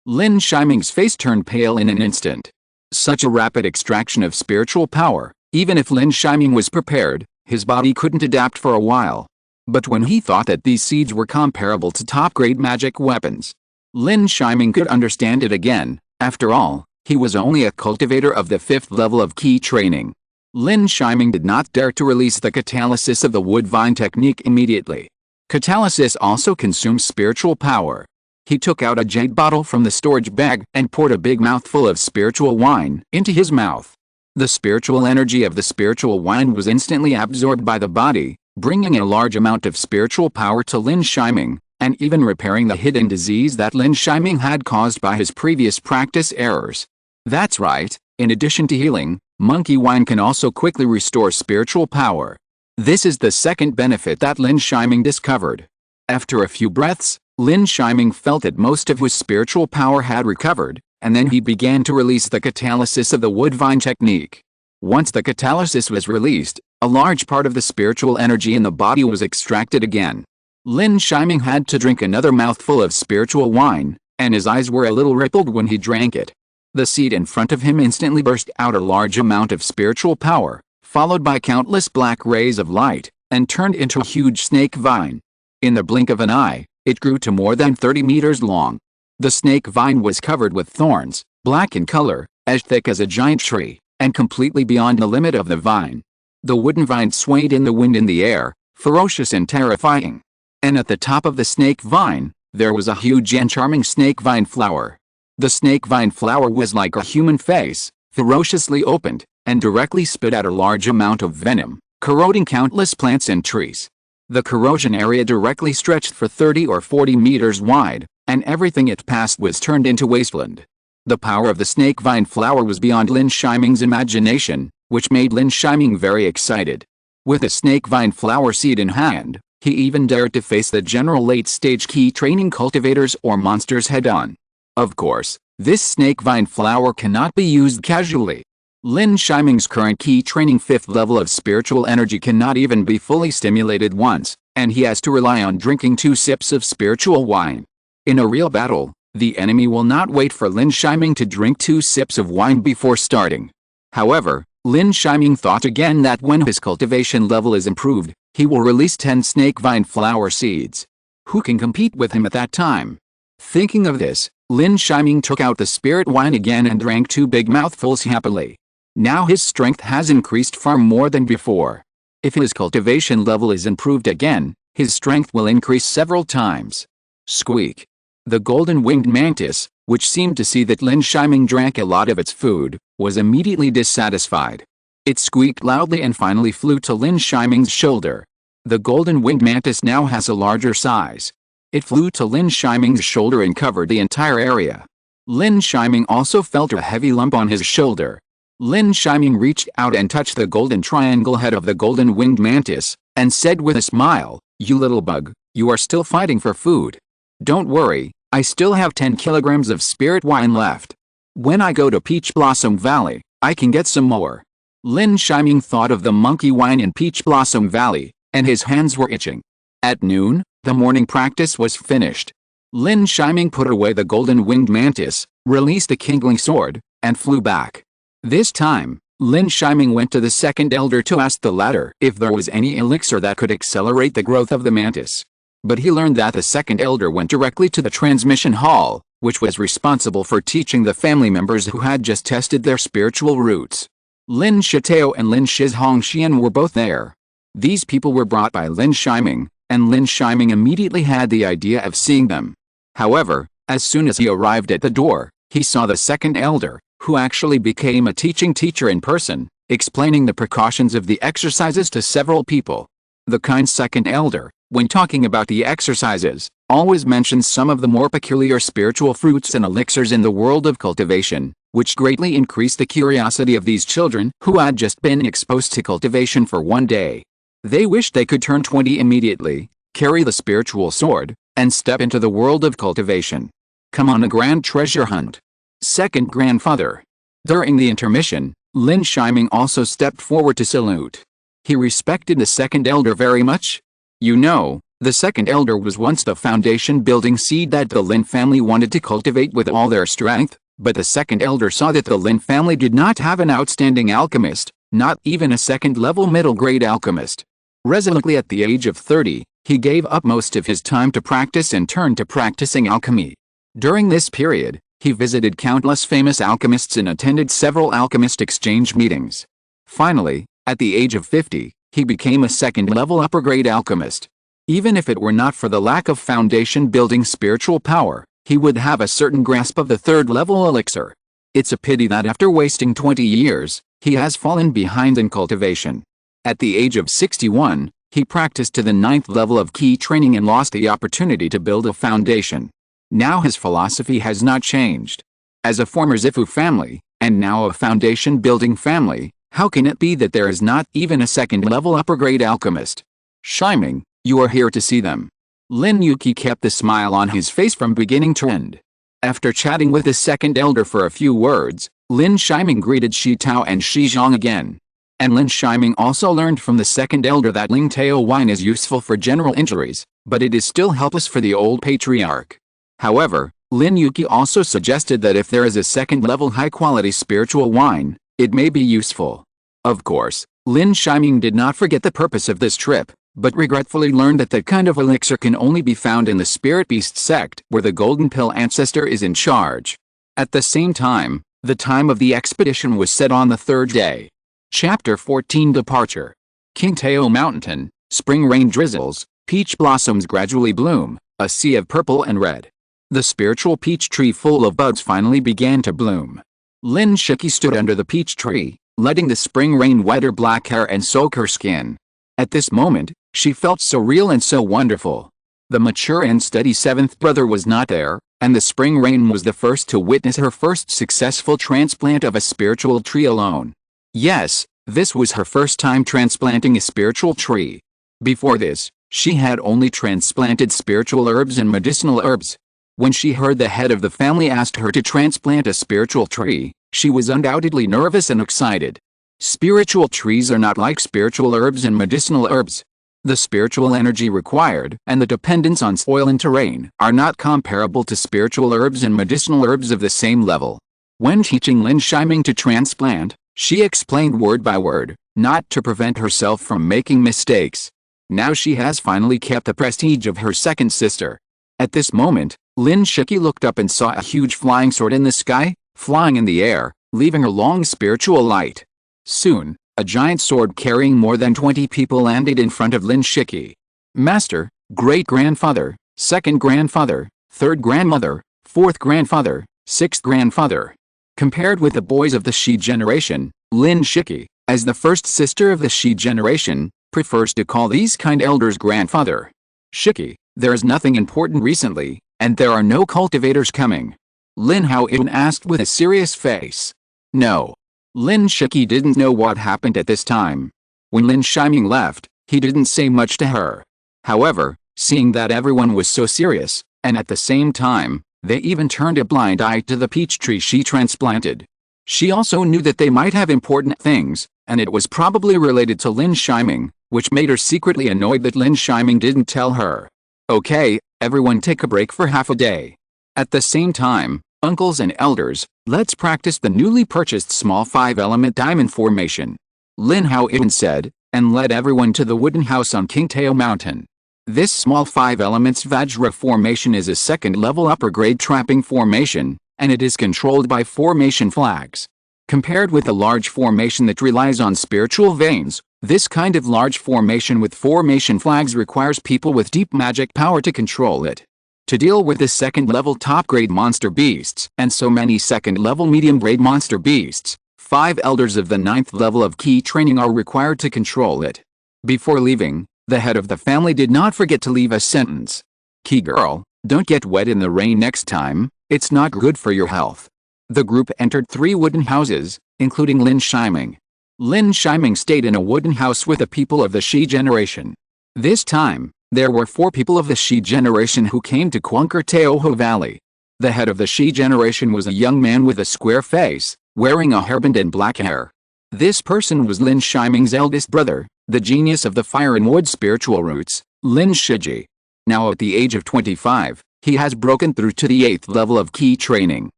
Lin Shiming's face turned pale in an instant. Such a rapid extraction of spiritual power, even if Lin Shiming was prepared, his body couldn't adapt for a while. But when he thought that these seeds were comparable to top-grade magic weapons, Lin Shiming could understand it again. After all, he was only a cultivator of the 5th level of key training. Lin Shiming did not dare to release the catalysis of the wood vine technique immediately. Catalysis also consumes spiritual power. He took out a jade bottle from the storage bag and poured a big mouthful of spiritual wine into his mouth. The spiritual energy of the spiritual wine was instantly absorbed by the body, bringing a large amount of spiritual power to Lin Shiming, and even repairing the hidden disease that Lin Shiming had caused by his previous practice errors. That's right, in addition to healing, monkey wine can also quickly restore spiritual power. This is the second benefit that Lin Shiming discovered. After a few breaths, Lin Shiming felt that most of his spiritual power had recovered, and then he began to release the catalysis of the wood vine technique. Once the catalysis was released, a large part of the spiritual energy in the body was extracted again. Lin Shiming had to drink another mouthful of spiritual wine, and his eyes were a little rippled when he drank it. The seed in front of him instantly burst out a large amount of spiritual power, followed by countless black rays of light, and turned into a huge snake vine. In the blink of an eye, it grew to more than 30 meters long. The snake vine was covered with thorns, black in color, as thick as a giant tree, and completely beyond the limit of the vine. The wooden vine swayed in the wind in the air, ferocious and terrifying. And at the top of the snake vine, there was a huge and charming snake vine flower. The snake vine flower was like a human face, ferociously opened, and directly spit out a large amount of venom, corroding countless plants and trees. The corrosion area directly stretched for 30 or 40 meters wide, and everything it passed was turned into wasteland. The power of the snake vine flower was beyond Lin Shiming's imagination, which made Lin Shiming very excited. With a snake vine flower seed in hand, he even dared to face the general late-stage key training cultivators or monsters head-on. Of course, this snake vine flower cannot be used casually. Lin Shiming's current key training 5th level of spiritual energy cannot even be fully stimulated once, and he has to rely on drinking 2 sips of spiritual wine. In a real battle, the enemy will not wait for Lin Shiming to drink 2 sips of wine before starting. However, Lin Shiming thought again that when his cultivation level is improved, he will release 10 snake vine flower seeds. Who can compete with him at that time? Thinking of this, Lin Shiming took out the spirit wine again and drank 2 big mouthfuls happily. Now his strength has increased far more than before. If his cultivation level is improved again, his strength will increase several times. Squeak. The golden-winged mantis, which seemed to see that Lin Shiming drank a lot of its food, was immediately dissatisfied. It squeaked loudly and finally flew to Lin Shiming's shoulder. The golden-winged mantis now has a larger size. It flew to Lin Shiming's shoulder and covered the entire area. Lin Shiming also felt a heavy lump on his shoulder. Lin Shiming reached out and touched the golden triangle head of the golden-winged mantis, and said with a smile, "You little bug, you are still fighting for food. Don't worry, I still have 10 kilograms of spirit wine left. When I go to Peach Blossom Valley, I can get some more." Lin Shiming thought of the monkey wine in Peach Blossom Valley, and his hands were itching. At noon, the morning practice was finished. Lin Shiming put away the golden-winged mantis, released the kindling sword, and flew back. This time, Lin Shiming went to the second elder to ask the latter if there was any elixir that could accelerate the growth of the mantis. But he learned that the second elder went directly to the transmission hall, which was responsible for teaching the family members who had just tested their spiritual roots. Lin Shitao and Lin Shizhongxian were both there. These people were brought by Lin Shiming, and Lin Shiming immediately had the idea of seeing them. However, as soon as he arrived at the door, he saw the second elder, who actually became a teaching teacher in person, explaining the precautions of the exercises to several people. The kind second elder, When talking about the exercises, always mention some of the more peculiar spiritual fruits and elixirs in the world of cultivation, which greatly increased the curiosity of these children who had just been exposed to cultivation for one day. They wished they could turn 20 immediately, carry the spiritual sword, and step into the world of cultivation. Come on a grand treasure hunt. Second grandfather. During the intermission, Lin Yi also stepped forward to salute. He respected the second elder very much. You know, the second elder was once the foundation-building seed that the Lin family wanted to cultivate with all their strength, but the second elder saw that the Lin family did not have an outstanding alchemist, not even a second-level middle-grade alchemist. Resolutely at the age of 30, he gave up most of his time to practice and turned to practicing alchemy. During this period, he visited countless famous alchemists and attended several alchemist exchange meetings. Finally, at the age of 50, he became a second-level upper-grade alchemist. Even if it were not for the lack of foundation-building spiritual power, he would have a certain grasp of the third-level elixir. It's a pity that after wasting 20 years, he has fallen behind in cultivation. At the age of 61, he practiced to the 9th level of key training and lost the opportunity to build a foundation. Now his philosophy has not changed. As a former Zifu family, and now a foundation-building family, how can it be that there is not even a second-level upper-grade alchemist? Shiming, you are here to see them. Lin Yi kept the smile on his face from beginning to end. After chatting with the second elder for a few words, Lin Yi greeted Shi Tao and Shi Zhang again. And Lin Yi also learned from the second elder that Ling Tao wine is useful for general injuries, but it is still helpless for the old patriarch. However, Lin Yi also suggested that if there is a second-level high-quality spiritual wine, it may be useful. Of course, Lin Yi did not forget the purpose of this trip, but regretfully learned that that kind of elixir can only be found in the Spirit Beast sect where the Golden Pill ancestor is in charge. At the same time, the time of the expedition was set on the third day. Chapter 14 Departure. King Tao Mountain, spring rain drizzles, peach blossoms gradually bloom, a sea of purple and red. The spiritual peach tree full of buds finally began to bloom. Lin Yi stood under the peach tree, letting the spring rain wet her black hair and soak her skin. At this moment, she felt so real and so wonderful. The mature and steady seventh brother was not there, and the spring rain was the first to witness her first successful transplant of a spiritual tree alone. Yes, this was her first time transplanting a spiritual tree. Before this, she had only transplanted spiritual herbs and medicinal herbs. When she heard the head of the family asked her to transplant a spiritual tree, she was undoubtedly nervous and excited. Spiritual trees are not like spiritual herbs and medicinal herbs. The spiritual energy required and the dependence on soil and terrain are not comparable to spiritual herbs and medicinal herbs of the same level. When teaching Lin Yi to transplant, she explained word by word, not to prevent herself from making mistakes. Now she has finally kept the prestige of her second sister. At this moment, Lin Yi looked up and saw a huge flying sword in the sky, flying in the air, leaving a long spiritual light. Soon, a giant sword carrying more than 20 people landed in front of Lin Yi. Master, great-grandfather, second grandfather, third grandmother, fourth grandfather, sixth grandfather. Compared with the boys of the Shi generation, Lin Yi, as the first sister of the Shi generation, prefers to call these kind elders grandfather. Yi, there is nothing important recently, and there are no cultivators coming. Lin Yi asked with a serious face. No. Lin Yi didn't know what happened at this time. When Lin Yi left, he didn't say much to her. However, seeing that everyone was so serious, and at the same time, they even turned a blind eye to the peach tree she transplanted. She also knew that they might have important things, and it was probably related to Lin Yi, which made her secretly annoyed that Lin Yi didn't tell her. Okay, everyone take a break for half a day. At the same time, uncles and elders, let's practice the newly purchased small 5-element diamond formation. Lin Yi said, and led everyone to the wooden house on King Tao Mountain. This small 5 elements Vajra formation is a second-level upper-grade trapping formation, and it is controlled by formation flags. Compared with a large formation that relies on spiritual veins, this kind of large formation with formation flags requires people with deep magic power to control it. To deal with the second-level top-grade monster beasts and so many second-level medium-grade monster beasts, 5 elders of the 9th level of key training are required to control it. Before leaving, The head of the family did not forget to leave a sentence. Key girl, don't get wet in the rain next time, it's not good for your health. The group entered 3 wooden houses, including Lin Shiming. Lin Shiming stayed in a wooden house with the people of the Shi generation. This time, there were 4 people of the Shi generation who came to conquer Teoho Valley. The head of the Shi generation was a young man with a square face, wearing a hairband and black hair. This person was Lin Shiming's eldest brother, the genius of the fire and wood spiritual roots, Lin Shiji. Now at the age of 25, he has broken through to the 8th level of key training.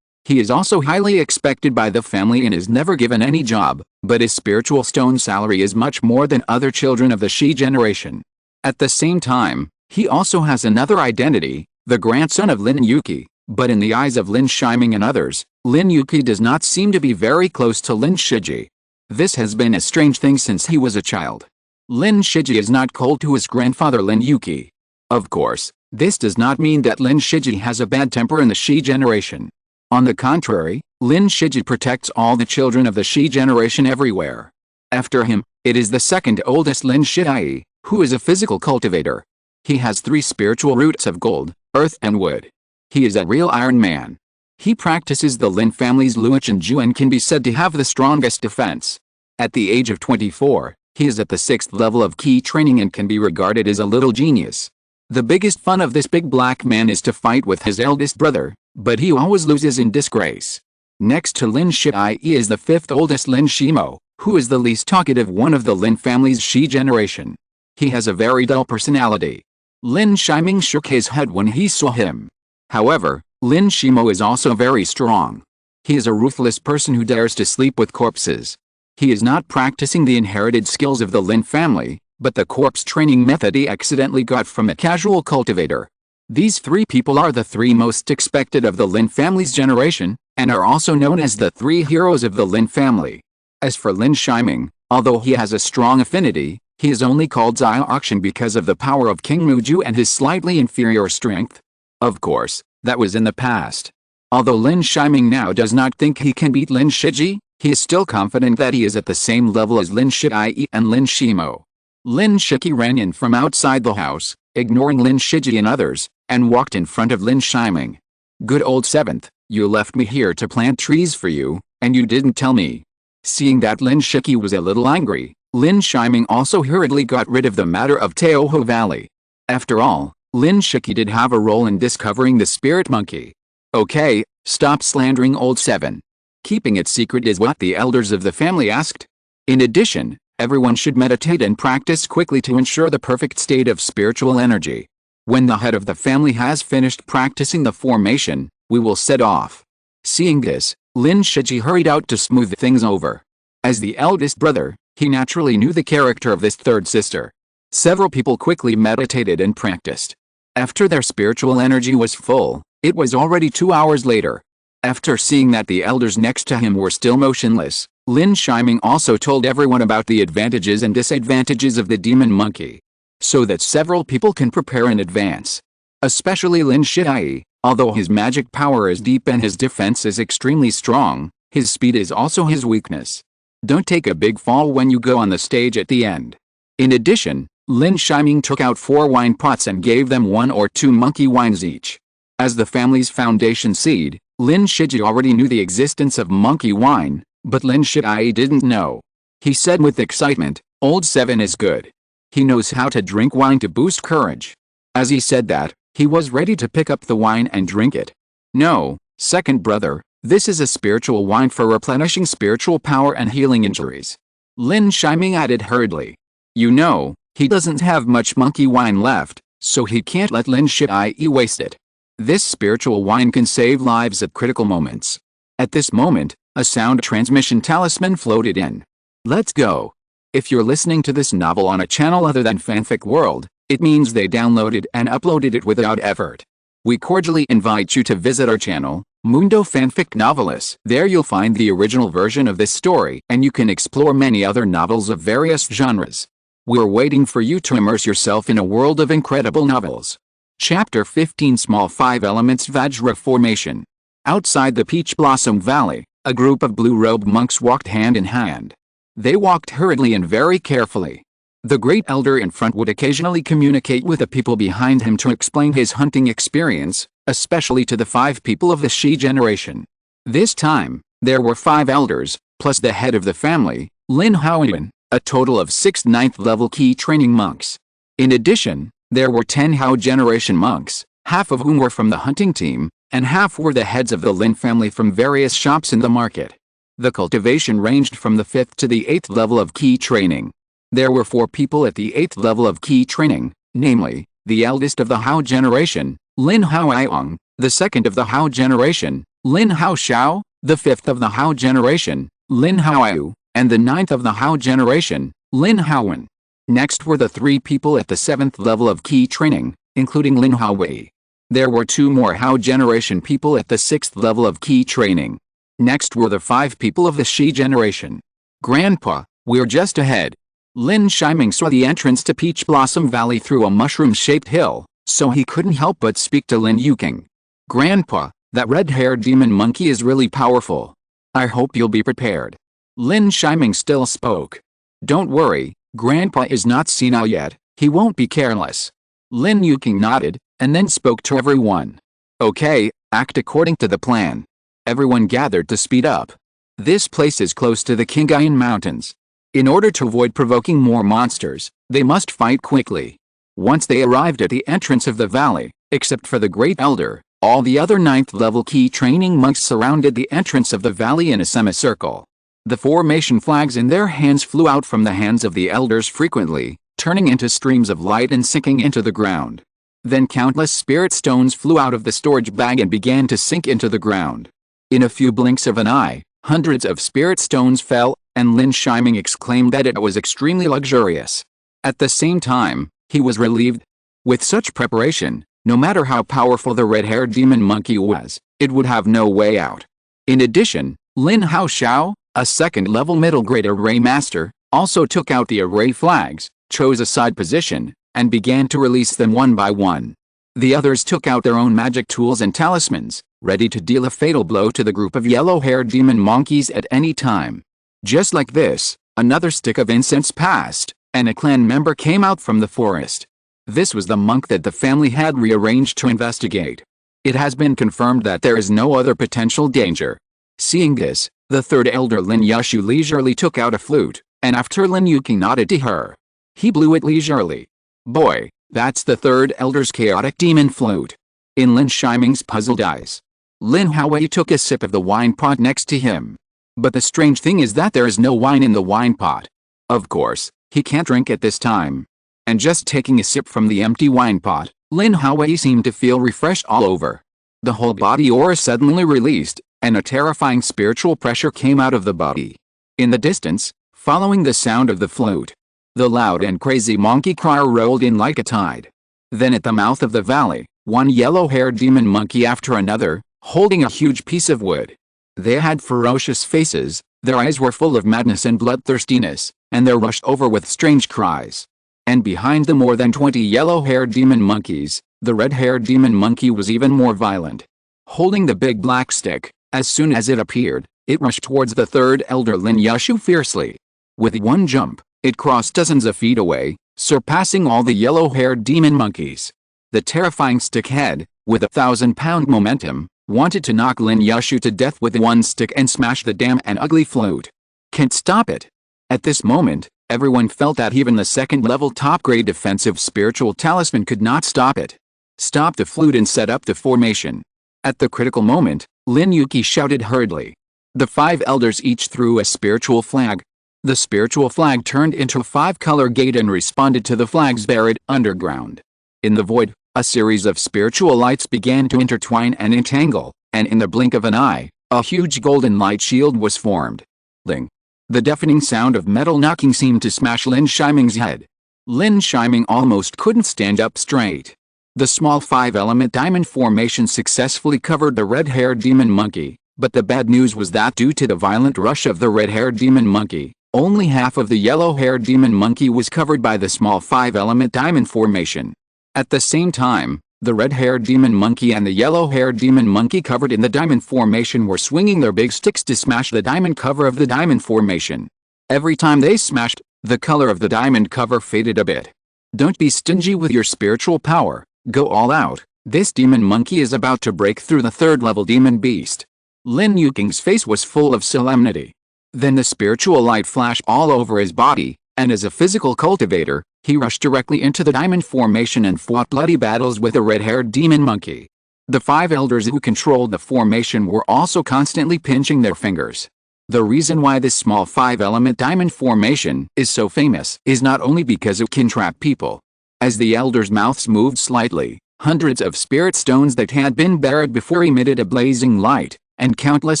He is also highly expected by the family and is never given any job, but his spiritual stone salary is much more than other children of the Shi generation. At the same time, he also has another identity, the grandson of Lin Yi, but in the eyes of Lin Shiming and others, Lin Yi does not seem to be very close to Lin Shiji. This has been a strange thing since he was a child. Lin Shiji is not cold to his grandfather Lin Yi. Of course, this does not mean that Lin Shiji has a bad temper in the Shi generation. On the contrary, Lin Shiji protects all the children of the Shi generation everywhere. After him, it is the second oldest Lin Yi, who is a physical cultivator. He has 3 spiritual roots of gold, earth and wood. He is a real Iron Man. He practices the Lin family's lineage and Ju and can be said to have the strongest defense. At the age of 24, he is at the 6th level of key training and can be regarded as a little genius. The biggest fun of this big black man is to fight with his eldest brother, but he always loses in disgrace. Next to Lin Yi is the 5th oldest Lin Shimo, who is the least talkative one of the Lin family's Shi generation. He has a very dull personality. Lin Shiming shook his head when he saw him. However, Lin Shimo is also very strong. He is a ruthless person who dares to sleep with corpses. He is not practicing the inherited skills of the Lin family, but the corpse training method he accidentally got from a casual cultivator. These 3 people are the 3 most expected of the Lin family's generation, and are also known as the 3 heroes of the Lin family. As for Lin Shiming, although he has a strong affinity, he is only called Zai Auction because of the power of King Muju and his slightly inferior strength. Of course, that was in the past. Although Lin Shiming now does not think he can beat Lin Shiji, he is still confident that he is at the same level as Lin Yi and Lin Shimo. Lin Shiki ran in from outside the house, ignoring Lin Shiji and others, and walked in front of Lin Shiming. Good old 7th, you left me here to plant trees for you, and you didn't tell me. Seeing that Lin Shiki was a little angry, Lin Shiming also hurriedly got rid of the matter of Teoho Valley. After all, Lin Shiki did have a role in discovering the spirit monkey. Okay, stop slandering old 7. Keeping it secret is what the elders of the family asked. In addition, everyone should meditate and practice quickly to ensure the perfect state of spiritual energy. When the head of the family has finished practicing the formation, we will set off. Seeing this, Lin Shiji hurried out to smooth things over. As the eldest brother, he naturally knew the character of this 3rd sister. Several people quickly meditated and practiced. After their spiritual energy was full, it was already 2 hours later. After seeing that the elders next to him were still motionless, Lin Shiming also told everyone about the advantages and disadvantages of the demon monkey, so that several people can prepare in advance. Especially Lin Yi, although his magic power is deep and his defense is extremely strong, his speed is also his weakness. Don't take a big fall when you go on the stage at the end. In addition, Lin Shiming took out 4 wine pots and gave them 1 or 2 monkey wines each. As the family's foundation seed, Lin Shiji already knew the existence of monkey wine, but Lin Yi didn't know. He said with excitement, old 7 is good. He knows how to drink wine to boost courage. As he said that, he was ready to pick up the wine and drink it. No, 2nd brother, this is a spiritual wine for replenishing spiritual power and healing injuries. Lin Shiming added hurriedly. You know, he doesn't have much monkey wine left, so he can't let Lin Yi waste it. This spiritual wine can save lives at critical moments. At this moment, a sound transmission talisman floated in. Let's go. If you're listening to this novel on a channel other than Fanfic World, it means they downloaded and uploaded it without effort. We cordially invite you to visit our channel, Mundo Fanfic Novelis. There you'll find the original version of this story, and you can explore many other novels of various genres. We're waiting for you to immerse yourself in a world of incredible novels. Chapter 15 Small 5 Elements Vajra Formation. Outside the Peach Blossom Valley, a group of blue-robed monks walked hand in hand. They walked hurriedly and very carefully. The great elder in front would occasionally communicate with the people behind him to explain his hunting experience, especially to the 5 people of the Shi generation. This time, there were 5 elders, plus the head of the family, Lin Yi, a total of 6 9th level key training monks. In addition, there were 10 Hao generation monks, half of whom were from the hunting team, and half were the heads of the Lin family from various shops in the market. The cultivation ranged from the 5th to the 8th level of key training. There were 4 people at the 8th level of key training, namely, the eldest of the Hao generation, Lin Yi, the second of the Hao generation, Lin Xiao, the 5th of the Hao generation, Lin Yu, and the 9th of the Hao generation, Lin Haowen. Next were the 3 people at the 7th level of key training, including Lin Yi. There were 2 more Hao generation people at the 6th level of key training. Next were the 5 people of the Shi generation. Grandpa, we're just ahead. Lin Shiming saw the entrance to Peach Blossom Valley through a mushroom-shaped hill, so he couldn't help but speak to Lin Yuking. Grandpa, that red-haired demon monkey is really powerful. I hope you'll be prepared. Lin Shiming still spoke. Don't worry, Grandpa is not senile yet, he won't be careless. Lin Yuking nodded, and then spoke to everyone. Okay, act according to the plan. Everyone gathered to speed up. This place is close to the Qingyuan Mountains. In order to avoid provoking more monsters, they must fight quickly. Once they arrived at the entrance of the valley, except for the Great Elder, all the other 9th level key training monks surrounded the entrance of the valley in a semicircle. The formation flags in their hands flew out from the hands of the elders frequently, turning into streams of light and sinking into the ground. Then countless spirit stones flew out of the storage bag and began to sink into the ground. In a few blinks of an eye, hundreds of spirit stones fell, and Lin Shiming exclaimed that it was extremely luxurious. At the same time, he was relieved. With such preparation, no matter how powerful the red-haired demon monkey was, it would have no way out. In addition, Lin Xiao, a 2nd-level middle-grade array master, also took out the array flags, chose a side position, and began to release them one by one. The others took out their own magic tools and talismans, ready to deal a fatal blow to the group of yellow-haired demon monkeys at any time. Just like this, another stick of incense passed, and a clan member came out from the forest. This was the monk that the family had rearranged to investigate. It has been confirmed that there is no other potential danger. Seeing this, the 3rd elder Lin Yushu leisurely took out a flute, and after Lin Yuking nodded to her, he blew it leisurely. Boy, that's the 3rd elder's chaotic demon flute. In Lin Shiming's puzzled eyes, Lin Yi took a sip of the wine pot next to him. But the strange thing is that there is no wine in the wine pot. Of course, he can't drink at this time. And just taking a sip from the empty wine pot, Lin Yi seemed to feel refreshed all over. The whole body aura suddenly released, and a terrifying spiritual pressure came out of the body. In the distance, following the sound of the flute, the loud and crazy monkey cry rolled in like a tide. Then at the mouth of the valley, one yellow-haired demon monkey after another, holding a huge piece of wood. They had ferocious faces, their eyes were full of madness and bloodthirstiness, and they rushed over with strange cries. And behind the more than 20 yellow-haired demon monkeys, the red-haired demon monkey was even more violent. Holding the big black stick, as soon as it appeared, it rushed towards the 3rd elder Lin Yushu fiercely. With one jump, it crossed dozens of feet away, surpassing all the yellow-haired demon monkeys. The terrifying stick head, with 1,000-pound momentum, wanted to knock Lin Yushu to death with one stick and smash the damn and ugly flute. Can't stop it. At this moment, everyone felt that even the 2nd-level top-grade defensive spiritual talisman could not stop it. Stop the flute and set up the formation. At the critical moment, Lin Yuki shouted hurriedly. The 5 elders each threw a spiritual flag. The spiritual flag turned into a 5-color gate and responded to the flags buried underground. In the void, a series of spiritual lights began to intertwine and entangle, and in the blink of an eye, a huge golden light shield was formed. Ling. The deafening sound of metal knocking seemed to smash Lin Shiming's head. Lin Shiming almost couldn't stand up straight. The small 5-element diamond formation successfully covered the red-haired demon monkey, but the bad news was that due to the violent rush of the red-haired demon monkey, only half of the yellow-haired demon monkey was covered by the small 5-element diamond formation. At the same time, the red-haired demon monkey and the yellow-haired demon monkey covered in the diamond formation were swinging their big sticks to smash the diamond cover of the diamond formation. Every time they smashed, The color of the diamond cover faded a bit. Don't be stingy with your spiritual power, go all out. This demon monkey is about to break through the third-level demon beast. Lin Yuking's face was full of solemnity. Then the spiritual light flashed all over his body, and as a physical cultivator, he rushed directly into the diamond formation and fought bloody battles with the red-haired demon monkey. The 5 elders who controlled the formation were also constantly pinching their fingers. The reason why this small 5-element diamond formation is so famous is not only because it can trap people. As the elders' mouths moved slightly, hundreds of spirit stones that had been buried before emitted a blazing light, and countless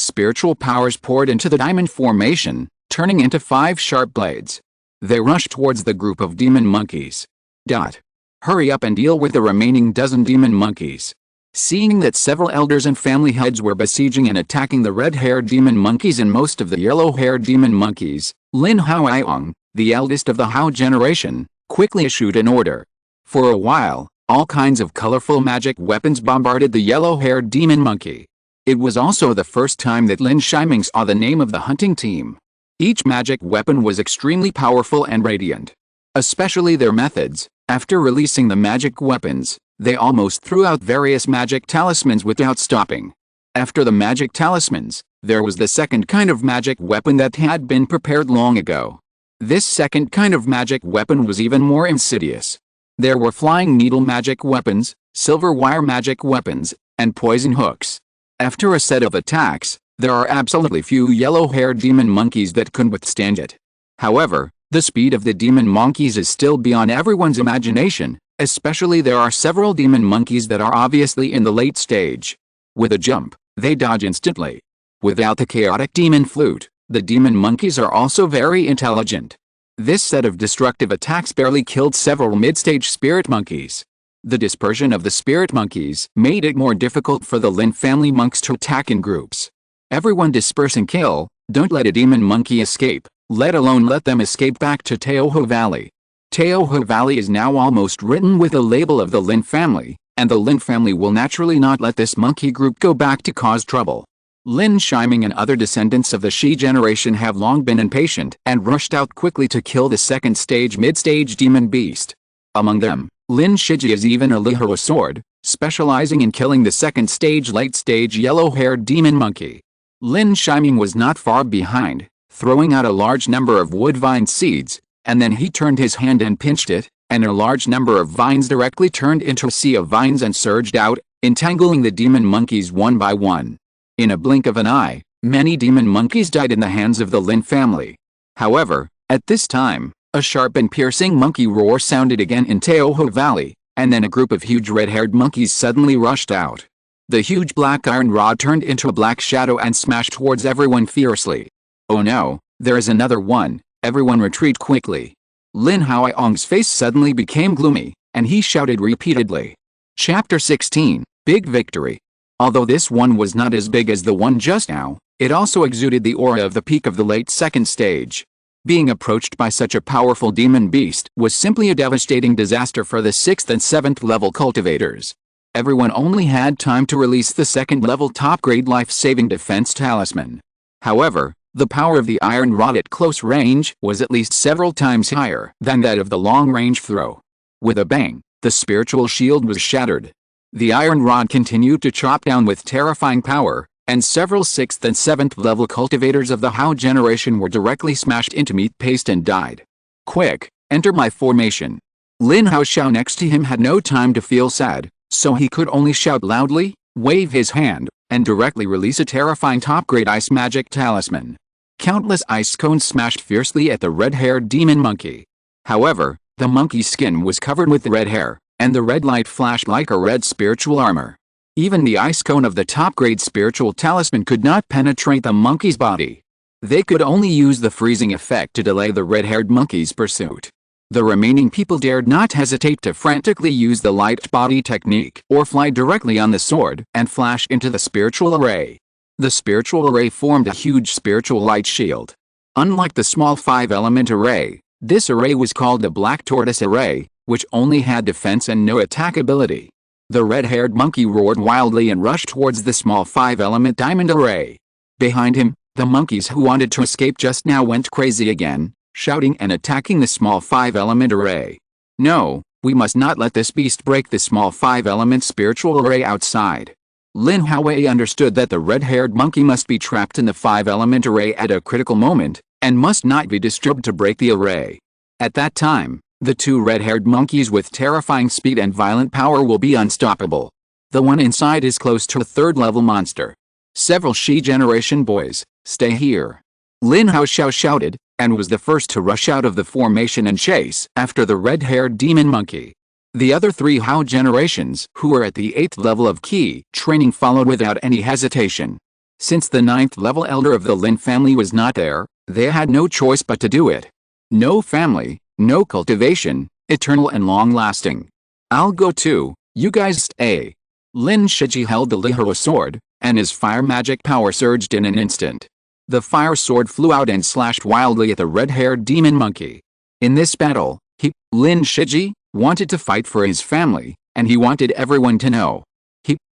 spiritual powers poured into the diamond formation, turning into 5 sharp blades. They rushed towards the group of demon monkeys. Hurry up and deal with the remaining dozen demon monkeys. Seeing that several elders and family heads were besieging and attacking the red-haired demon monkeys and most of the yellow-haired demon monkeys, Lin Haoyong, the eldest of the Hao generation, quickly issued an order. For a while, all kinds of colorful magic weapons bombarded the yellow-haired demon monkey. It was also the first time that Lin Shiming saw the name of the hunting team. Each magic weapon was extremely powerful and radiant. Especially their methods. After releasing the magic weapons, they almost threw out various magic talismans without stopping. After the magic talismans, there was the second kind of magic weapon that had been prepared long ago. This second kind of magic weapon was even more insidious. There were flying needle magic weapons, silver wire magic weapons, and poison hooks. After a set of attacks, there are absolutely few yellow-haired demon monkeys that could withstand it. However, the speed of the demon monkeys is still beyond everyone's imagination, especially there are several demon monkeys that are obviously in the late stage. With a jump, they dodge instantly. Without the chaotic demon flute, the demon monkeys are also very intelligent. This set of destructive attacks barely killed several mid-stage spirit monkeys. The dispersion of the spirit monkeys made it more difficult for the Lin family monks to attack in groups. Everyone disperse and kill, don't let a demon monkey escape, let alone let them escape back to Teohu Valley. Teohu Valley is now almost written with the label of the Lin family, and the Lin family will naturally not let this monkey group go back to cause trouble. Lin Shiming and other descendants of the Shi generation have long been impatient and rushed out quickly to kill the second stage mid-stage demon beast. Among them, Lin Shiji is even a Lihua sword, specializing in killing the second stage late-stage yellow-haired demon monkey. Lin Shiming was not far behind, throwing out a large number of wood vine seeds, and then he turned his hand and pinched it, and a large number of vines directly turned into a sea of vines and surged out, entangling the demon monkeys one by one. In a blink of an eye, many demon monkeys died in the hands of the Lin family. However, at this time, a sharp and piercing monkey roar sounded again in Teohu Valley, and then a group of huge red-haired monkeys suddenly rushed out. The huge black iron rod turned into a black shadow and smashed towards everyone fiercely. Oh no, there is another one, everyone retreat quickly. Lin Haoyong's face suddenly became gloomy, and he shouted repeatedly. Chapter 16, Big Victory. Although this one was not as big as the one just now, it also exuded the aura of the peak of the late second stage. Being approached by such a powerful demon beast was simply a devastating disaster for the 6th and 7th level cultivators. Everyone only had time to release the 2nd level top-grade life-saving defense talisman. However, the power of the iron rod at close range was at least several times higher than that of the long-range throw. With a bang, the spiritual shield was shattered. The iron rod continued to chop down with terrifying power, and several 6th and 7th level cultivators of the Hao generation were directly smashed into meat paste and died. Quick, enter my formation. Lin Haoxiao next to him had no time to feel sad, so he could only shout loudly, wave his hand, and directly release a terrifying top-grade ice magic talisman. Countless ice cones smashed fiercely at the red-haired demon monkey. However, the monkey's skin was covered with red hair, and the red light flashed like a red spiritual armor. Even the ice cone of the top-grade spiritual talisman could not penetrate the monkey's body. They could only use the freezing effect to delay the red-haired monkey's pursuit. The remaining people dared not hesitate to frantically use the light body technique or fly directly on the sword and flash into the spiritual array. The spiritual array formed a huge spiritual light shield. Unlike the small 5-element array, this array was called the Black Tortoise Array, which only had defense and no attack ability. The red-haired monkey roared wildly and rushed towards the small 5-element diamond array. Behind him, the monkeys who wanted to escape just now went crazy again, shouting and attacking the small 5-element array. No, we must not let this beast break the small 5-element spiritual array outside. Lin Yi understood that the red-haired monkey must be trapped in the 5-element array at a critical moment, and must not be disturbed to break the array. At that time, the two red-haired monkeys with terrifying speed and violent power will be unstoppable. The one inside is close to a third-level monster. Several Shi generation boys, stay here. Lin Yi shouted, and was the first to rush out of the formation and chase after the red-haired demon monkey. The other three Hao generations who were at the 8th level of key training followed without any hesitation. Since the 9th level elder of the Lin family was not there, they had no choice but to do it. No family, no cultivation, eternal and long-lasting. I'll go too, you guys stay. Lin Yi held the Lihua sword, and his fire magic power surged in an instant. The fire sword flew out and slashed wildly at the red-haired demon monkey. In this battle, Lin Yi, wanted to fight for his family, and he wanted everyone to know.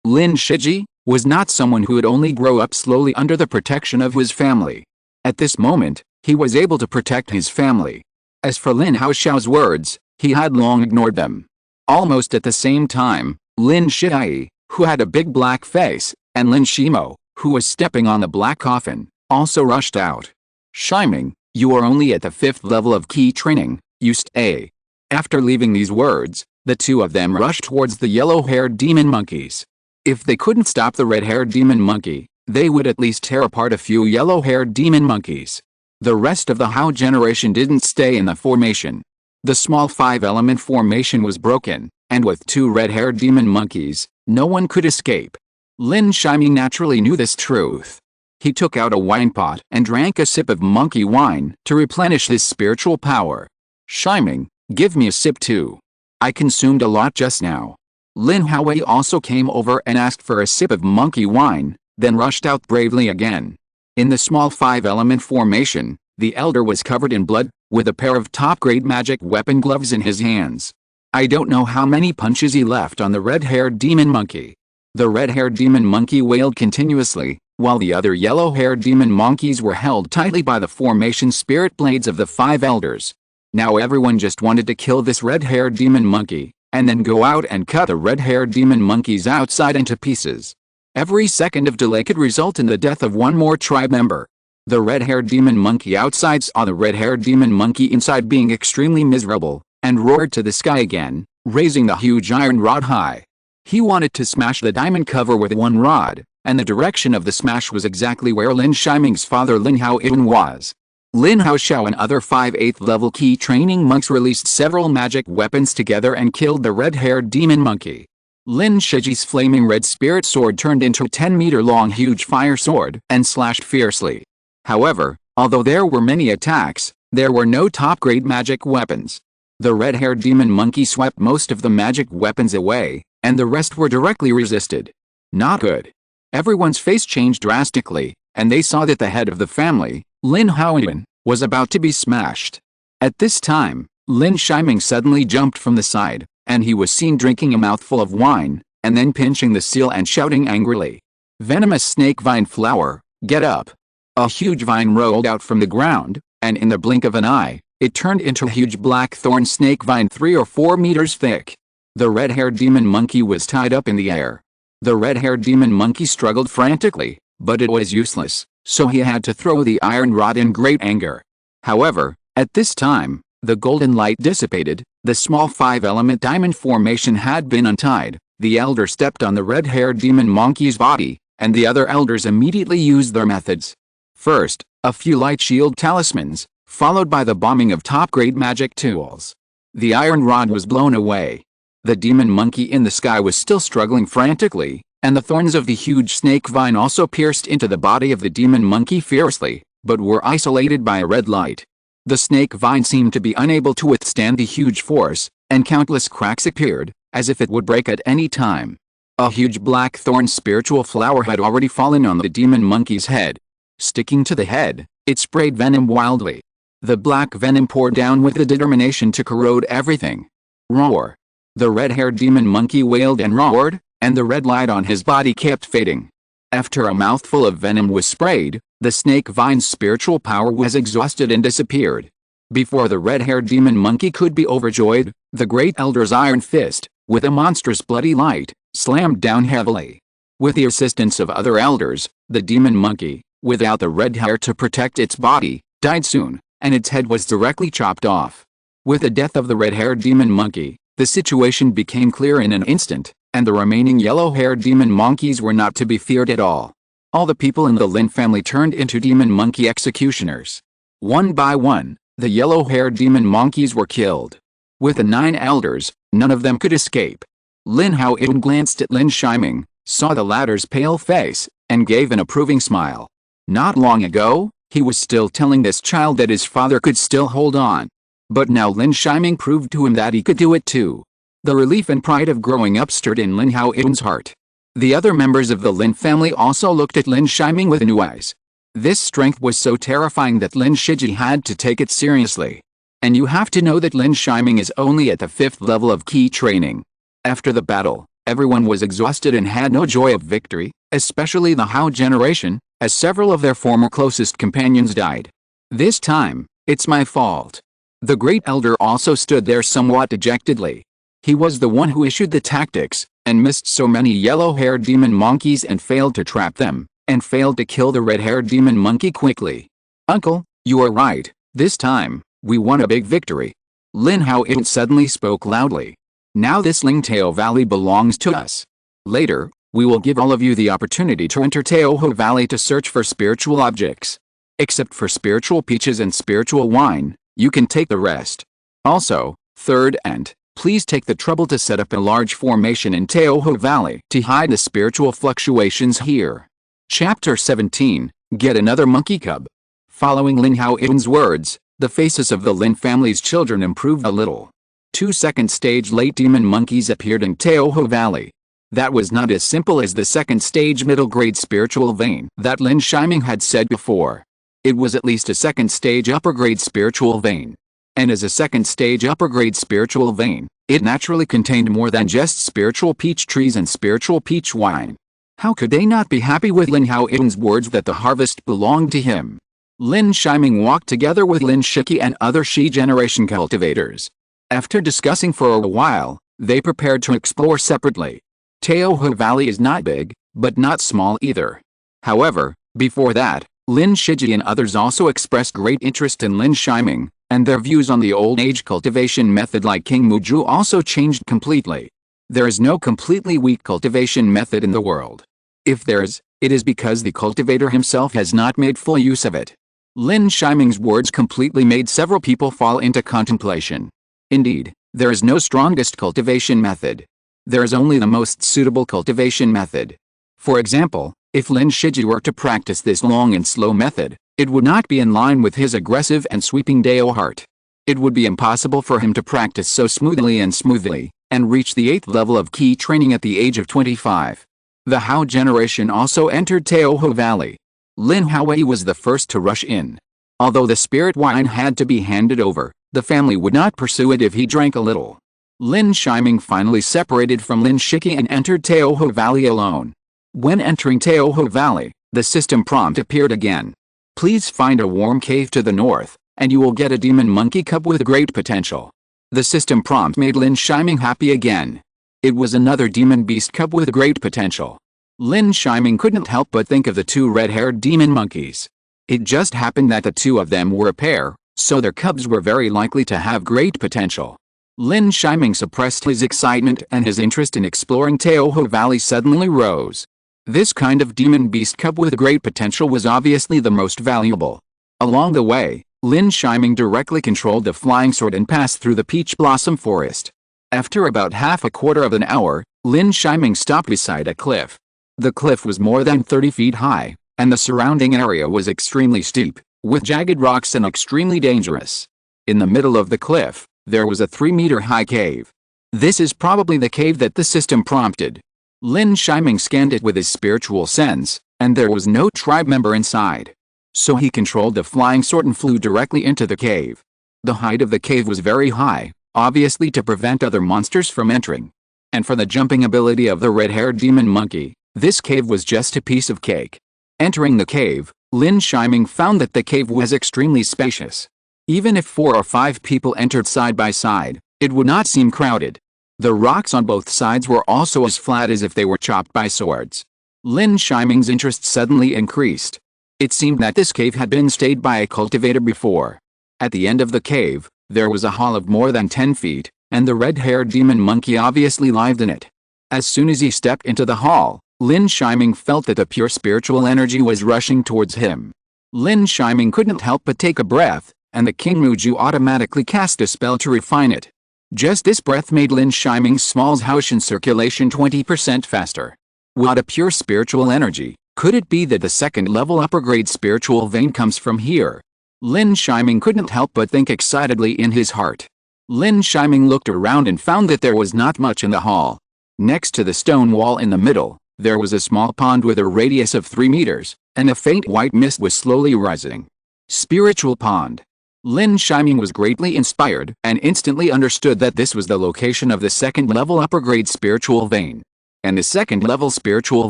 Lin Yi, was not someone who would only grow up slowly under the protection of his family. At this moment, he was able to protect his family. As for Lin Haoxiao's words, he had long ignored them. Almost at the same time, Lin Yi, who had a big black face, and Lin Shimo, who was stepping on the black coffin, also rushed out. Shiming, you are only at the 5th level of key training, you stay. After leaving these words, the two of them rushed towards the yellow-haired demon monkeys. If they couldn't stop the red-haired demon monkey, they would at least tear apart a few yellow-haired demon monkeys. The rest of the Hao generation didn't stay in the formation. The small 5-element formation was broken, and with two red-haired demon monkeys, no one could escape. Lin Yi naturally knew this truth. He took out a wine pot and drank a sip of monkey wine to replenish his spiritual power. Shiming, give me a sip too. I consumed a lot just now. Lin Yi also came over and asked for a sip of monkey wine, then rushed out bravely again. In the small 5-element formation, the elder was covered in blood, with a pair of top-grade magic weapon gloves in his hands. I don't know how many punches he left on the red-haired demon monkey. The red-haired demon monkey wailed continuously, while the other yellow-haired demon monkeys were held tightly by the formation spirit blades of the 5 elders. Now everyone just wanted to kill this red-haired demon monkey, and then go out and cut the red-haired demon monkeys outside into pieces. Every second of delay could result in the death of one more tribe member. The red-haired demon monkey outside saw the red-haired demon monkey inside being extremely miserable, and roared to the sky again, raising the huge iron rod high. He wanted to smash the diamond cover with one rod, and the direction of the smash was exactly where Lin Shiming's father Lin Haoxiao was. Lin Haoxiao and other 5 8th level key training monks released several magic weapons together and killed the red-haired demon monkey. Lin Shiji's flaming red spirit sword turned into a 10-meter-long huge fire sword and slashed fiercely. However, although there were many attacks, there were no top-grade magic weapons. The red-haired demon monkey swept most of the magic weapons away, and the rest were directly resisted. Not good. Everyone's face changed drastically, and they saw that the head of the family, Lin Haoxiao, was about to be smashed. At this time, Lin Shiming suddenly jumped from the side, and he was seen drinking a mouthful of wine, and then pinching the seal and shouting angrily. "Venomous snake vine flower, get up!" A huge vine rolled out from the ground, and in the blink of an eye, it turned into a huge black thorn snake vine 3 or 4 meters thick. The red-haired demon monkey was tied up in the air. The red-haired demon monkey struggled frantically, but it was useless, so he had to throw the iron rod in great anger. However, at this time, the golden light dissipated, the small 5-element diamond formation had been untied, the elder stepped on the red-haired demon monkey's body, and the other elders immediately used their methods. First, a few light shield talismans, followed by the bombing of top-grade magic tools. The iron rod was blown away. The demon monkey in the sky was still struggling frantically, and the thorns of the huge snake vine also pierced into the body of the demon monkey fiercely, but were isolated by a red light. The snake vine seemed to be unable to withstand the huge force, and countless cracks appeared, as if it would break at any time. A huge black thorn spiritual flower had already fallen on the demon monkey's head. Sticking to the head, it sprayed venom wildly. The black venom poured down with the determination to corrode everything. Roar! The red-haired demon monkey wailed and roared, and the red light on his body kept fading. After a mouthful of venom was sprayed, the snake vine's spiritual power was exhausted and disappeared. Before the red-haired demon monkey could be overjoyed, the great elder's iron fist, with a monstrous bloody light, slammed down heavily. With the assistance of other elders, the demon monkey, without the red hair to protect its body, died soon, and its head was directly chopped off. With the death of the red-haired demon monkey, the situation became clear in an instant, and the remaining yellow-haired demon monkeys were not to be feared at all. All the people in the Lin family turned into demon monkey executioners. One by one, the yellow-haired demon monkeys were killed. With the 9 elders, none of them could escape. Lin Haoyun glanced at Lin Shiming, saw the latter's pale face, and gave an approving smile. Not long ago, he was still telling this child that his father could still hold on. But now Lin Shiming proved to him that he could do it too. The relief and pride of growing up stirred in Lin Haoyun's heart. The other members of the Lin family also looked at Lin Shiming with new eyes. This strength was so terrifying that Lin Shiji had to take it seriously. And you have to know that Lin Shiming is only at the 5th level of key training. After the battle, everyone was exhausted and had no joy of victory, especially the Hao generation, as several of their former closest companions died. This time, it's my fault. The great elder also stood there somewhat dejectedly. He was the one who issued the tactics, and missed so many yellow-haired demon monkeys and failed to trap them, and failed to kill the red-haired demon monkey quickly. Uncle, you are right, this time, we won a big victory. Lin Haoyun suddenly spoke loudly. Now this Lingtao Valley belongs to us. Later, we will give all of you the opportunity to enter Taoho Valley to search for spiritual objects. Except for spiritual peaches and spiritual wine, you can take the rest. Also, third and, please take the trouble to set up a large formation in Taoho Valley to hide the spiritual fluctuations here. Chapter 17, Get Another Monkey Cub. Following Lin Haoyun's words, the faces of the Lin family's children improved a little. 2 second-stage late demon monkeys appeared in Taoho Valley. That was not as simple as the second-stage middle-grade spiritual vein that Lin Shiming had said before. It was at least a second-stage upper-grade spiritual vein. And as a second-stage upper-grade spiritual vein, it naturally contained more than just spiritual peach trees and spiritual peach wine. How could they not be happy with Lin Haoyun's words that the harvest belonged to him? Lin Shiming walked together with Lin Shiki and other Shi generation cultivators. After discussing for a while, they prepared to explore separately. Taoho Valley is not big, but not small either. However, before that, Lin Shiji and others also expressed great interest in Lin Shiming, and their views on the old age cultivation method like King Muju also changed completely. There is no completely weak cultivation method in the world. If there is, it is because the cultivator himself has not made full use of it. Lin Shiming's words completely made several people fall into contemplation. Indeed, there is no strongest cultivation method. There is only the most suitable cultivation method. For example, if Lin Shiji were to practice this long and slow method, it would not be in line with his aggressive and sweeping Dao heart. It would be impossible for him to practice so smoothly and reach the 8th level of key training at the age of 25. The Hao generation also entered Taoho Valley. Lin Haoyu was the first to rush in. Although the spirit wine had to be handed over, the family would not pursue it if he drank a little. Lin Shiming finally separated from Lin Shiki and entered Taoho Valley alone. When entering Taoho Valley, the system prompt appeared again. Please find a warm cave to the north, and you will get a demon monkey cub with great potential. The system prompt made Lin Shiming happy again. It was another demon beast cub with great potential. Lin Shiming couldn't help but think of the 2 red-haired demon monkeys. It just happened that the 2 of them were a pair, so their cubs were very likely to have great potential. Lin Shiming suppressed his excitement and his interest in exploring Taoho Valley suddenly rose. This kind of demon beast cub with great potential was obviously the most valuable. Along the way, Lin Shiming directly controlled the flying sword and passed through the peach blossom forest. After about half a quarter of an hour, Lin Shiming stopped beside a cliff. The cliff was more than 30 feet high, and the surrounding area was extremely steep, with jagged rocks and extremely dangerous. In the middle of the cliff, there was a 3-meter-high cave. This is probably the cave that the system prompted. Lin Shiming scanned it with his spiritual sense, and there was no tribe member inside. So he controlled the flying sword and flew directly into the cave. The height of the cave was very high, obviously to prevent other monsters from entering. And for the jumping ability of the red-haired demon monkey, this cave was just a piece of cake. Entering the cave, Lin Shiming found that the cave was extremely spacious. Even if 4 or 5 people entered side by side, it would not seem crowded. The rocks on both sides were also as flat as if they were chopped by swords. Lin Shiming's interest suddenly increased. It seemed that this cave had been stayed by a cultivator before. At the end of the cave, there was a hall of more than 10 feet, and the red-haired demon monkey obviously lived in it. As soon as he stepped into the hall, Lin Shiming felt that the pure spiritual energy was rushing towards him. Lin Shiming couldn't help but take a breath, and the King Muju automatically cast a spell to refine it. Just this breath made Lin Shiming's small Haoshan circulation 20% faster. What a pure spiritual energy! Could it be that the second-level upper-grade spiritual vein comes from here? Lin Shiming couldn't help but think excitedly in his heart. Lin Shiming looked around and found that there was not much in the hall. Next to the stone wall in the middle, there was a small pond with a radius of 3 meters, and a faint white mist was slowly rising. Spiritual pond. Lin Shiming was greatly inspired and instantly understood that this was the location of the second-level upper-grade spiritual vein. And the second-level spiritual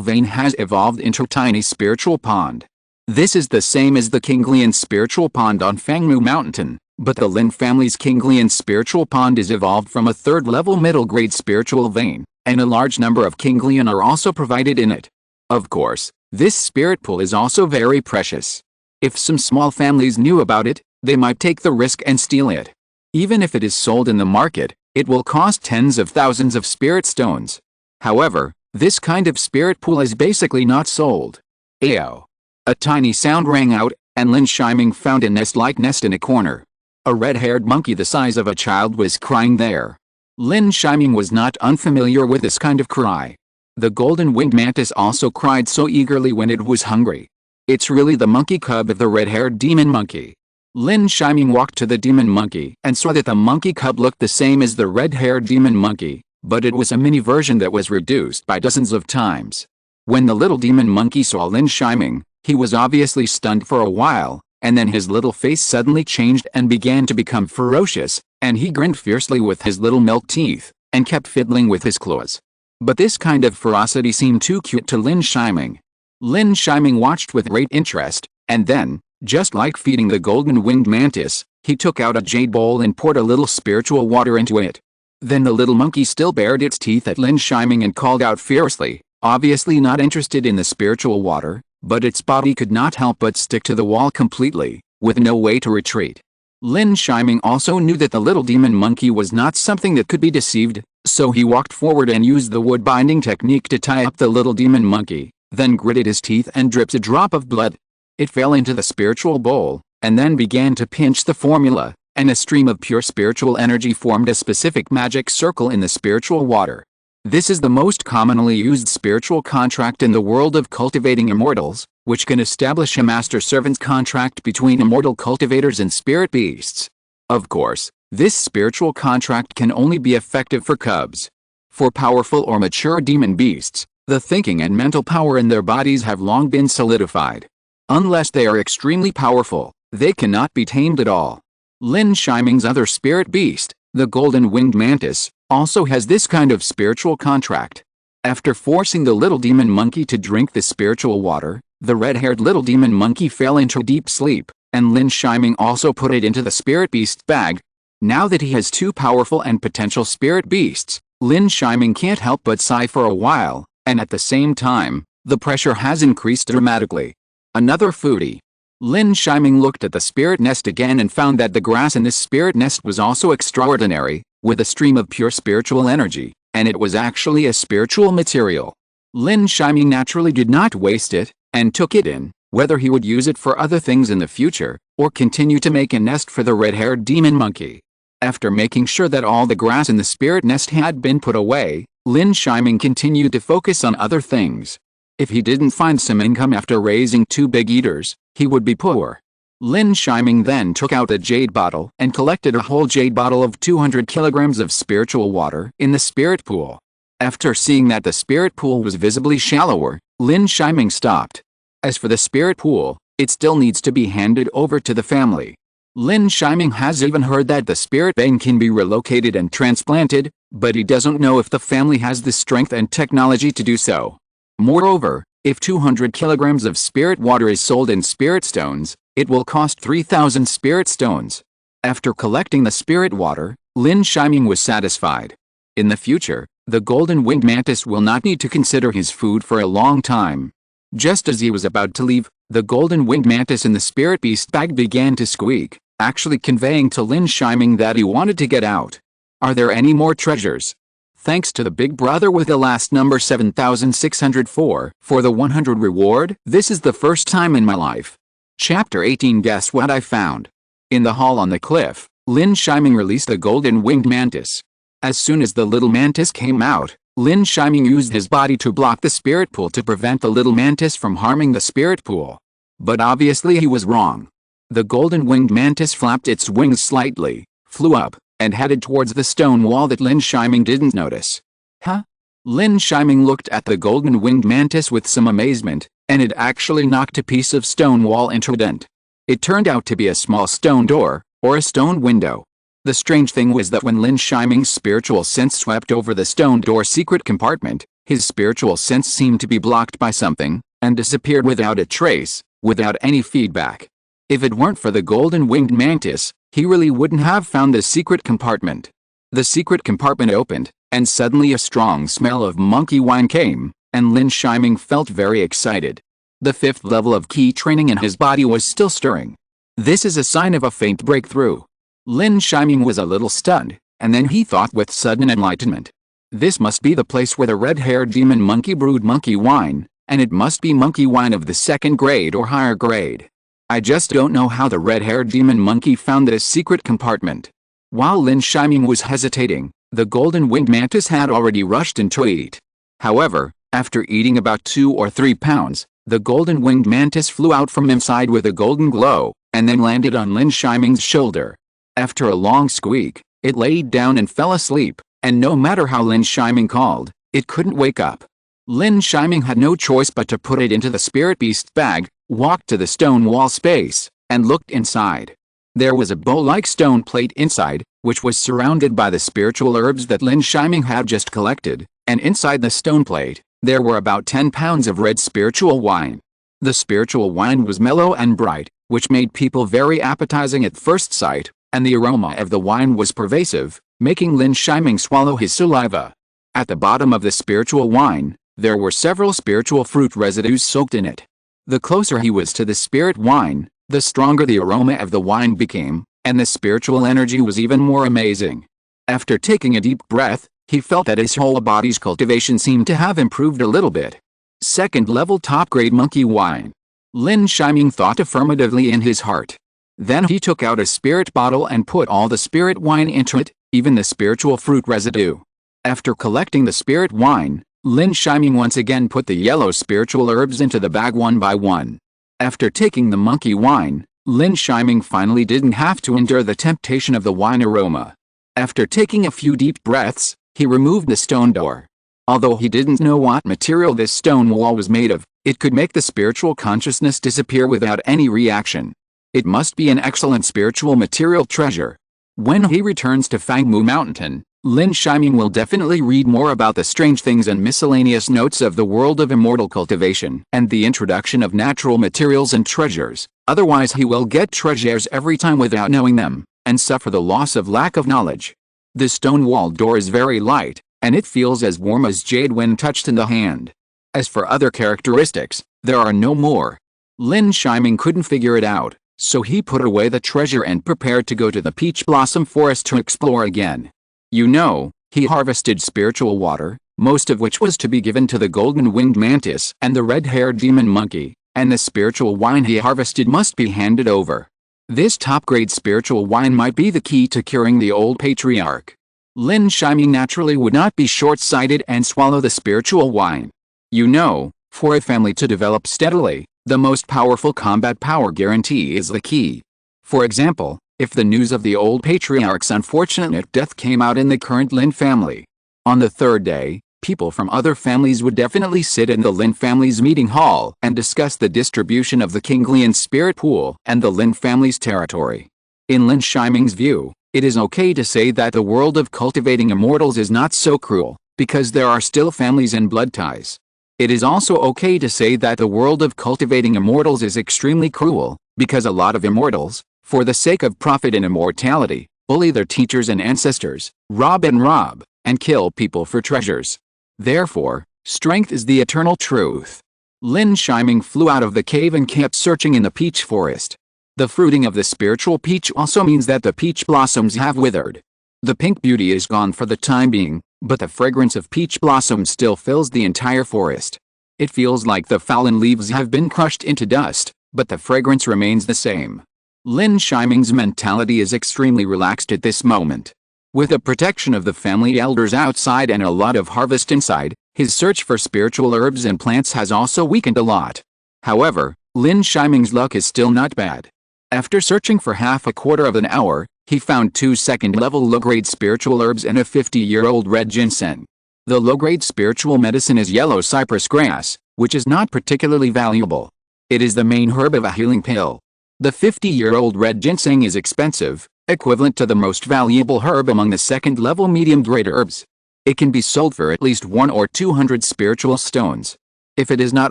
vein has evolved into a tiny spiritual pond. This is the same as the Kinglian spiritual pond on Fangmu Mountain, but the Lin family's Kinglian spiritual pond is evolved from a third-level middle-grade spiritual vein, and a large number of Kinglian are also provided in it. Of course, this spirit pool is also very precious. If some small families knew about it, they might take the risk and steal it. Even if it is sold in the market, it will cost tens of thousands of spirit stones. However, this kind of spirit pool is basically not sold. Ayo! A tiny sound rang out, and Lin Shiming found a nest-like nest in a corner. A red-haired monkey the size of a child was crying there. Lin Shiming was not unfamiliar with this kind of cry. The golden-winged mantis also cried so eagerly when it was hungry. It's really the monkey cub of the red-haired demon monkey. Lin Shiming walked to the demon monkey and saw that the monkey cub looked the same as the red-haired demon monkey, but it was a mini version that was reduced by dozens of times. When the little demon monkey saw Lin Shiming, he was obviously stunned for a while, and then his little face suddenly changed and began to become ferocious, and he grinned fiercely with his little milk teeth, and kept fiddling with his claws. But this kind of ferocity seemed too cute to Lin Shiming. Lin Shiming watched with great interest, and then, just like feeding the golden-winged mantis, he took out a jade bowl and poured a little spiritual water into it. Then the little monkey still bared its teeth at Lin Shiming and called out fiercely, obviously not interested in the spiritual water, but its body could not help but stick to the wall completely, with no way to retreat. Lin Shiming also knew that the little demon monkey was not something that could be deceived, so he walked forward and used the wood binding technique to tie up the little demon monkey, then gritted his teeth and dripped a drop of blood. It fell into the spiritual bowl, and then began to pinch the formula, and a stream of pure spiritual energy formed a specific magic circle in the spiritual water. This is the most commonly used spiritual contract in the world of cultivating immortals, which can establish a master-servant's contract between immortal cultivators and spirit beasts. Of course, this spiritual contract can only be effective for cubs. For powerful or mature demon beasts, the thinking and mental power in their bodies have long been solidified. Unless they are extremely powerful, they cannot be tamed at all. Lin Shiming's other spirit beast, the golden-winged mantis, also has this kind of spiritual contract. After forcing the little demon monkey to drink the spiritual water, the red-haired little demon monkey fell into deep sleep, and Lin Shiming also put it into the spirit beast's bag. Now that he has two powerful and potential spirit beasts, Lin Shiming can't help but sigh for a while, and at the same time, the pressure has increased dramatically. Another foodie. Lin Shiming looked at the spirit nest again and found that the grass in this spirit nest was also extraordinary, with a stream of pure spiritual energy, and it was actually a spiritual material. Lin Shiming naturally did not waste it, and took it in, whether he would use it for other things in the future, or continue to make a nest for the red-haired demon monkey. After making sure that all the grass in the spirit nest had been put away, Lin Shiming continued to focus on other things. If he didn't find some income after raising 2 big eaters, he would be poor. Lin Shiming then took out a jade bottle and collected a whole jade bottle of 200 kilograms of spiritual water in the spirit pool. After seeing that the spirit pool was visibly shallower, Lin Shiming stopped. As for the spirit pool, it still needs to be handed over to the family. Lin Shiming has even heard that the spirit vein can be relocated and transplanted, but he doesn't know if the family has the strength and technology to do so. Moreover, if 200 kilograms of spirit water is sold in spirit stones, it will cost 3,000 spirit stones. After collecting the spirit water, Lin Shiming was satisfied. In the future, the golden winged mantis will not need to consider his food for a long time. Just as he was about to leave, the golden winged mantis in the spirit beast bag began to squeak, actually conveying to Lin Shiming that he wanted to get out. Are there any more treasures? Thanks to the big brother with the last number 7604 for the 100 reward. This is the first time in my life. Chapter 18. Guess what I found? In the hall on the cliff, Lin Shiming released the golden winged mantis. As soon as the little mantis came out, Lin Shiming used his body to block the spirit pool to prevent the little mantis from harming the spirit pool. But obviously he was wrong. The golden winged mantis flapped its wings slightly, flew up, and headed towards the stone wall that Lin Shiming didn't notice. Huh? Lin Shiming looked at the golden winged mantis with some amazement, and it actually knocked a piece of stone wall into a dent. It turned out to be a small stone door, or a stone window. The strange thing was that when Lin Shiming's spiritual sense swept over the stone door secret compartment, his spiritual sense seemed to be blocked by something, and disappeared without a trace, without any feedback. If it weren't for the golden winged mantis, he really wouldn't have found the secret compartment. The secret compartment opened, and suddenly a strong smell of monkey wine came, and Lin Shiming felt very excited. The 5th level of key training in his body was still stirring. This is a sign of a faint breakthrough. Lin Shiming was a little stunned, and then he thought with sudden enlightenment. This must be the place where the red-haired demon monkey brewed monkey wine, and it must be monkey wine of the 2nd grade or higher grade. I just don't know how the red-haired demon monkey found this secret compartment. While Lin Shiming was hesitating, the golden winged mantis had already rushed in to eat. However, after eating about 2 or 3 pounds, the golden winged mantis flew out from inside with a golden glow, and then landed on Lin Shiming's shoulder. After a long squeak, it laid down and fell asleep, and no matter how Lin Shiming called, it couldn't wake up. Lin Shiming had no choice but to put it into the spirit beast bag, walked to the stone wall space, and looked inside. There was a bowl-like stone plate inside, which was surrounded by the spiritual herbs that Lin Shiming had just collected, and inside the stone plate, there were about 10 pounds of red spiritual wine. The spiritual wine was mellow and bright, which made people very appetizing at first sight, and the aroma of the wine was pervasive, making Lin Shiming swallow his saliva. At the bottom of the spiritual wine, there were several spiritual fruit residues soaked in it. The closer he was to the spirit wine, the stronger the aroma of the wine became, and the spiritual energy was even more amazing. After taking a deep breath, he felt that his whole body's cultivation seemed to have improved a little bit. 2nd level top-grade monkey wine. Lin Shiming thought affirmatively in his heart. Then he took out a spirit bottle and put all the spirit wine into it, even the spiritual fruit residue. After collecting the spirit wine, Lin Shiming once again put the yellow spiritual herbs into the bag one by one. After taking the monkey wine, Lin Shiming finally didn't have to endure the temptation of the wine aroma. After taking a few deep breaths, he removed the stone door. Although he didn't know what material this stone wall was made of, it could make the spiritual consciousness disappear without any reaction. It must be an excellent spiritual material treasure. When he returns to Fangmu Mountain, Lin Shiming will definitely read more about the strange things and miscellaneous notes of the world of immortal cultivation and the introduction of natural materials and treasures. Otherwise he will get treasures every time without knowing them, and suffer the loss of lack of knowledge. The stone wall door is very light, and it feels as warm as jade when touched in the hand. As for other characteristics, there are no more. Lin Shiming couldn't figure it out, so he put away the treasure and prepared to go to the peach blossom forest to explore again. You know, he harvested spiritual water, most of which was to be given to the golden winged mantis and the red-haired demon monkey, and the spiritual wine he harvested must be handed over. This top-grade spiritual wine might be the key to curing the old patriarch. Lin Shiming naturally would not be short-sighted and swallow the spiritual wine. You know, for a family to develop steadily, the most powerful combat power guarantee is the key. For example, if the news of the old patriarch's unfortunate death came out in the current Lin family, on the 3rd day, people from other families would definitely sit in the Lin family's meeting hall and discuss the distribution of the Kinglian spirit pool and the Lin family's territory. In Lin Shiming's view, it is okay to say that the world of cultivating immortals is not so cruel, because there are still families and blood ties. It is also okay to say that the world of cultivating immortals is extremely cruel, because a lot of immortals, For the sake of profit and immortality, bully their teachers and ancestors, rob, and kill people for treasures. Therefore, strength is the eternal truth. Lin Shiming flew out of the cave and kept searching in the peach forest. The fruiting of the spiritual peach also means that the peach blossoms have withered. The pink beauty is gone for the time being, but the fragrance of peach blossoms still fills the entire forest. It feels like the fallen leaves have been crushed into dust, but the fragrance remains the same. Lin Shiming's mentality is extremely relaxed at this moment. With the protection of the family elders outside and a lot of harvest inside, his search for spiritual herbs and plants has also weakened a lot. However, Lin Shiming's luck is still not bad. After searching for half a quarter of an hour, he found 2 second-level low-grade spiritual herbs and a 50-year-old red ginseng. The low-grade spiritual medicine is yellow cypress grass, which is not particularly valuable. It is the main herb of a healing pill. The 50-year-old red ginseng is expensive, equivalent to the most valuable herb among the second-level medium-grade herbs. It can be sold for at least 100 or 200 spiritual stones. If it is not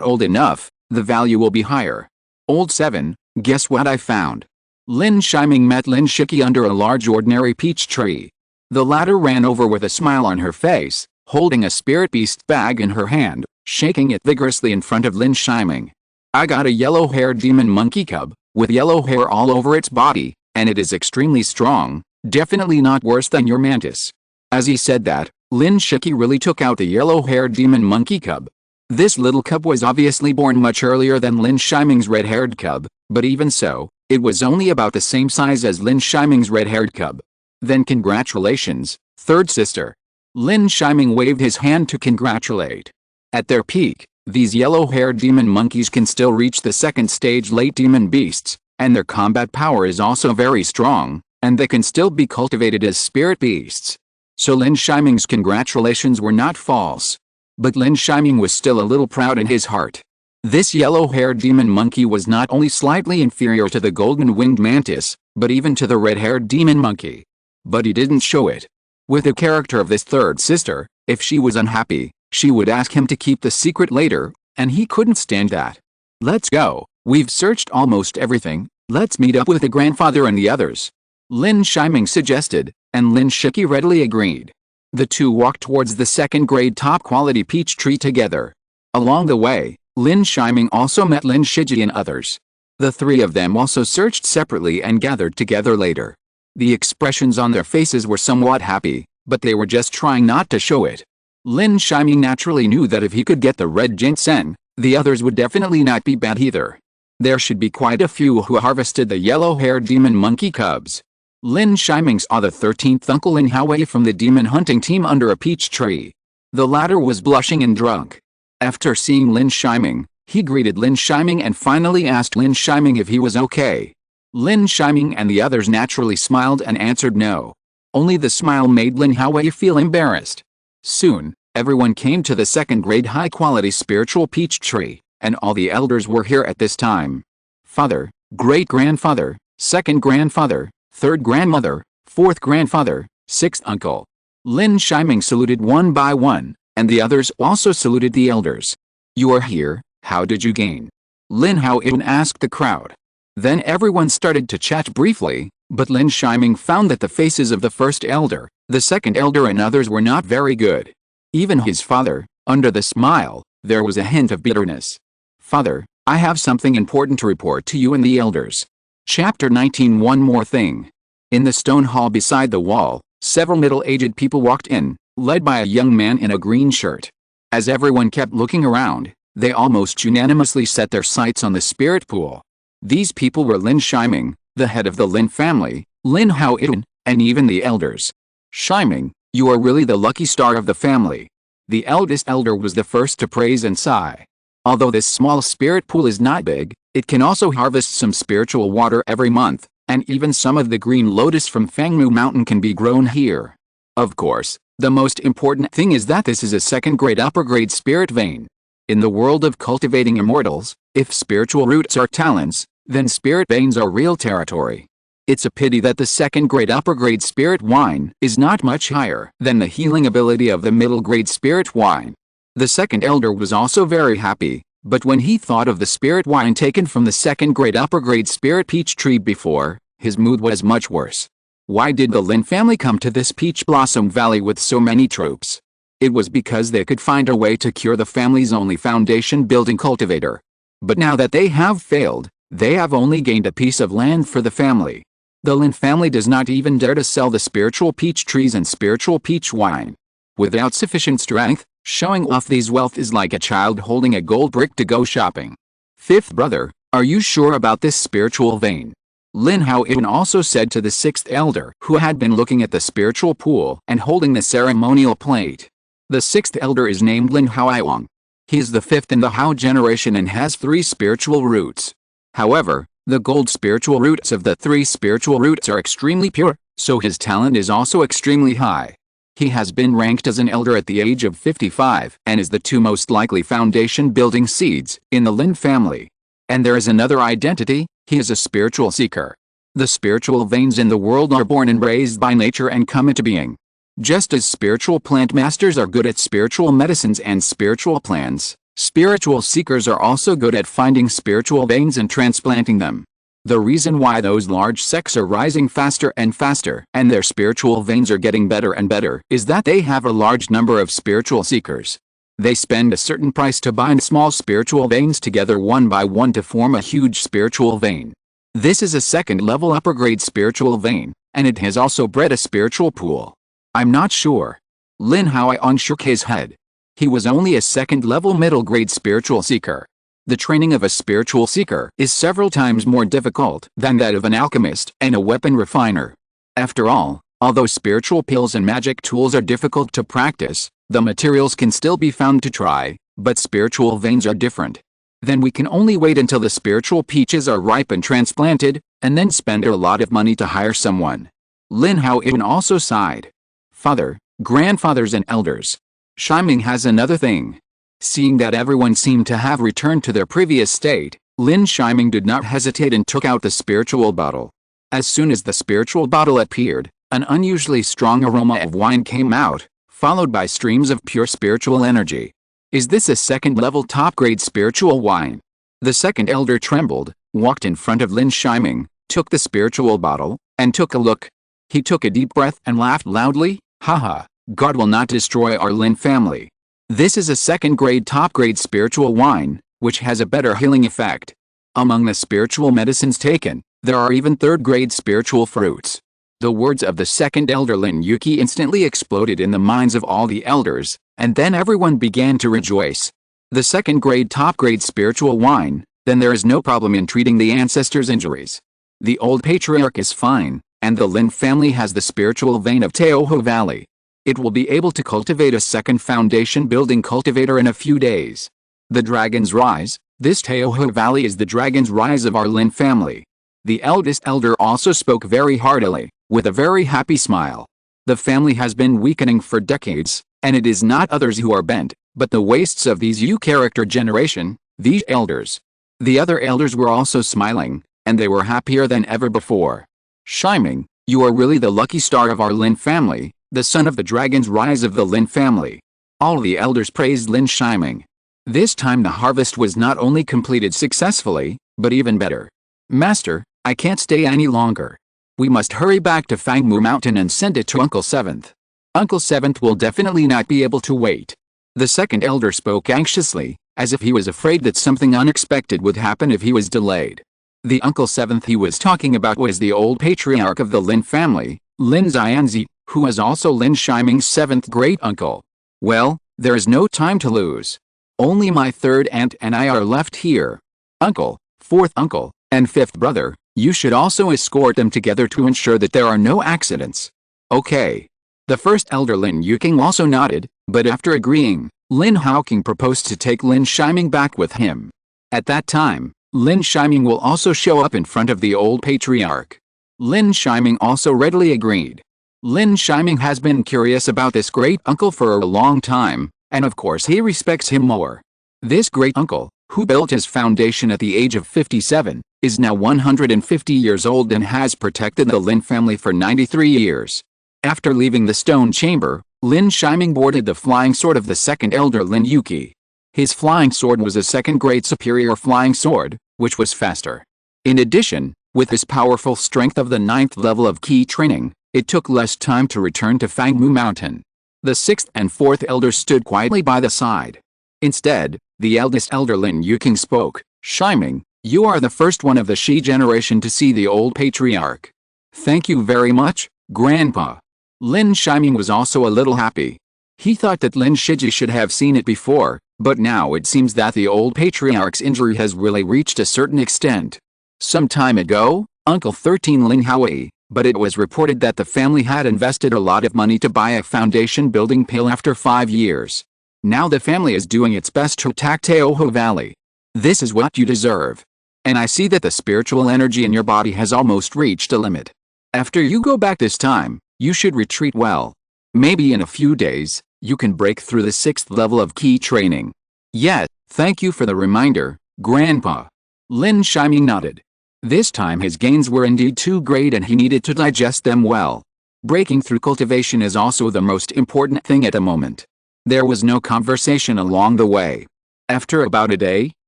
old enough, the value will be higher. Old 7, guess what I found? Lin Shiming met Lin Shiki under a large ordinary peach tree. The latter ran over with a smile on her face, holding a spirit beast bag in her hand, shaking it vigorously in front of Lin Shiming. I got a yellow-haired demon monkey cub, with yellow hair all over its body, and it is extremely strong, definitely not worse than your mantis. As he said that, Lin Shiki really took out the yellow-haired demon monkey cub. This little cub was obviously born much earlier than Lin Shiming's red-haired cub, but even so, it was only about the same size as Lin Shiming's red-haired cub. Then congratulations, third sister. Lin Shiming waved his hand to congratulate. At their peak, these yellow-haired demon monkeys can still reach the second stage late demon beasts, and their combat power is also very strong, and they can still be cultivated as spirit beasts. So Lin Shiming's congratulations were not false. But Lin Shiming was still a little proud in his heart. This yellow-haired demon monkey was not only slightly inferior to the golden-winged mantis, but even to the red-haired demon monkey. But he didn't show it. With the character of this third sister, if she was unhappy, she would ask him to keep the secret later, and he couldn't stand that. Let's go, we've searched almost everything, let's meet up with the grandfather and the others. Lin Shiming suggested, and Lin Shiki readily agreed. The two walked towards the second-grade top-quality peach tree together. Along the way, Lin Shiming also met Lin Shiji and others. The three of them also searched separately and gathered together later. The expressions on their faces were somewhat happy, but they were just trying not to show it. Lin Shiming naturally knew that if he could get the red ginseng, the others would definitely not be bad either. There should be quite a few who harvested the yellow-haired demon monkey cubs. Lin Shiming saw the 13th uncle Lin Haowei from the demon hunting team under a peach tree. The latter was blushing and drunk. After seeing Lin Shiming, he greeted Lin Shiming and finally asked Lin Shiming if he was okay. Lin Shiming and the others naturally smiled and answered no. Only the smile made Lin Haowei feel embarrassed. Soon, everyone came to the second-grade high-quality spiritual peach tree, and all the elders were here at this time. Father, great-grandfather, second-grandfather, third grandmother, fourth grandfather, sixth uncle. Lin Shiming saluted one by one, and the others also saluted the elders. You are here, how did you gain? Lin Haowei asked the crowd. Then everyone started to chat briefly, but Lin Shiming found that the faces of the first elder, the second elder and others were not very good. Even his father, under the smile, there was a hint of bitterness. Father, I have something important to report to you and the elders. Chapter 19 One more thing. In the stone hall beside the wall, several middle-aged people walked in, led by a young man in a green shirt. As everyone kept looking around, they almost unanimously set their sights on the spirit pool. These people were Lin Shiming, the head of the Lin family, Lin Haowei, and even the elders. Shiming, you are really the lucky star of the family. The eldest elder was the first to praise and sigh. Although this small spirit pool is not big, it can also harvest some spiritual water every month, and even some of the green lotus from Fangmu Mountain can be grown here. Of course, the most important thing is that this is a second-grade upper-grade spirit vein. In the world of cultivating immortals, if spiritual roots are talents, then spirit veins are real territory. It's a pity that the second-grade upper-grade spirit wine is not much higher than the healing ability of the middle-grade spirit wine. The second elder was also very happy, but when he thought of the spirit wine taken from the second-grade upper-grade spirit peach tree before, His mood was much worse. Why did the Lin family come to this Peach Blossom Valley with so many troops? It was because they could find a way to cure the family's only foundation-building cultivator. But now that they have failed, they have only gained a piece of land for the family. The Lin family does not even dare to sell the spiritual peach trees and spiritual peach wine. Without sufficient strength, showing off these wealth is like a child holding a gold brick to go shopping. Fifth brother, are you sure about this spiritual vein? Lin Yi also said to the sixth elder, who had been looking at the spiritual pool and holding the ceremonial plate. The sixth elder is named Lin Yi. He is the fifth in the Hao generation and has 3 spiritual roots. However, the gold spiritual roots of the 3 spiritual roots are extremely pure, so his talent is also extremely high. He has been ranked as an elder at the age of 55 and is the 2 most likely foundation-building seeds in the Lin family. And there is another identity, he is a spiritual seeker. The spiritual veins in the world are born and raised by nature and come into being. Just as spiritual plant masters are good at spiritual medicines and spiritual plants, spiritual seekers are also good at finding spiritual veins and transplanting them. The reason why those large sects are rising faster and faster and their spiritual veins are getting better and better is that they have a large number of spiritual seekers. They spend a certain price to bind small spiritual veins together one by one to form a huge spiritual vein. This is a second-level upper-grade spiritual vein, and it has also bred a spiritual pool. I'm not sure. Lin Yi shook his head. He was only a second-level middle-grade spiritual seeker. The training of a spiritual seeker is several times more difficult than that of an alchemist and a weapon refiner. After all, although spiritual pills and magic tools are difficult to practice, the materials can still be found to try, but spiritual veins are different. Then we can only wait until the spiritual peaches are ripe and transplanted, and then spend a lot of money to hire someone. Lin Yi also sighed. Father, grandfathers and elders. Shiming has another thing. Seeing that everyone seemed to have returned to their previous state, Lin Shiming did not hesitate and took out the spiritual bottle. As soon as the spiritual bottle appeared, an unusually strong aroma of wine came out, followed by streams of pure spiritual energy. Is this a second-level top-grade spiritual wine? The second elder trembled, walked in front of Lin Shiming, took the spiritual bottle, and took a look. He took a deep breath and laughed loudly. Haha, God will not destroy our Lin family. This is a second-grade top-grade spiritual wine, which has a better healing effect. Among the spiritual medicines taken, there are even third-grade spiritual fruits. The words of the second elder Lin Yi instantly exploded in the minds of all the elders, and then everyone began to rejoice. The second-grade top-grade spiritual wine, then there is no problem in treating the ancestors' injuries. The old patriarch is fine, and the Lin family has the spiritual vein of Teoho Valley. It will be able to cultivate a second foundation-building cultivator in a few days. The Dragon's Rise, this Teoho Valley is the Dragon's Rise of our Lin family. The eldest elder also spoke very heartily, with a very happy smile. The family has been weakening for decades, and it is not others who are bent, but the wastes of these character generation, these elders. The other elders were also smiling, and they were happier than ever before. Shiming, you are really the lucky star of our Lin family, the son of the Dragon's Rise of the Lin family. All the elders praised Lin Shiming. This time the harvest was not only completed successfully, but even better. Master, I can't stay any longer. We must hurry back to Fangmu Mountain and send it to Uncle Seventh. Uncle Seventh will definitely not be able to wait. The second elder spoke anxiously, as if he was afraid that something unexpected would happen if he was delayed. The Uncle Seventh he was talking about was the old patriarch of the Lin family, Lin Xianzi, who is also Lin Shiming's 7th great-uncle. Well, there is no time to lose. Only my third aunt and I are left here. Uncle, 4th uncle, and 5th brother, you should also escort them together to ensure that there are no accidents. Okay. The first elder Lin Yi also nodded, but after agreeing, Lin Haoking proposed to take Lin Shiming back with him. At that time, Lin Shiming will also show up in front of the old patriarch. Lin Shiming also readily agreed. Lin Shiming has been curious about this great-uncle for a long time, and of course he respects him more. This great-uncle, who built his foundation at the age of 57, is now 150 years old and has protected the Lin family for 93 years. After leaving the stone chamber, Lin Shiming boarded the flying sword of the second elder Lin Yi. His flying sword was a second-grade superior flying sword, which was faster. In addition, With his powerful strength of the 9th level of key training, it took less time to return to Fangmu Mountain. The 6th and 4th elders stood quietly by the side. Instead, the eldest elder Lin Yi spoke. "Shiming, you are the first one of the Shi generation to see the old patriarch." "Thank you very much, Grandpa." Lin Shiming was also a little happy. He thought that Lin Shiji should have seen it before, but now it seems that the old patriarch's injury has really reached a certain extent. Some time ago, Uncle 13 Lin Hui, but it was reported that the family had invested a lot of money to buy a foundation building pale after 5 years. Now the family is doing its best to attack Teoho Valley. This is what you deserve. And I see that the spiritual energy in your body has almost reached a limit. After you go back this time, you should retreat well. Maybe in a few days, you can break through the 6th level of key training. Yet, thank you for the reminder, Grandpa. Lin Shiming nodded. This time his gains were indeed too great and he needed to digest them well. Breaking through cultivation is also the most important thing at the moment. There was no conversation along the way. After about a day,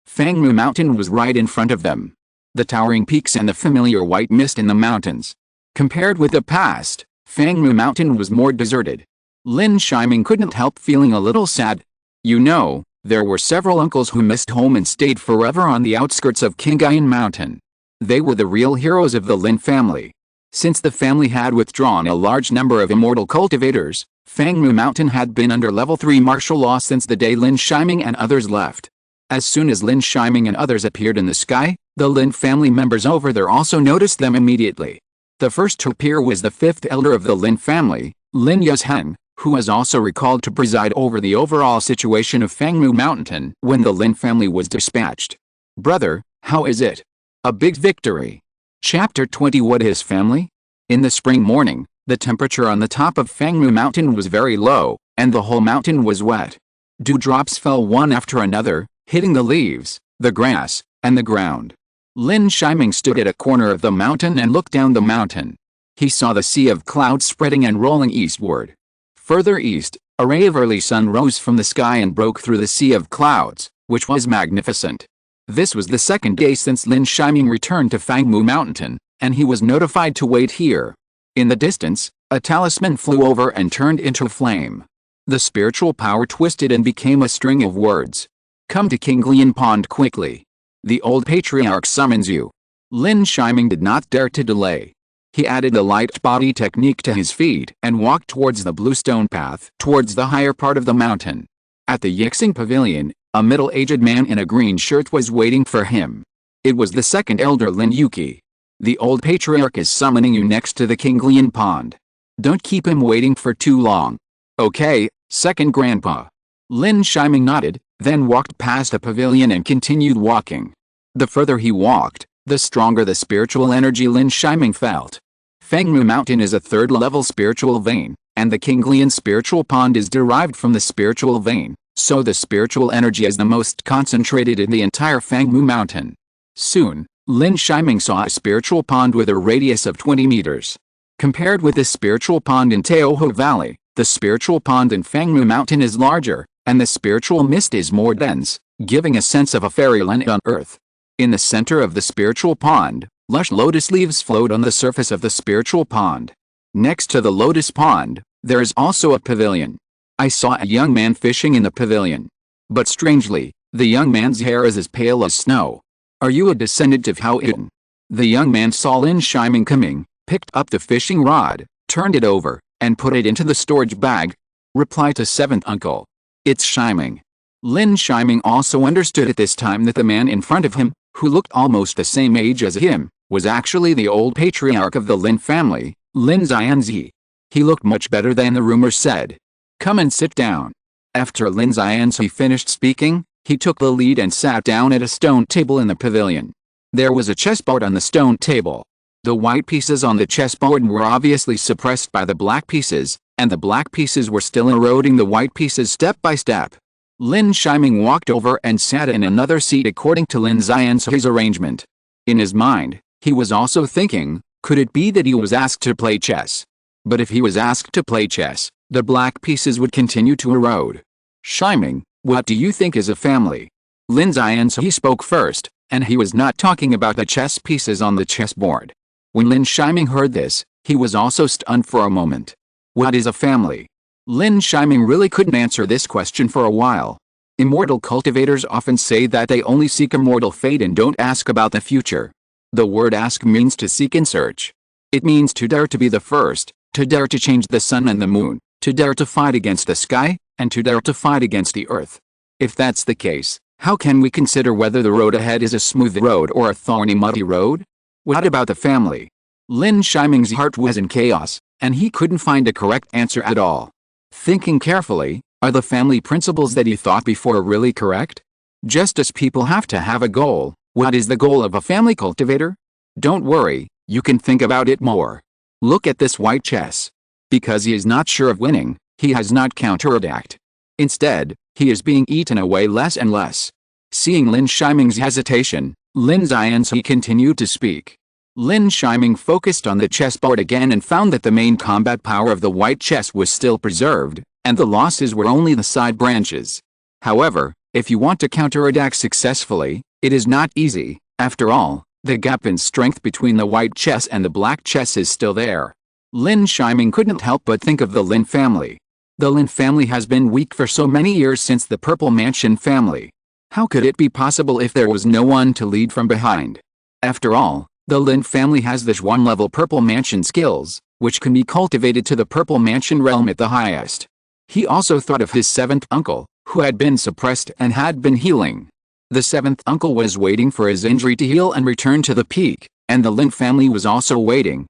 Fangmu Mountain was right in front of them. The towering peaks and the familiar white mist in the mountains. Compared with the past, Fangmu Mountain was more deserted. Lin Shiming couldn't help feeling a little sad. You know, there were several uncles who missed home and stayed forever on the outskirts of Kingayan Mountain. They were the real heroes of the Lin family. Since the family had withdrawn a large number of immortal cultivators, Fangmu Mountain had been under level 3 martial law since the day Lin Shiming and others left. As soon as Lin Shiming and others appeared in the sky, the Lin family members over there also noticed them immediately. The first to appear was the 5th elder of the Lin family, Lin Yuzhen, who was also recalled to preside over the overall situation of Fangmu Mountain when the Lin family was dispatched. "Brother, how is it?" "A big victory." Chapter 20. What is family? In the spring morning, the temperature on the top of Fangmu Mountain was very low, and the whole mountain was wet. Dewdrops fell one after another, hitting the leaves, the grass, and the ground. Lin Shiming stood at a corner of the mountain and looked down the mountain. He saw the sea of clouds spreading and rolling eastward. Further east, a ray of early sun rose from the sky and broke through the sea of clouds, which was magnificent. This was the second day since Lin Shiming returned to Fangmu Mountain, and he was notified to wait here. In the distance, a talisman flew over and turned into flame. The spiritual power twisted and became a string of words. "Come to Kinglian Pond quickly. The old patriarch summons you." Lin Shiming did not dare to delay. He added the light body technique to his feet and walked towards the bluestone path towards the higher part of the mountain. At the Yixing Pavilion, a middle-aged man in a green shirt was waiting for him. It was the 2nd elder Lin Yi. "The old patriarch is summoning you next to the Kinglian Pond. Don't keep him waiting for too long." "Okay, 2nd Grandpa." Lin Shiming nodded, then walked past the pavilion and continued walking. The further he walked, the stronger the spiritual energy Lin Shiming felt. Fangmu Mountain is a 3rd-level spiritual vein, and the Kinglian spiritual pond is derived from the spiritual vein, so the spiritual energy is the most concentrated in the entire Fangmu Mountain. Soon, Lin Shiming saw a spiritual pond with a radius of 20 meters. Compared with the spiritual pond in Teoho Valley, the spiritual pond in Fangmu Mountain is larger, and the spiritual mist is more dense, giving a sense of a fairyland on earth. In the center of the spiritual pond, lush lotus leaves float on the surface of the spiritual pond. Next to the lotus pond, there is also a pavilion. I saw a young man fishing in the pavilion. But strangely, the young man's hair is as pale as snow. "Are you a descendant of Hao Yin?" The young man saw Lin Shiming coming, picked up the fishing rod, turned it over, and put it into the storage bag. Reply to 7th uncle. "It's Shiming." Lin Shiming also understood at this time that the man in front of him, who looked almost the same age as him, was actually the old patriarch of the Lin family, Lin Yi. He looked much better than the rumor said. "Come and sit down." After Lin Yi finished speaking, he took the lead and sat down at a stone table in the pavilion. There was a chessboard on the stone table. The white pieces on the chessboard were obviously suppressed by the black pieces, and the black pieces were still eroding the white pieces step by step. Lin Shiming walked over and sat in another seat according to Lin Yi's arrangement. In his mind, he was also thinking, could it be that he was asked to play chess? But if he was asked to play chess, the black pieces would continue to erode. "Shiming, what do you think is a family?" Lin Yi spoke first, And he was not talking about the chess pieces on the chessboard. When Lin Shiming heard this, he was also stunned for a moment. What is a family? Lin Shiming really couldn't answer this question for a while. Immortal cultivators often say that they only seek immortal fate and don't ask about the future. The word ask means to seek and search. It means to dare to be the first, to dare to change the sun and the moon, to dare to fight against the sky, and to dare to fight against the earth. If that's the case, how can we consider whether the road ahead is a smooth road or a thorny muddy road? What about the family? Lin Shiming's heart was in chaos, and he couldn't find a correct answer at all. Thinking carefully, are the family principles that he thought before really correct? Just as people have to have a goal, what is the goal of a family cultivator? Don't worry, you can think about it more. Look at this white chess. Because he is not sure of winning, he has not counterattacked. Instead, he is being eaten away less and less. Seeing Lin Shiming's hesitation, Lin Yi continued to speak. Lin Shiming focused on the chessboard again and found that the main combat power of the white chess was still preserved, and the losses were only the side branches. However, if you want to counterattack successfully, it is not easy. After all, the gap in strength between the white chess and the black chess is still there. Lin Shiming couldn't help but think of the Lin family. The Lin family has been weak for so many years since the Purple Mansion family. How could it be possible if there was no one to lead from behind? After all, the Lin family has the Zhuan-level Purple Mansion skills, which can be cultivated to the Purple Mansion realm at the highest. He also thought of his seventh uncle, who had been suppressed and had been healing. The seventh uncle was waiting for his injury to heal and return to the peak, and the Lin family was also waiting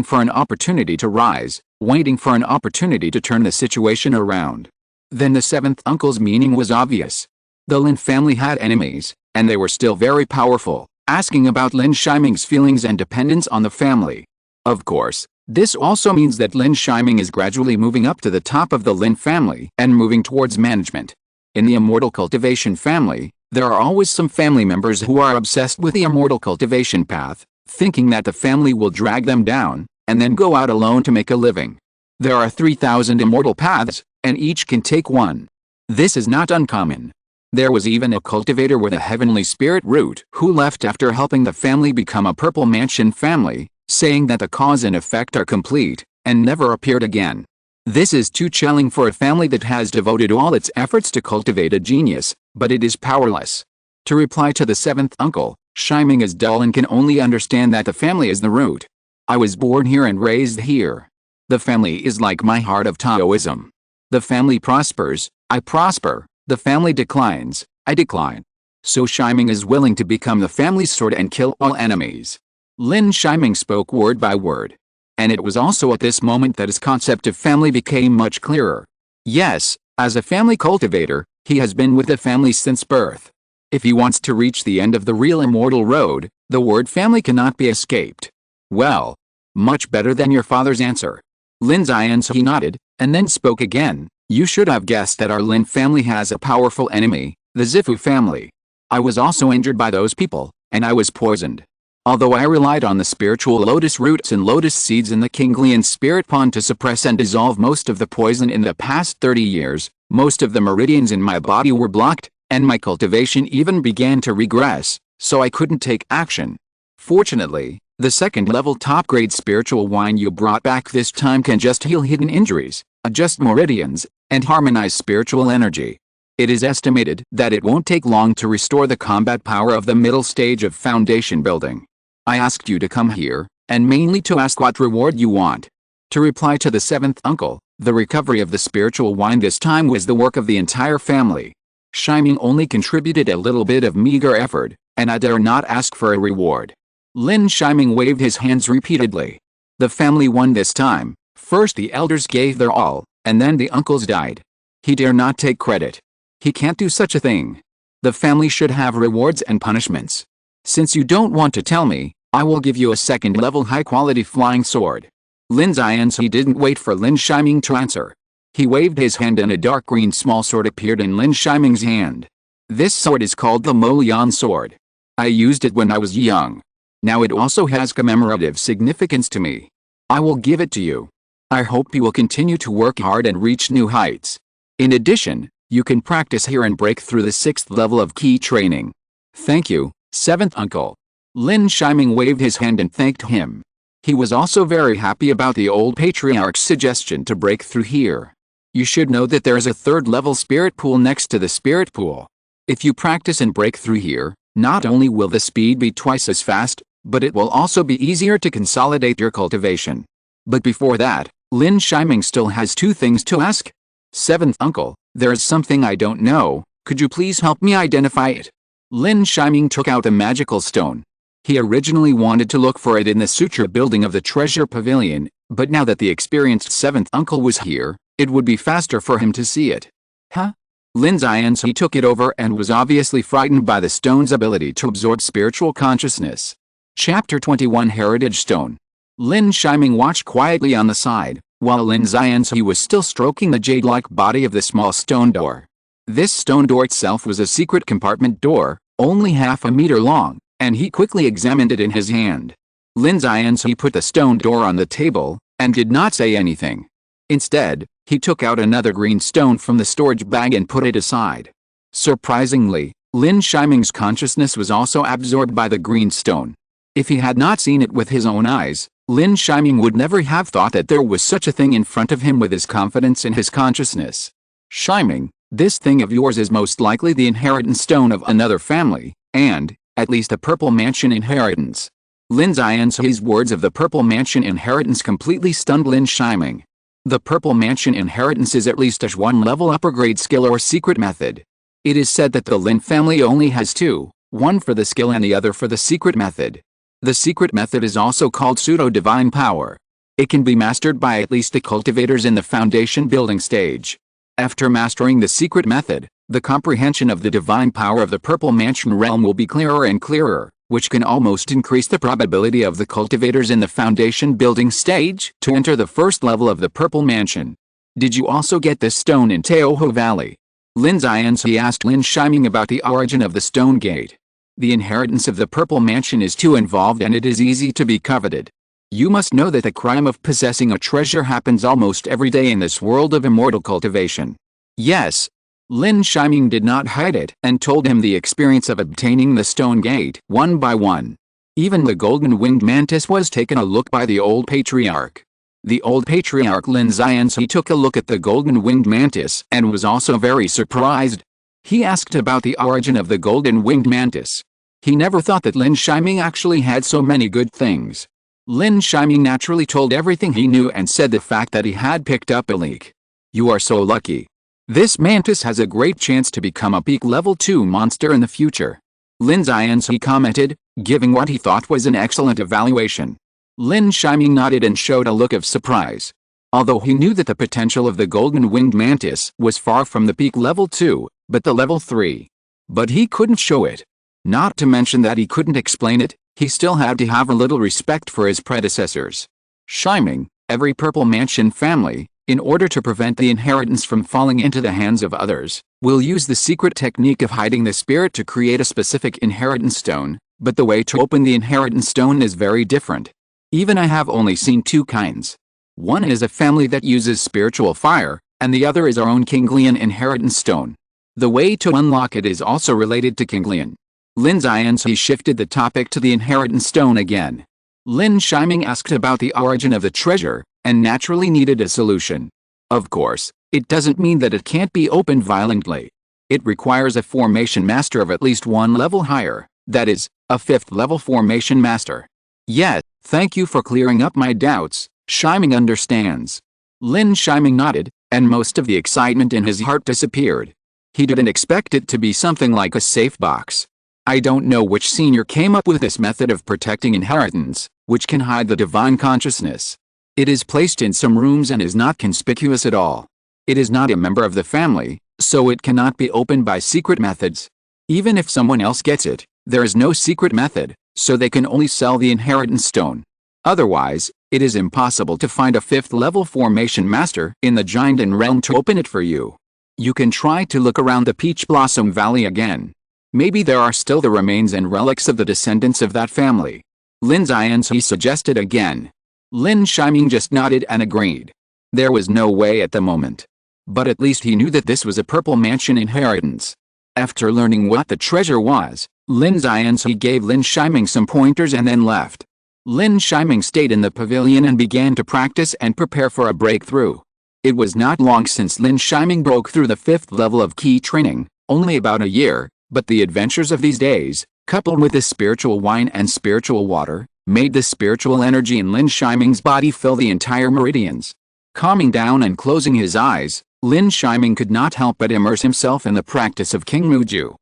for an opportunity to rise, waiting for an opportunity to turn the situation around. Then the seventh uncle's meaning was obvious. The Lin family had enemies, and they were still very powerful, asking about Lin Shiming's feelings and dependence on the family. Of course, this also means that Lin Shiming is gradually moving up to the top of the Lin family and moving towards management. In the Immortal Cultivation family, there are always some family members who are obsessed with the Immortal Cultivation path, thinking that the family will drag them down, and then go out alone to make a living. There are 3,000 immortal paths, and each can take one. This is not uncommon. There was even a cultivator with a heavenly spirit root who left after helping the family become a Purple Mansion family, saying that the cause and effect are complete, and never appeared again. This is too chilling for a family that has devoted all its efforts to cultivate a genius, but it is powerless. To reply to the seventh uncle, Shiming is dull and can only understand that the family is the root. I was born here and raised here. The family is like my heart of Taoism. The family prospers, I prosper. The family declines, I decline. So Shiming is willing to become the family's sword and kill all enemies. Lin Shiming spoke word by word. And it was also at this moment that his concept of family became much clearer. Yes, as a family cultivator, he has been with the family since birth. If he wants to reach the end of the real immortal road, the word family cannot be escaped. Well, much better than your father's answer. Lin Yi nodded, and then spoke again. You should have guessed that our Lin family has a powerful enemy, the Zifu family. I was also injured by those people, and I was poisoned. Although I relied on the spiritual lotus roots and lotus seeds in the Kinglian spirit pond to suppress and dissolve most of the poison in the past 30 years, most of the meridians in my body were blocked, and my cultivation even began to regress, so I couldn't take action. Fortunately, the second-level top-grade spiritual wine you brought back this time can just heal hidden injuries, adjust meridians, and harmonize spiritual energy. It is estimated that it won't take long to restore the combat power of the middle stage of foundation building. I asked you to come here, and mainly to ask what reward you want. To reply to the seventh uncle, the recovery of the spiritual wine this time was the work of the entire family. Shiming only contributed a little bit of meager effort, and I dare not ask for a reward. Lin Shiming waved his hands repeatedly. The family won this time. First the elders gave their all, and then the uncles died. He dare not take credit. He can't do such a thing. The family should have rewards and punishments. Since you don't want to tell me, I will give you a second-level high-quality flying sword. Lin Yi didn't wait for Lin Shiming to answer. He waved his hand and a dark green small sword appeared in Lin Shiming's hand. This sword is called the Molian sword. I used it when I was young. Now it also has commemorative significance to me. I will give it to you. I hope you will continue to work hard and reach new heights. In addition, you can practice here and break through the 6th level of key training. Thank you, Seventh uncle. Lin Shiming waved his hand and thanked him. He was also very happy about the old patriarch's suggestion to break through here. You should know that there is a third-level spirit pool next to the spirit pool. If you practice and break through here, not only will the speed be twice as fast, but it will also be easier to consolidate your cultivation. But before that, Lin Shiming still has two things to ask. Seventh uncle, there is something I don't know, could you please help me identify it? Lin Shiming took out a magical stone. He originally wanted to look for it in the suture building of the treasure pavilion, but now that the experienced seventh uncle was here, it would be faster for him to see it. Huh? Lin Yi took it over and was obviously frightened by the stone's ability to absorb spiritual consciousness. Chapter 21 Heritage Stone. Lin Shiming watched quietly on the side, while Lin Yi was still stroking the jade-like body of the small stone door. This stone door itself was a secret compartment door, only half a meter long, and he quickly examined it in his hand. Lin Yi put the stone door on the table, and did not say anything. Instead, he took out another green stone from the storage bag and put it aside. Surprisingly, Lin Shiming's consciousness was also absorbed by the green stone. If he had not seen it with his own eyes, Lin Shiming would never have thought that there was such a thing in front of him with his confidence in his consciousness. Shiming, this thing of yours is most likely the inheritance stone of another family, and, at least a purple mansion inheritance. Lin Yi's words of the purple mansion inheritance completely stunned Lin Shiming. The purple mansion inheritance is at least a one level upper grade skill or secret method. It is said that the Lin family only has two, one for the skill and the other for the secret method. The secret method is also called pseudo-divine power. It can be mastered by at least the cultivators in the foundation building stage. After mastering the secret method, the comprehension of the divine power of the purple mansion realm will be clearer and clearer, which can almost increase the probability of the cultivators in the foundation building stage to enter the first level of the purple mansion. Did you also get this stone in Teoho Valley? Lin Yi asked Lin Shiming about the origin of the stone gate. The inheritance of the purple mansion is too involved and it is easy to be coveted. You must know that the crime of possessing a treasure happens almost every day in this world of immortal cultivation. Yes. Lin Shiming did not hide it and told him the experience of obtaining the stone gate one by one. Even the golden-winged mantis was taken a look by the old patriarch. The old patriarch Lin Yi took a look at the golden-winged mantis and was also very surprised. He asked about the origin of the golden-winged mantis. He never thought that Lin Shiming actually had so many good things. Lin Shiming naturally told everything he knew and said the fact that he had picked up a leak. You are so lucky. This mantis has a great chance to become a peak level 2 monster in the future. Lin Yi commented, giving what he thought was an excellent evaluation. Lin Shiming nodded and showed a look of surprise. Although he knew that the potential of the golden-winged mantis was far from the peak level 2, but the level 3. But he couldn't show it. Not to mention that he couldn't explain it, he still had to have a little respect for his predecessors. Shiming, every purple mansion family, in order to prevent the inheritance from falling into the hands of others, will use the secret technique of hiding the spirit to create a specific inheritance stone, but the way to open the inheritance stone is very different. Even I have only seen two kinds. One is a family that uses spiritual fire, and the other is our own Kinglian inheritance stone. The way to unlock it is also related to Kinglian. Lin Yi shifted the topic to the inheritance stone again. Lin Shiming asked about the origin of the treasure, and naturally needed a solution. Of course, it doesn't mean that it can't be opened violently. It requires a formation master of at least one level higher, that is, a 5th level formation master. Yes, thank you for clearing up my doubts, Shiming understands. Lin Shiming nodded, and most of the excitement in his heart disappeared. He didn't expect it to be something like a safe box. I don't know which senior came up with this method of protecting inheritance, which can hide the divine consciousness. It is placed in some rooms and is not conspicuous at all. It is not a member of the family, so it cannot be opened by secret methods. Even if someone else gets it, there is no secret method, so they can only sell the inheritance stone. Otherwise, it is impossible to find a 5th level formation master in the Giant realm to open it for you. You can try to look around the Peach Blossom Valley again. Maybe there are still the remains and relics of the descendants of that family. Lin Yi suggested again. Lin Shiming just nodded and agreed. There was no way at the moment. But at least he knew that this was a purple mansion inheritance. After learning what the treasure was, Lin Yi gave Lin Shiming some pointers and then left. Lin Shiming stayed in the pavilion and began to practice and prepare for a breakthrough. It was not long since Lin Shiming broke through the 5th level of key training, only about a year, but the adventures of these days, coupled with the spiritual wine and spiritual water, made the spiritual energy in Lin Shiming's body fill the entire meridians. Calming down and closing his eyes, Lin Shiming could not help but immerse himself in the practice of King Muju.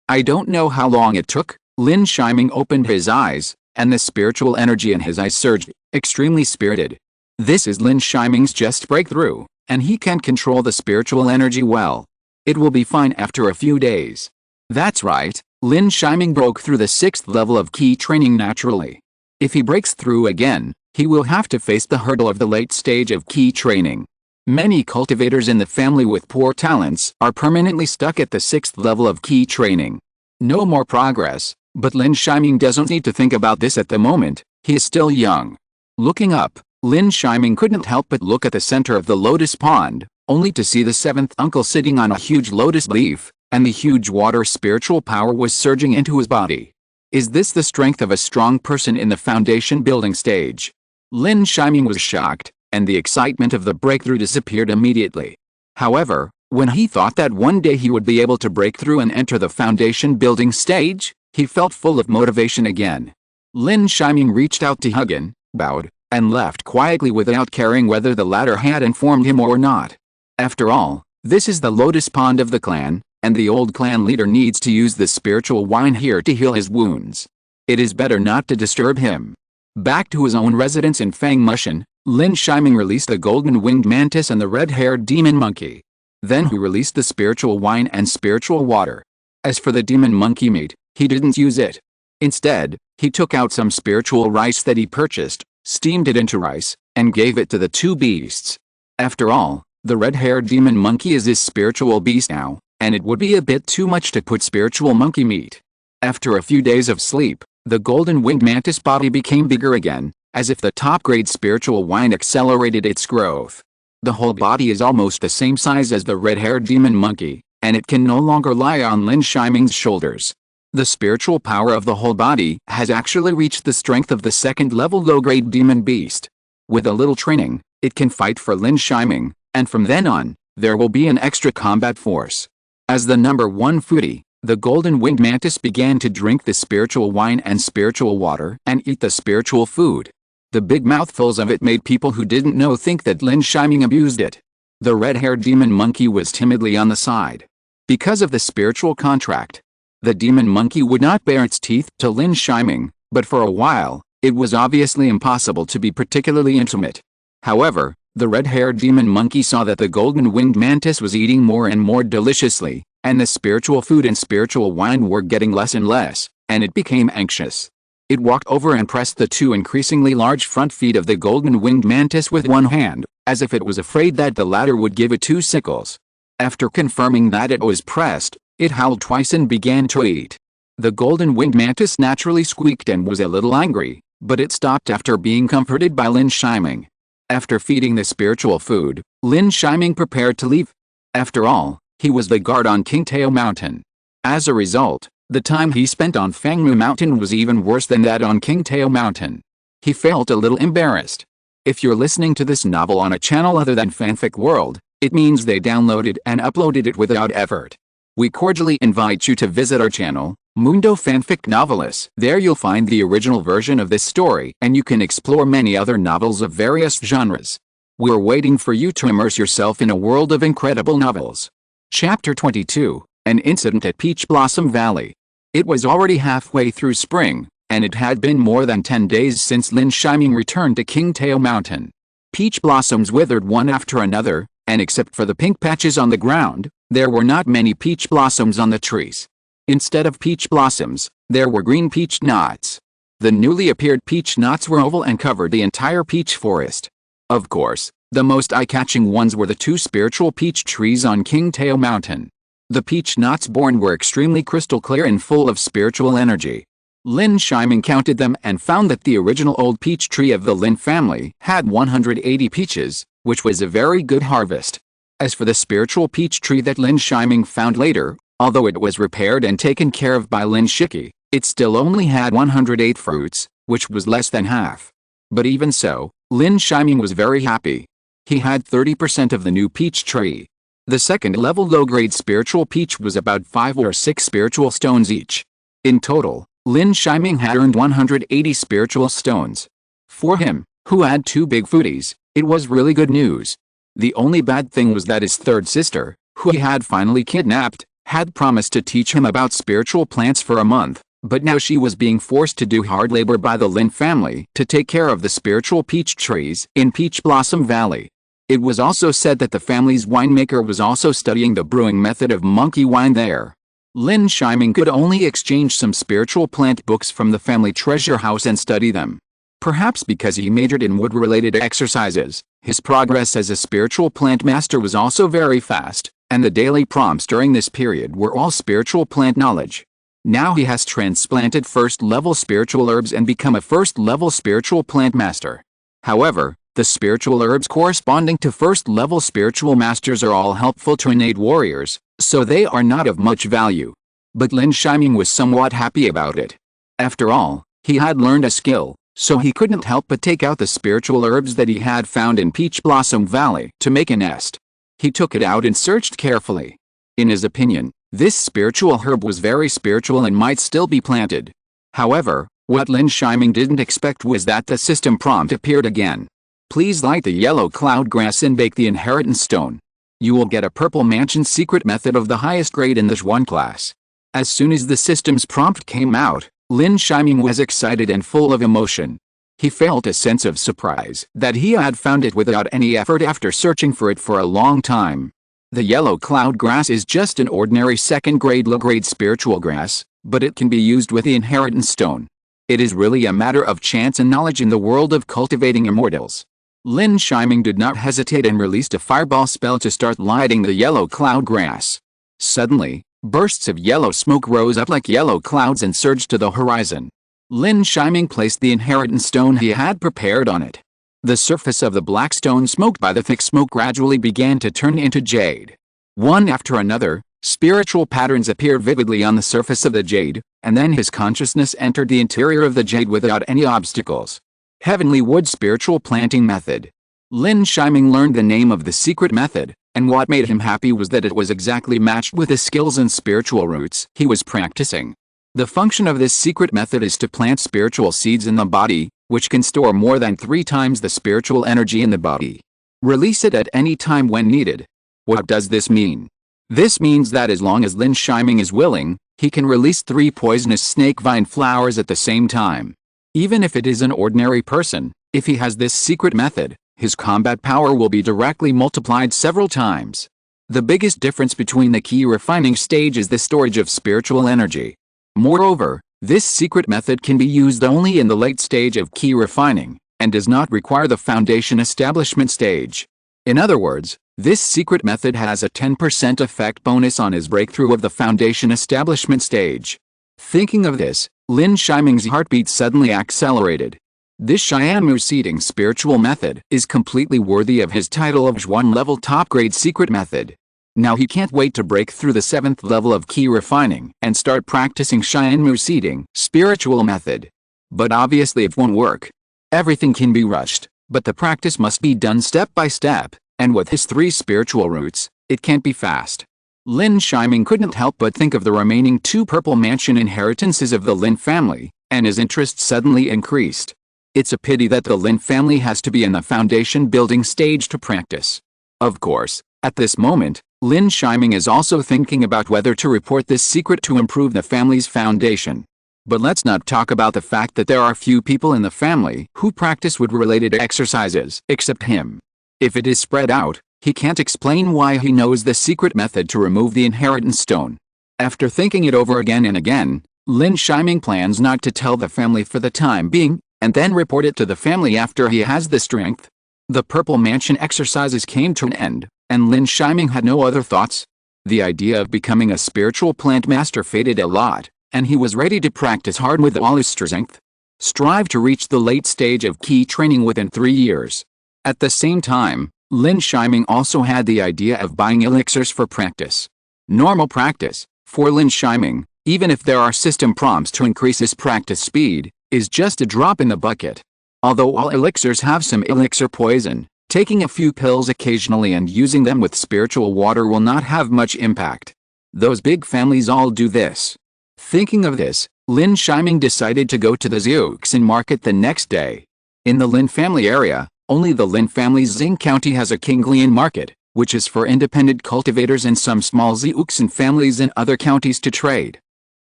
I don't know how long it took. Lin Shiming opened his eyes, and the spiritual energy in his eyes surged, extremely spirited. This is Lin Shiming's just breakthrough, and he can control the spiritual energy well. It will be fine after a few days. That's right, Lin Shiming broke through the 6th level of key training naturally. If he breaks through again, he will have to face the hurdle of the late stage of key training. Many cultivators in the family with poor talents are permanently stuck at the 6th level of key training. No more progress, but Lin Shiming doesn't need to think about this at the moment, he is still young. Looking up, Lin Shiming couldn't help but look at the center of the lotus pond, only to see the 7th uncle sitting on a huge lotus leaf, and the huge water spiritual power was surging into his body. Is this the strength of a strong person in the foundation building stage? Lin Shiming was shocked, and the excitement of the breakthrough disappeared immediately. However, when he thought that one day he would be able to break through and enter the foundation building stage, he felt full of motivation again. Lin Shiming reached out to Huggin, bowed, and left quietly without caring whether the latter had informed him or not. After all, this is the lotus pond of the clan, and the old clan leader needs to use the spiritual wine here to heal his wounds. It is better not to disturb him. Back to his own residence in Fangmushan, Lin Shiming released the golden-winged mantis and the red-haired demon monkey. Then he released the spiritual wine and spiritual water. As for the demon monkey meat, he didn't use it. Instead, he took out some spiritual rice that he purchased, steamed it into rice, and gave it to the two beasts. After all, the red-haired demon monkey is his spiritual beast now, and it would be a bit too much to put spiritual monkey meat. After a few days of sleep, the golden-winged mantis body became bigger again, as if the top-grade spiritual wine accelerated its growth. The whole body is almost the same size as the red-haired demon monkey, and it can no longer lie on Lin Shiming's shoulders. The spiritual power of the whole body has actually reached the strength of the 2nd-level low-grade demon beast. With a little training, it can fight for Lin Shiming, and from then on, there will be an extra combat force. As the number 1 foodie, the golden-winged mantis began to drink the spiritual wine and spiritual water and eat the spiritual food. The big mouthfuls of it made people who didn't know think that Lin Shiming abused it. The red-haired demon monkey was timidly on the side. Because of the spiritual contract, the demon monkey would not bare its teeth to Lin Shiming, but for a while, it was obviously impossible to be particularly intimate. However, the red-haired demon monkey saw that the golden-winged mantis was eating more and more deliciously, and the spiritual food and spiritual wine were getting less and less, and it became anxious. It walked over and pressed the two increasingly large front feet of the golden-winged mantis with one hand, as if it was afraid that the latter would give it 2 sickles. After confirming that it was pressed, it howled twice and began to eat. The golden-winged mantis naturally squeaked and was a little angry, but it stopped after being comforted by Lin Shiming. After feeding the spiritual food, Lin Shiming prepared to leave. After all, he was the guard on Qingtao Mountain. As a result, the time he spent on Fangmu Mountain was even worse than that on Qingtao Mountain. He felt a little embarrassed. If you're listening to this novel on a channel other than Fanfic World, it means they downloaded and uploaded it without effort. We cordially invite you to visit our channel, Mundo Fanfic Novelis. There you'll find the original version of this story and you can explore many other novels of various genres. We're waiting for you to immerse yourself in a world of incredible novels. Chapter 22, An Incident at Peach Blossom Valley. It was already halfway through spring, and it had been more than 10 days since Lin Shiming returned to Qingtao Mountain. Peach blossoms withered one after another, and except for the pink patches on the ground, there were not many peach blossoms on the trees. Instead of peach blossoms, there were green peach knots. The newly appeared peach knots were oval and covered the entire peach forest. Of course, the most eye-catching ones were the 2 spiritual peach trees on Qingtao Mountain. The peach knots born were extremely crystal clear and full of spiritual energy. Lin Shiming counted them and found that the original old peach tree of the Lin family had 180 peaches, which was a very good harvest. As for the spiritual peach tree that Lin Shiming found later, Although it was repaired and taken care of by Lin Yi, it still only had 108 fruits, which was less than half. But even so, Lin Yi was very happy. He had 30% of the new peach tree. The second level low-grade spiritual peach was about 5 or 6 spiritual stones each. In total, Lin Yi had earned 180 spiritual stones. For him, who had 2 big foodies, it was really good news. The only bad thing was that his third sister, who he had finally kidnapped, had promised to teach him about spiritual plants for a month, but now she was being forced to do hard labor by the Lin family to take care of the spiritual peach trees in Peach Blossom Valley. It was also said that the family's winemaker was also studying the brewing method of monkey wine there. Lin Yi could only exchange some spiritual plant books from the family treasure house and study them. Perhaps because he majored in wood-related exercises, his progress as a spiritual plant master was also very fast, and the daily prompts during this period were all spiritual plant knowledge. Now he has transplanted first-level spiritual herbs and become a first-level spiritual plant master. However, the spiritual herbs corresponding to first-level spiritual masters are all helpful to innate warriors, so they are not of much value. But Lin Yi was somewhat happy about it. After all, he had learned a skill, so he couldn't help but take out the spiritual herbs that he had found in Peach Blossom Valley to make a nest. He took it out and searched carefully. In his opinion, this spiritual herb was very spiritual and might still be planted. However, what Lin Yi didn't expect was that the system prompt appeared again. Please light the yellow cloud grass and bake the inheritance stone. You will get a purple mansion secret method of the highest grade in this one class. As soon as the system's prompt came out, Lin Yi was excited and full of emotion. He felt a sense of surprise that he had found it without any effort after searching for it for a long time. The yellow cloud grass is just an ordinary second-grade low-grade spiritual grass, but it can be used with the inheritance stone. It is really a matter of chance and knowledge in the world of cultivating immortals. Lin Yi did not hesitate and released a fireball spell to start lighting the yellow cloud grass. Suddenly, bursts of yellow smoke rose up like yellow clouds and surged to the horizon. Lin Yi placed the inheritance stone he had prepared on it. The surface of the black stone smoked by the thick smoke gradually began to turn into jade. One after another, spiritual patterns appeared vividly on the surface of the jade, and then his consciousness entered the interior of the jade without any obstacles. Heavenly Wood Spiritual Planting Method. Lin Yi learned the name of the secret method, and what made him happy was that it was exactly matched with the skills and spiritual roots he was practicing. The function of this secret method is to plant spiritual seeds in the body, which can store more than 3 times the spiritual energy in the body. Release it at any time when needed. What does this mean? This means that as long as Lin Yi is willing, he can release 3 poisonous snake vine flowers at the same time. Even if it is an ordinary person, if he has this secret method, his combat power will be directly multiplied several times. The biggest difference between the key refining stage is the storage of spiritual energy. Moreover, this secret method can be used only in the late stage of key refining, and does not require the foundation establishment stage. In other words, this secret method has a 10% effect bonus on his breakthrough of the foundation establishment stage. Thinking of this, Lin Yi's heartbeat suddenly accelerated. This Xianmu seeding spiritual method is completely worthy of his title of Zhuan level top grade secret method. Now he can't wait to break through the 7th level of key refining and start practicing Xianmu seeding spiritual method. But obviously it won't work. Everything can be rushed, but the practice must be done step by step, and with his 3 spiritual roots, it can't be fast. Lin Yi couldn't help but think of the remaining 2 purple mansion inheritances of the Lin family, and his interest suddenly increased. It's a pity that the Lin family has to be in the foundation building stage to practice. Of course, at this moment, Lin Yi is also thinking about whether to report this secret to improve the family's foundation. But let's not talk about the fact that there are few people in the family who practice wood-related exercises except him. If it is spread out, he can't explain why he knows the secret method to remove the inheritance stone. After thinking it over again and again, Lin Yi plans not to tell the family for the time being, and then report it to the family after he has the strength. The Purple Mansion exercises came to an end, and Lin Yi had no other thoughts. The idea of becoming a spiritual plant master faded a lot, and he was ready to practice hard with all his strength. Strive to reach the late stage of key training within 3 years. At the same time, Lin Yi also had the idea of buying elixirs for practice. Normal practice, For Lin Shiming, even if there are system prompts to increase his practice speed, is just a drop in the bucket. Although all elixirs have some elixir poison, taking a few pills occasionally and using them with spiritual water will not have much impact. Those big families all do this. Thinking of this, Lin Shiming decided to go to the Zhuoxin market the next day. In the Lin family area, only the Lin family's Xing County has a Qinglian market, which is for independent cultivators and some small Zhuoxin families in other counties to trade.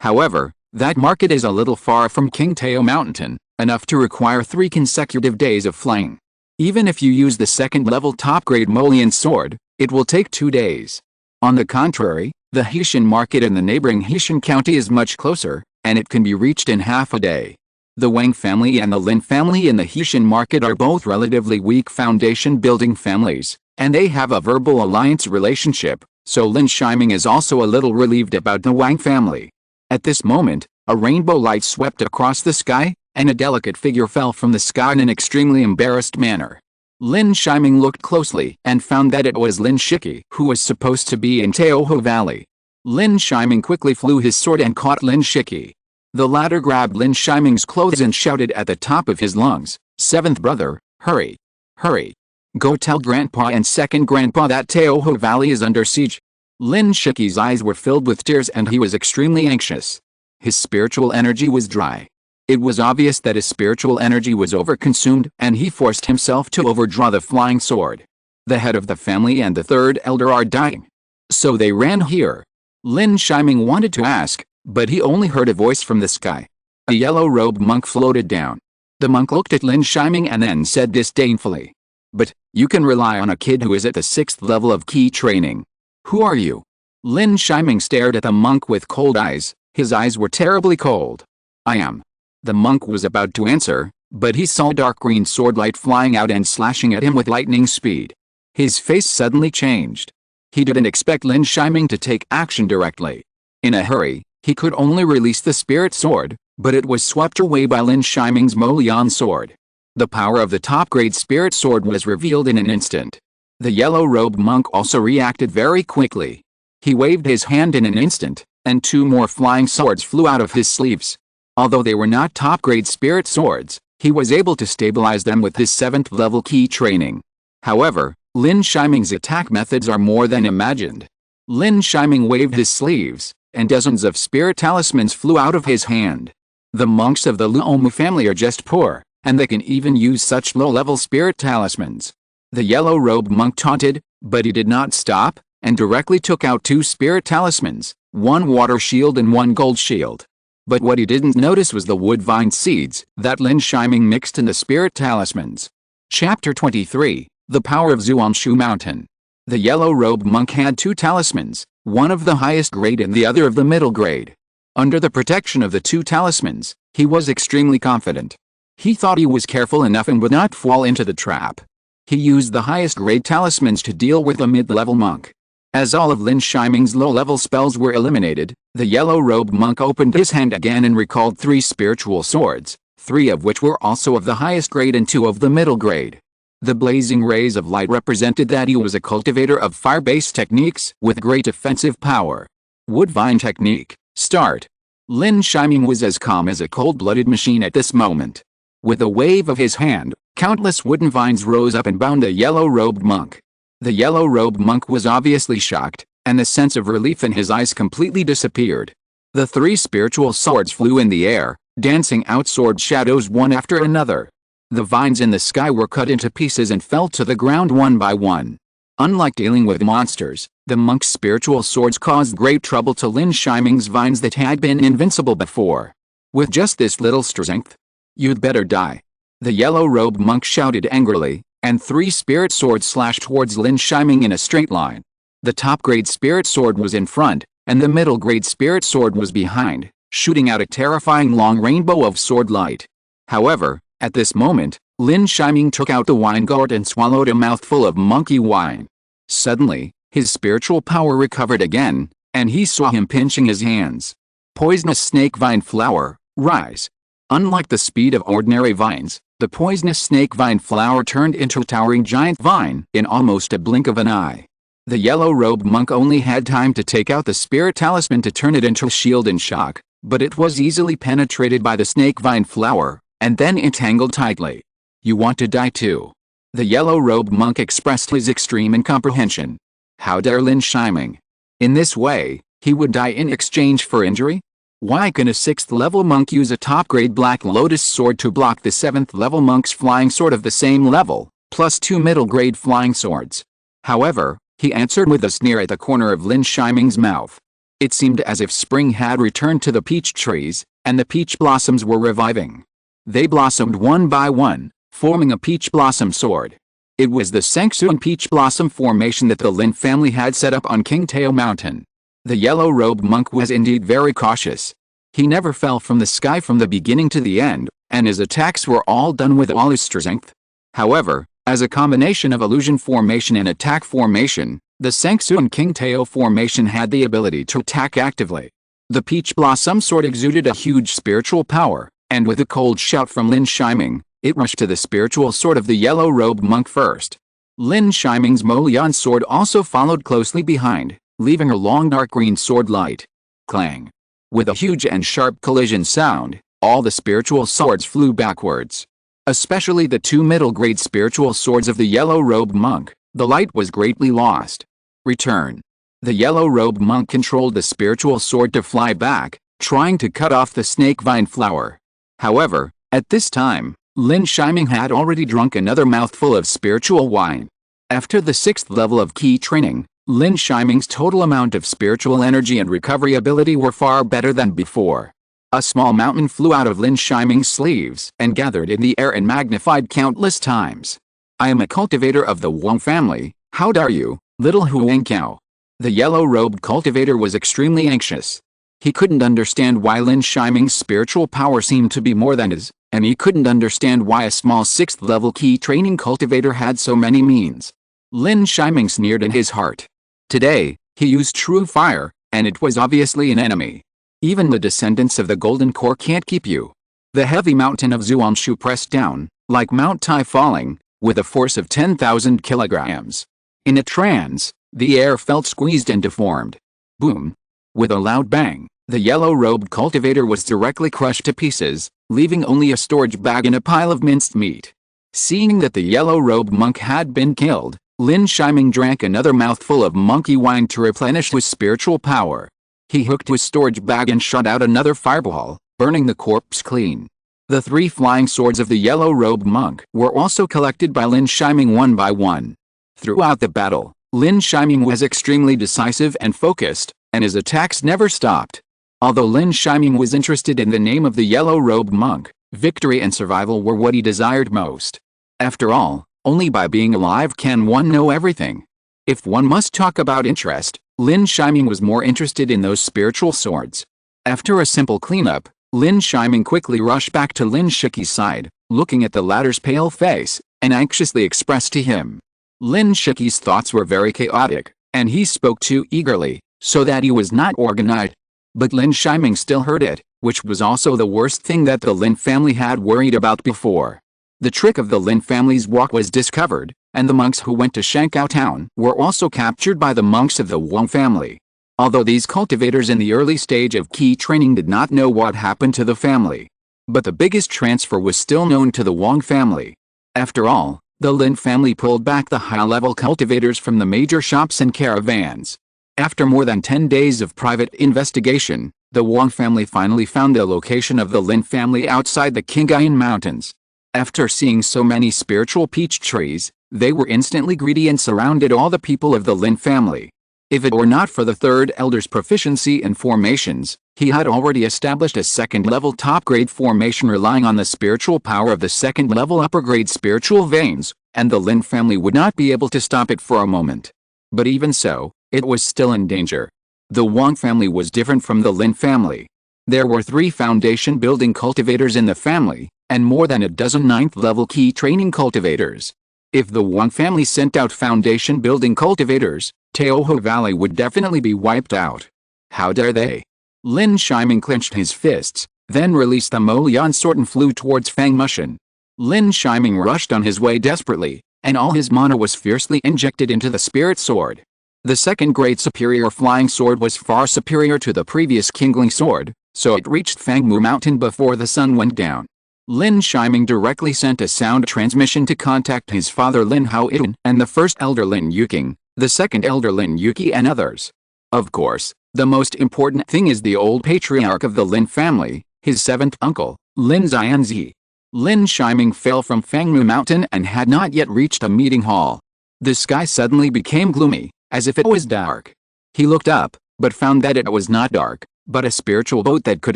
However, that market is a little far from Qingtao Mountain, enough to require 3 consecutive days of flying. Even if you use the second-level top-grade Molian sword, it will take 2 days. On the contrary, the Heishan market in the neighboring Heishan County is much closer, and it can be reached in half a day. The Wang family and the Lin family in the Heishan market are both relatively weak foundation-building families, and they have a verbal alliance relationship, so Lin Shiming is also a little relieved about the Wang family. At this moment, a rainbow light swept across the sky, and a delicate figure fell from the sky in an extremely embarrassed manner. Lin Shiming looked closely and found that it was Lin Shiki, who was supposed to be in Taohu Valley. Lin Shiming quickly flew his sword and caught Lin Shiki. The latter grabbed Lin Shiming's clothes and shouted at the top of his lungs, "Seventh brother, hurry! Hurry! Go tell Grandpa and second Grandpa that Taohu Valley is under siege." Lin Shiki's eyes were filled with tears and he was extremely anxious. His spiritual energy was dry. It was obvious that his spiritual energy was overconsumed, and he forced himself to overdraw the flying sword. The head of the family and the third elder are dying. So they ran here. Lin Shiming wanted to ask, but he only heard a voice from the sky. A yellow-robed monk floated down. The monk looked at Lin Shiming and then said disdainfully, "But, you can rely on a kid who is at the 6th level of key training. Who are you?" Lin Shiming stared at the monk with cold eyes. His eyes were terribly cold. "I am." The monk was about to answer, but he saw dark green sword light flying out and slashing at him with lightning speed. His face suddenly changed. He didn't expect Lin Shiming to take action directly. In a hurry, he could only release the spirit sword, but it was swept away by Lin Shiming's Molian sword. The power of the top-grade spirit sword was revealed in an instant. The yellow-robed monk also reacted very quickly. He waved his hand in an instant, and 2 more flying swords flew out of his sleeves. Although they were not top-grade spirit swords, he was able to stabilize them with his 7th-level key training. However, Lin Shiming's attack methods are more than imagined. Lin Shiming waved his sleeves, and dozens of spirit talismans flew out of his hand. The monks of the Luomu family are just poor, and they can even use such low-level spirit talismans. The yellow-robed monk taunted, but he did not stop, and directly took out 2 spirit talismans, 1 water shield and 1 gold shield. But what he didn't notice was the woodvine seeds that Lin Shiming mixed in the spirit talismans. Chapter 23, The Power of Zhuanshu Mountain. The yellow-robed monk had 2 talismans, one of the highest grade and the other of the middle grade. Under the protection of the 2 talismans, he was extremely confident. He thought he was careful enough and would not fall into the trap. He used the highest grade talismans to deal with a mid-level monk. As all of Lin Shiming's low-level spells were eliminated, the yellow-robed monk opened his hand again and recalled 3 spiritual swords, 3 of which were also of the highest grade and 2 of the middle grade. The blazing rays of light represented that he was a cultivator of fire-based techniques with great offensive power. Woodvine technique, start. Lin Shiming was as calm as a cold-blooded machine at this moment. With a wave of his hand, countless wooden vines rose up and bound the yellow-robed monk. The yellow-robed monk was obviously shocked, and the sense of relief in his eyes completely disappeared. The 3 spiritual swords flew in the air, dancing out sword shadows one after another. The vines in the sky were cut into pieces and fell to the ground one by one. Unlike dealing with monsters, the monk's spiritual swords caused great trouble to Lin Shiming's vines that had been invincible before. With just this little strength, you'd better die. The yellow-robed monk shouted angrily, and 3 spirit swords slashed towards Lin Shiming in a straight line. The top-grade spirit sword was in front, and the middle-grade spirit sword was behind, shooting out a terrifying long rainbow of sword light. However, at this moment, Lin Shiming took out the wine gourd and swallowed a mouthful of monkey wine. Suddenly, his spiritual power recovered again, and he saw him pinching his hands. Poisonous snake vine flower, rise. Unlike the speed of ordinary vines, the poisonous snake vine flower turned into a towering giant vine in almost a blink of an eye. The yellow-robed monk only had time to take out the spirit talisman to turn it into a shield in shock, but it was easily penetrated by the snake vine flower, and then entangled tightly. "You want to die too?" The yellow-robed monk expressed his extreme incomprehension. How dare Lin Yi? In this way, he would die in exchange for injury? Why can a 6th level monk use a top-grade Black Lotus sword to block the 7th level monk's flying sword of the same level, plus 2 middle-grade flying swords? However, he answered with a sneer at the corner of Lin Yiming's mouth. It seemed as if spring had returned to the peach trees, and the peach blossoms were reviving. They blossomed one by one, forming a peach blossom sword. It was the Sengsuan peach blossom formation that the Lin family had set up on King Tao Mountain. The yellow-robed monk was indeed very cautious. He never fell from the sky from the beginning to the end, and his attacks were all done with all his strength. However, as a combination of illusion formation and attack formation, the Sengsuan King Tao formation had the ability to attack actively. The peach blossom sword exuded a huge spiritual power, and with a cold shout from Lin Yiming, it rushed to the spiritual sword of the yellow-robed monk first. Lin Yiming's Molian sword also followed closely behind, leaving a long dark green sword light. Clang! With a huge and sharp collision sound, all the spiritual swords flew backwards. Especially the 2 middle-grade spiritual swords of the yellow-robed monk. The light was greatly lost. Return. The yellow-robed monk controlled the spiritual sword to fly back, trying to cut off the snake vine flower. However, at this time, Lin Yiming had already drunk another mouthful of spiritual wine. After the 6th level of key training, Lin Yiming's total amount of spiritual energy and recovery ability were far better than before. A small mountain flew out of Lin Yiming's sleeves and gathered in the air and magnified countless times. "I am a cultivator of the Wang family, how dare you, little Huangqiao?" The yellow-robed cultivator was extremely anxious. He couldn't understand why Lin Yiming's spiritual power seemed to be more than his, and he couldn't understand why a small 6th level key training cultivator had so many means. Lin Yiming sneered in his heart. Today, he used true fire, and it was obviously an enemy. Even the descendants of the Golden Core can't keep you. The heavy mountain of Zuanshu pressed down, like Mount Tai falling, with a force of 10,000 kilograms. In a trance, the air felt squeezed and deformed. Boom! With a loud bang, the yellow-robed cultivator was directly crushed to pieces, leaving only a storage bag and a pile of minced meat. Seeing that the yellow-robed monk had been killed, Lin Yiming drank another mouthful of monkey wine to replenish his spiritual power. He hooked his storage bag and shot out another fireball, burning the corpse clean. The 3 flying swords of the yellow-robed monk were also collected by Lin Yiming one by one. Throughout the battle, Lin Yiming was extremely decisive and focused, and his attacks never stopped. Although Lin Yiming was interested in the name of the yellow-robed monk, victory and survival were what he desired most. After all, only by being alive can one know everything. If one must talk about interest, Lin Yiming was more interested in those spiritual swords. After a simple cleanup, Lin Yiming quickly rushed back to Lin Shiki's side, looking at the latter's pale face, and anxiously expressed to him. Lin Shiki's thoughts were very chaotic, and he spoke too eagerly, so that he was not organized. But Lin Yiming still heard it, which was also the worst thing that the Lin family had worried about before. The trick of the Lin family's walk was discovered, and the monks who went to Shankao Town were also captured by the monks of the Wang family. Although these cultivators in the early stage of key training did not know what happened to the family. But the biggest transfer was still known to the Wang family. After all, the Lin family pulled back the high-level cultivators from the major shops and caravans. After more than 10 days of private investigation, the Wang family finally found the location of the Lin family outside the Qinghai Mountains. After seeing so many spiritual peach trees, they were instantly greedy and surrounded all the people of the Lin family. If it were not for the 3rd elder's proficiency in formations, he had already established a 2nd level top-grade formation relying on the spiritual power of the 2nd level upper-grade spiritual veins, and the Lin family would not be able to stop it for a moment. But even so, it was still in danger. The Wang family was different from the Lin family. There were 3 foundation-building cultivators in the family, and more than a dozen 9th-level key training cultivators. If the Wang family sent out foundation-building cultivators, Taohu Valley would definitely be wiped out. How dare they? Lin Yiming clenched his fists, then released the Molian sword and flew towards Fang Mushin. Lin Yiming rushed on his way desperately, and all his mana was fiercely injected into the spirit sword. The second great superior flying sword was far superior to the previous kindling sword, so it reached Fangmu Mountain before the sun went down. Lin Shiming directly sent a sound transmission to contact his father Lin Haoyun and the first elder Lin Yuking, the second elder Lin Yuki and others. Of course, the most important thing is the old patriarch of the Lin family, his seventh uncle, Lin Xianzi. Lin Shiming fell from Fangmu Mountain and had not yet reached a meeting hall. The sky suddenly became gloomy, as if it was dark. He looked up, but found that it was not dark, but a spiritual boat that could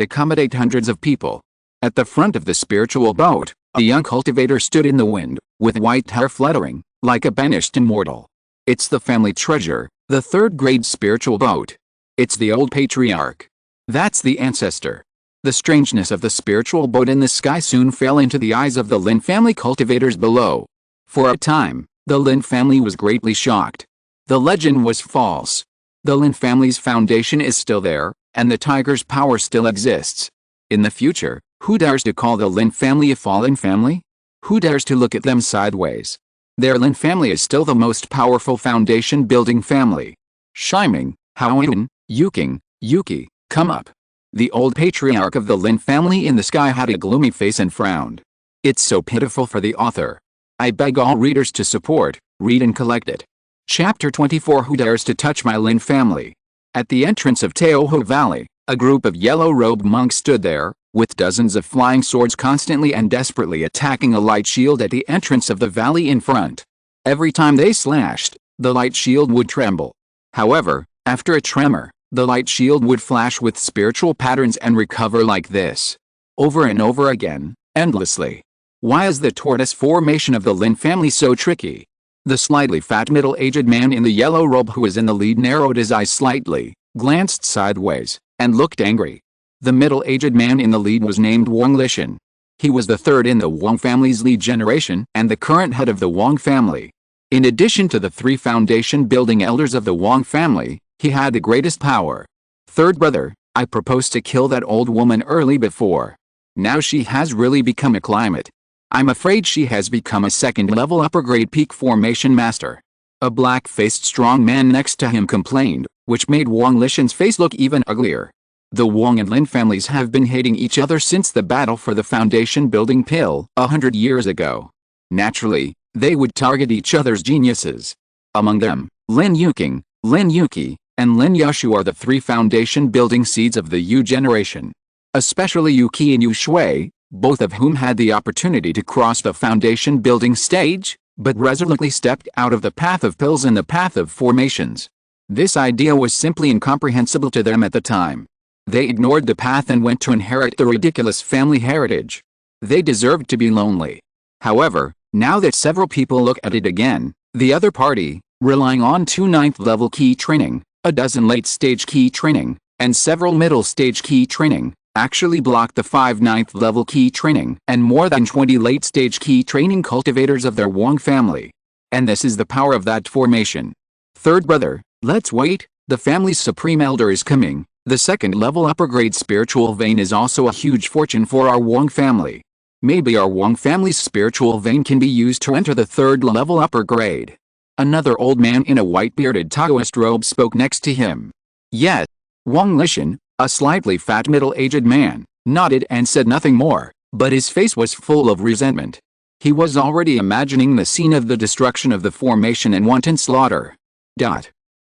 accommodate hundreds of people. At the front of the spiritual boat, a young cultivator stood in the wind, with white hair fluttering, like a banished immortal. It's the family treasure, the third-grade spiritual boat. It's the old patriarch. That's the ancestor. The strangeness of the spiritual boat in the sky soon fell into the eyes of the Lin family cultivators below. For a time, the Lin family was greatly shocked. The legend was false. The Lin family's foundation is still there, and the tiger's power still exists. In the future, who dares to call the Lin family a fallen family? Who dares to look at them sideways? Their Lin family is still the most powerful foundation-building family. Shiming, Haoyun, Yuki, come up. The old patriarch of the Lin family in the sky had a gloomy face and frowned. It's so pitiful for the author. I beg all readers to support, read and collect it. Chapter 24 Who Dares to Touch My Lin Family? At the entrance of Teoho Valley, a group of yellow-robed monks stood there, with dozens of flying swords constantly and desperately attacking a light shield at the entrance of the valley in front. Every time they slashed, the light shield would tremble. However, after a tremor, the light shield would flash with spiritual patterns and recover like this. Over and over again, endlessly. Why is the tortoise formation of the Lin family so tricky? The slightly fat middle-aged man in the yellow robe who was in the lead narrowed his eyes slightly, glanced sideways, and looked angry. The middle-aged man in the lead was named Wang Lishan. He was the third in the Wang family's lead generation and the current head of the Wang family. In addition to the three foundation-building elders of the Wang family, he had the greatest power. Third brother, I proposed to kill that old woman early before. Now she has really become a climate. I'm afraid she has become a second-level upper-grade peak formation master. A black-faced strong man next to him complained, which made Wang Lishan's face look even uglier. The Wang and Lin families have been hating each other since the battle for the foundation-building pill 100 years ago. Naturally, they would target each other's geniuses. Among them, Lin Yuking, Lin Yuki, and Lin Yushu are the three foundation-building seeds of the Yu generation. Especially Yuki and Yu Shui, both of whom had the opportunity to cross the foundation-building stage, but resolutely stepped out of the path of pills and the path of formations. This idea was simply incomprehensible to them at the time. They ignored the path and went to inherit the ridiculous family heritage. They deserved to be lonely. However, now that several people look at it again, the other party, relying on 2 9th-level key training, a dozen late-stage key training, and several middle-stage key training, actually blocked the 5 9th-level key training and more than 20 late-stage key training cultivators of their Wang family. And this is the power of that formation. Third brother, let's wait, the family's supreme elder is coming. The second-level upper-grade spiritual vein is also a huge fortune for our Wang family. Maybe our Wang family's spiritual vein can be used to enter the third-level upper grade. Another old man in a white-bearded Taoist robe spoke next to him. Yes. Wang Lishan, a slightly fat middle-aged man, nodded and said nothing more, but his face was full of resentment. He was already imagining the scene of the destruction of the formation and wanton slaughter.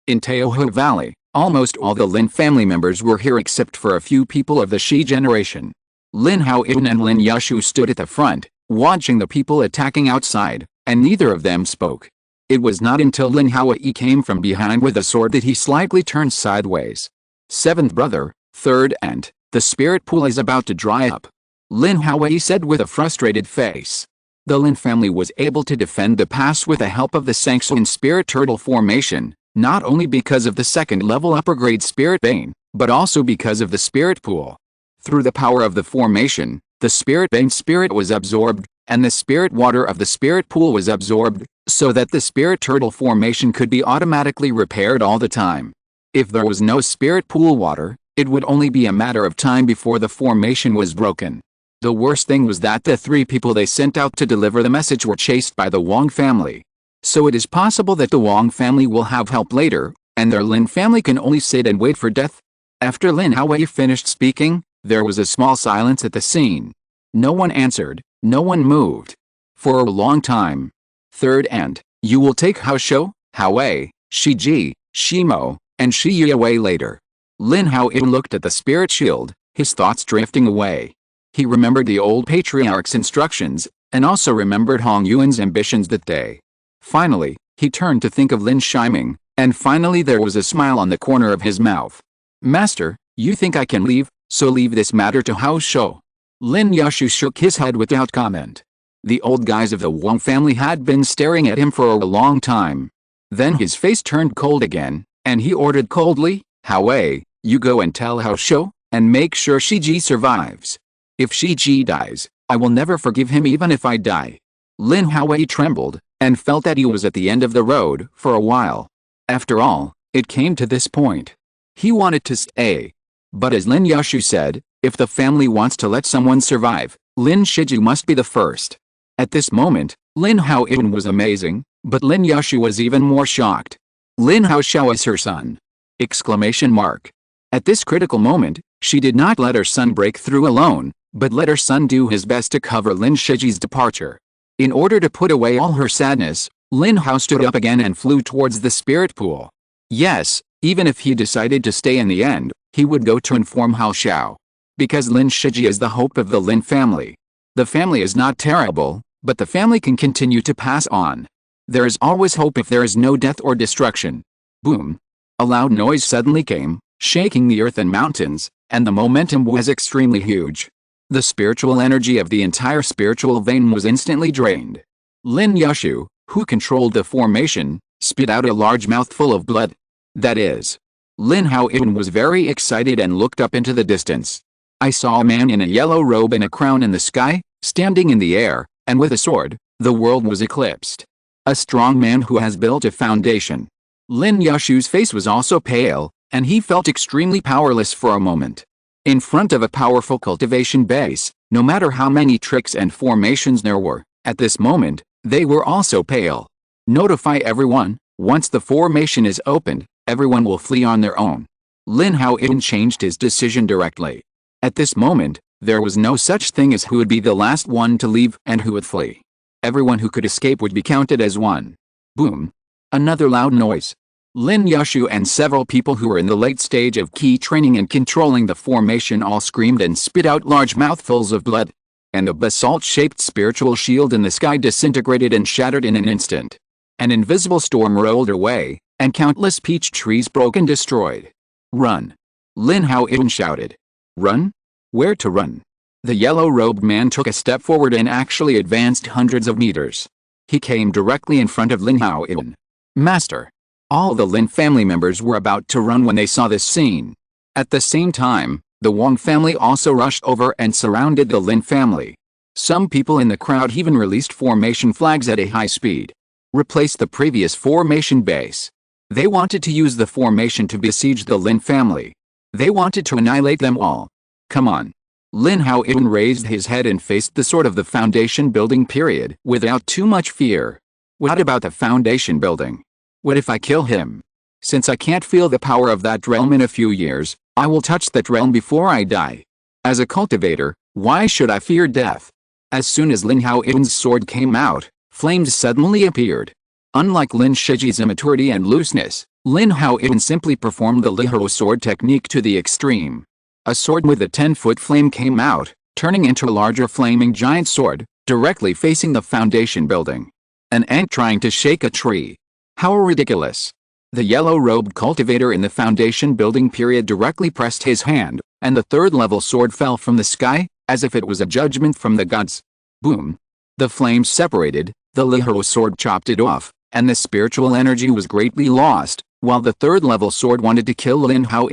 In Teoho Valley, almost all the Lin family members were here except for a few people of the Shi generation. Lin Haoyun and Lin Yushu stood at the front, watching the people attacking outside, and neither of them spoke. It was not until Lin Haoyi came from behind with a sword that he slightly turned sideways. Seventh brother, third and, the spirit pool is about to dry up. Lin Haoyi said with a frustrated face. The Lin family was able to defend the pass with the help of the Sanxuan spirit turtle formation, not only because of the second-level upper-grade spirit vein, but also because of the spirit pool. Through the power of the formation, the spirit vein spirit was absorbed, and the spirit water of the spirit pool was absorbed, so that the spirit turtle formation could be automatically repaired all the time. If there was no spirit pool water, it would only be a matter of time before the formation was broken. The worst thing was that the 3 people they sent out to deliver the message were chased by the Wang family. So it is possible that the Wang family will have help later, and their Lin family can only sit and wait for death. After Lin Hao finished speaking, there was a small silence at the scene. No one answered, no one moved. For a long time. Third and, you will take Hao Shou, Hao Wei, Shi Ji, Shimo, and Shi Yi away later. Lin Hao looked at the spirit shield, his thoughts drifting away. He remembered the old patriarch's instructions, and also remembered Hong Yuan's ambitions that day. Finally, he turned to think of Lin Shiming, and finally there was a smile on the corner of his mouth. Master, you think I can leave, so leave this matter to Hao Shou. Lin Yushu shook his head without comment. The old guys of the Wang family had been staring at him for a long time. Then his face turned cold again, and he ordered coldly, Hao Wei, you go and tell Hao Shou, and make sure Shi Ji survives. If Shi Ji dies, I will never forgive him even if I die. Lin Hao trembled, and felt that he was at the end of the road for a while. After all, it came to this point. He wanted to stay. But as Lin Yushu said, if the family wants to let someone survive, Lin Shiju must be the first. At this moment, Lin Hao was amazing, but Lin Yushu was even more shocked. Lin Hao Shou is her son! Exclamation mark. At this critical moment, she did not let her son break through alone, but let her son do his best to cover Lin Shiji's departure. In order to put away all her sadness, Lin Hao stood up again and flew towards the spirit pool. Yes, even if he decided to stay in the end, he would go to inform Hao Shou. Because Lin Shiji is the hope of the Lin family. The family is not terrible, but the family can continue to pass on. There is always hope if there is no death or destruction. Boom. A loud noise suddenly came, shaking the earth and mountains, and the momentum was extremely huge. The spiritual energy of the entire spiritual vein was instantly drained. Lin Yushu, who controlled the formation, spit out a large mouthful of blood. That is. Lin Hao was very excited and looked up into the distance. I saw a man in a yellow robe and a crown in the sky, standing in the air, and with a sword. The world was eclipsed. A strong man who has built a foundation. Lin Yushu's face was also pale, and he felt extremely powerless for a moment. In front of a powerful cultivation base, no matter how many tricks and formations there were, at this moment, they were also pale. Notify everyone, once the formation is opened, everyone will flee on their own. Lin Hao changed his decision directly. At this moment, there was no such thing as who would be the last one to leave and who would flee. Everyone who could escape would be counted as one. Boom. Another loud noise. Lin Yushu and several people who were in the late stage of key training and controlling the formation all screamed and spit out large mouthfuls of blood. And the basalt-shaped spiritual shield in the sky disintegrated and shattered in an instant. An invisible storm rolled away, and countless peach trees broke and destroyed. Run! Lin Hao shouted. Run? Where to run? The yellow-robed man took a step forward and actually advanced hundreds of meters. He came directly in front of Lin Hao. Master! All the Lin family members were about to run when they saw this scene. At the same time, the Wang family also rushed over and surrounded the Lin family. Some people in the crowd even released formation flags at a high speed. Replaced the previous formation base. They wanted to use the formation to besiege the Lin family. They wanted to annihilate them all. Come on. Lin Hao raised his head and faced the sword of the foundation building period without too much fear. What about the foundation building? What if I kill him? Since I can't feel the power of that realm in a few years, I will touch that realm before I die. As a cultivator, why should I fear death? As soon as Lin Hao's sword came out, flames suddenly appeared. Unlike Lin Shiji's immaturity and looseness, Lin Hao simply performed the Lihao sword technique to the extreme. A sword with a 10-foot flame came out, turning into a larger flaming giant sword, directly facing the foundation building. An ant trying to shake a tree. How ridiculous. The yellow-robed cultivator in the foundation building period directly pressed his hand, and the third-level sword fell from the sky, as if it was a judgment from the gods. Boom. The flames separated, the Lihao sword chopped it off, and the spiritual energy was greatly lost, while the third-level sword wanted to kill Lin Hao.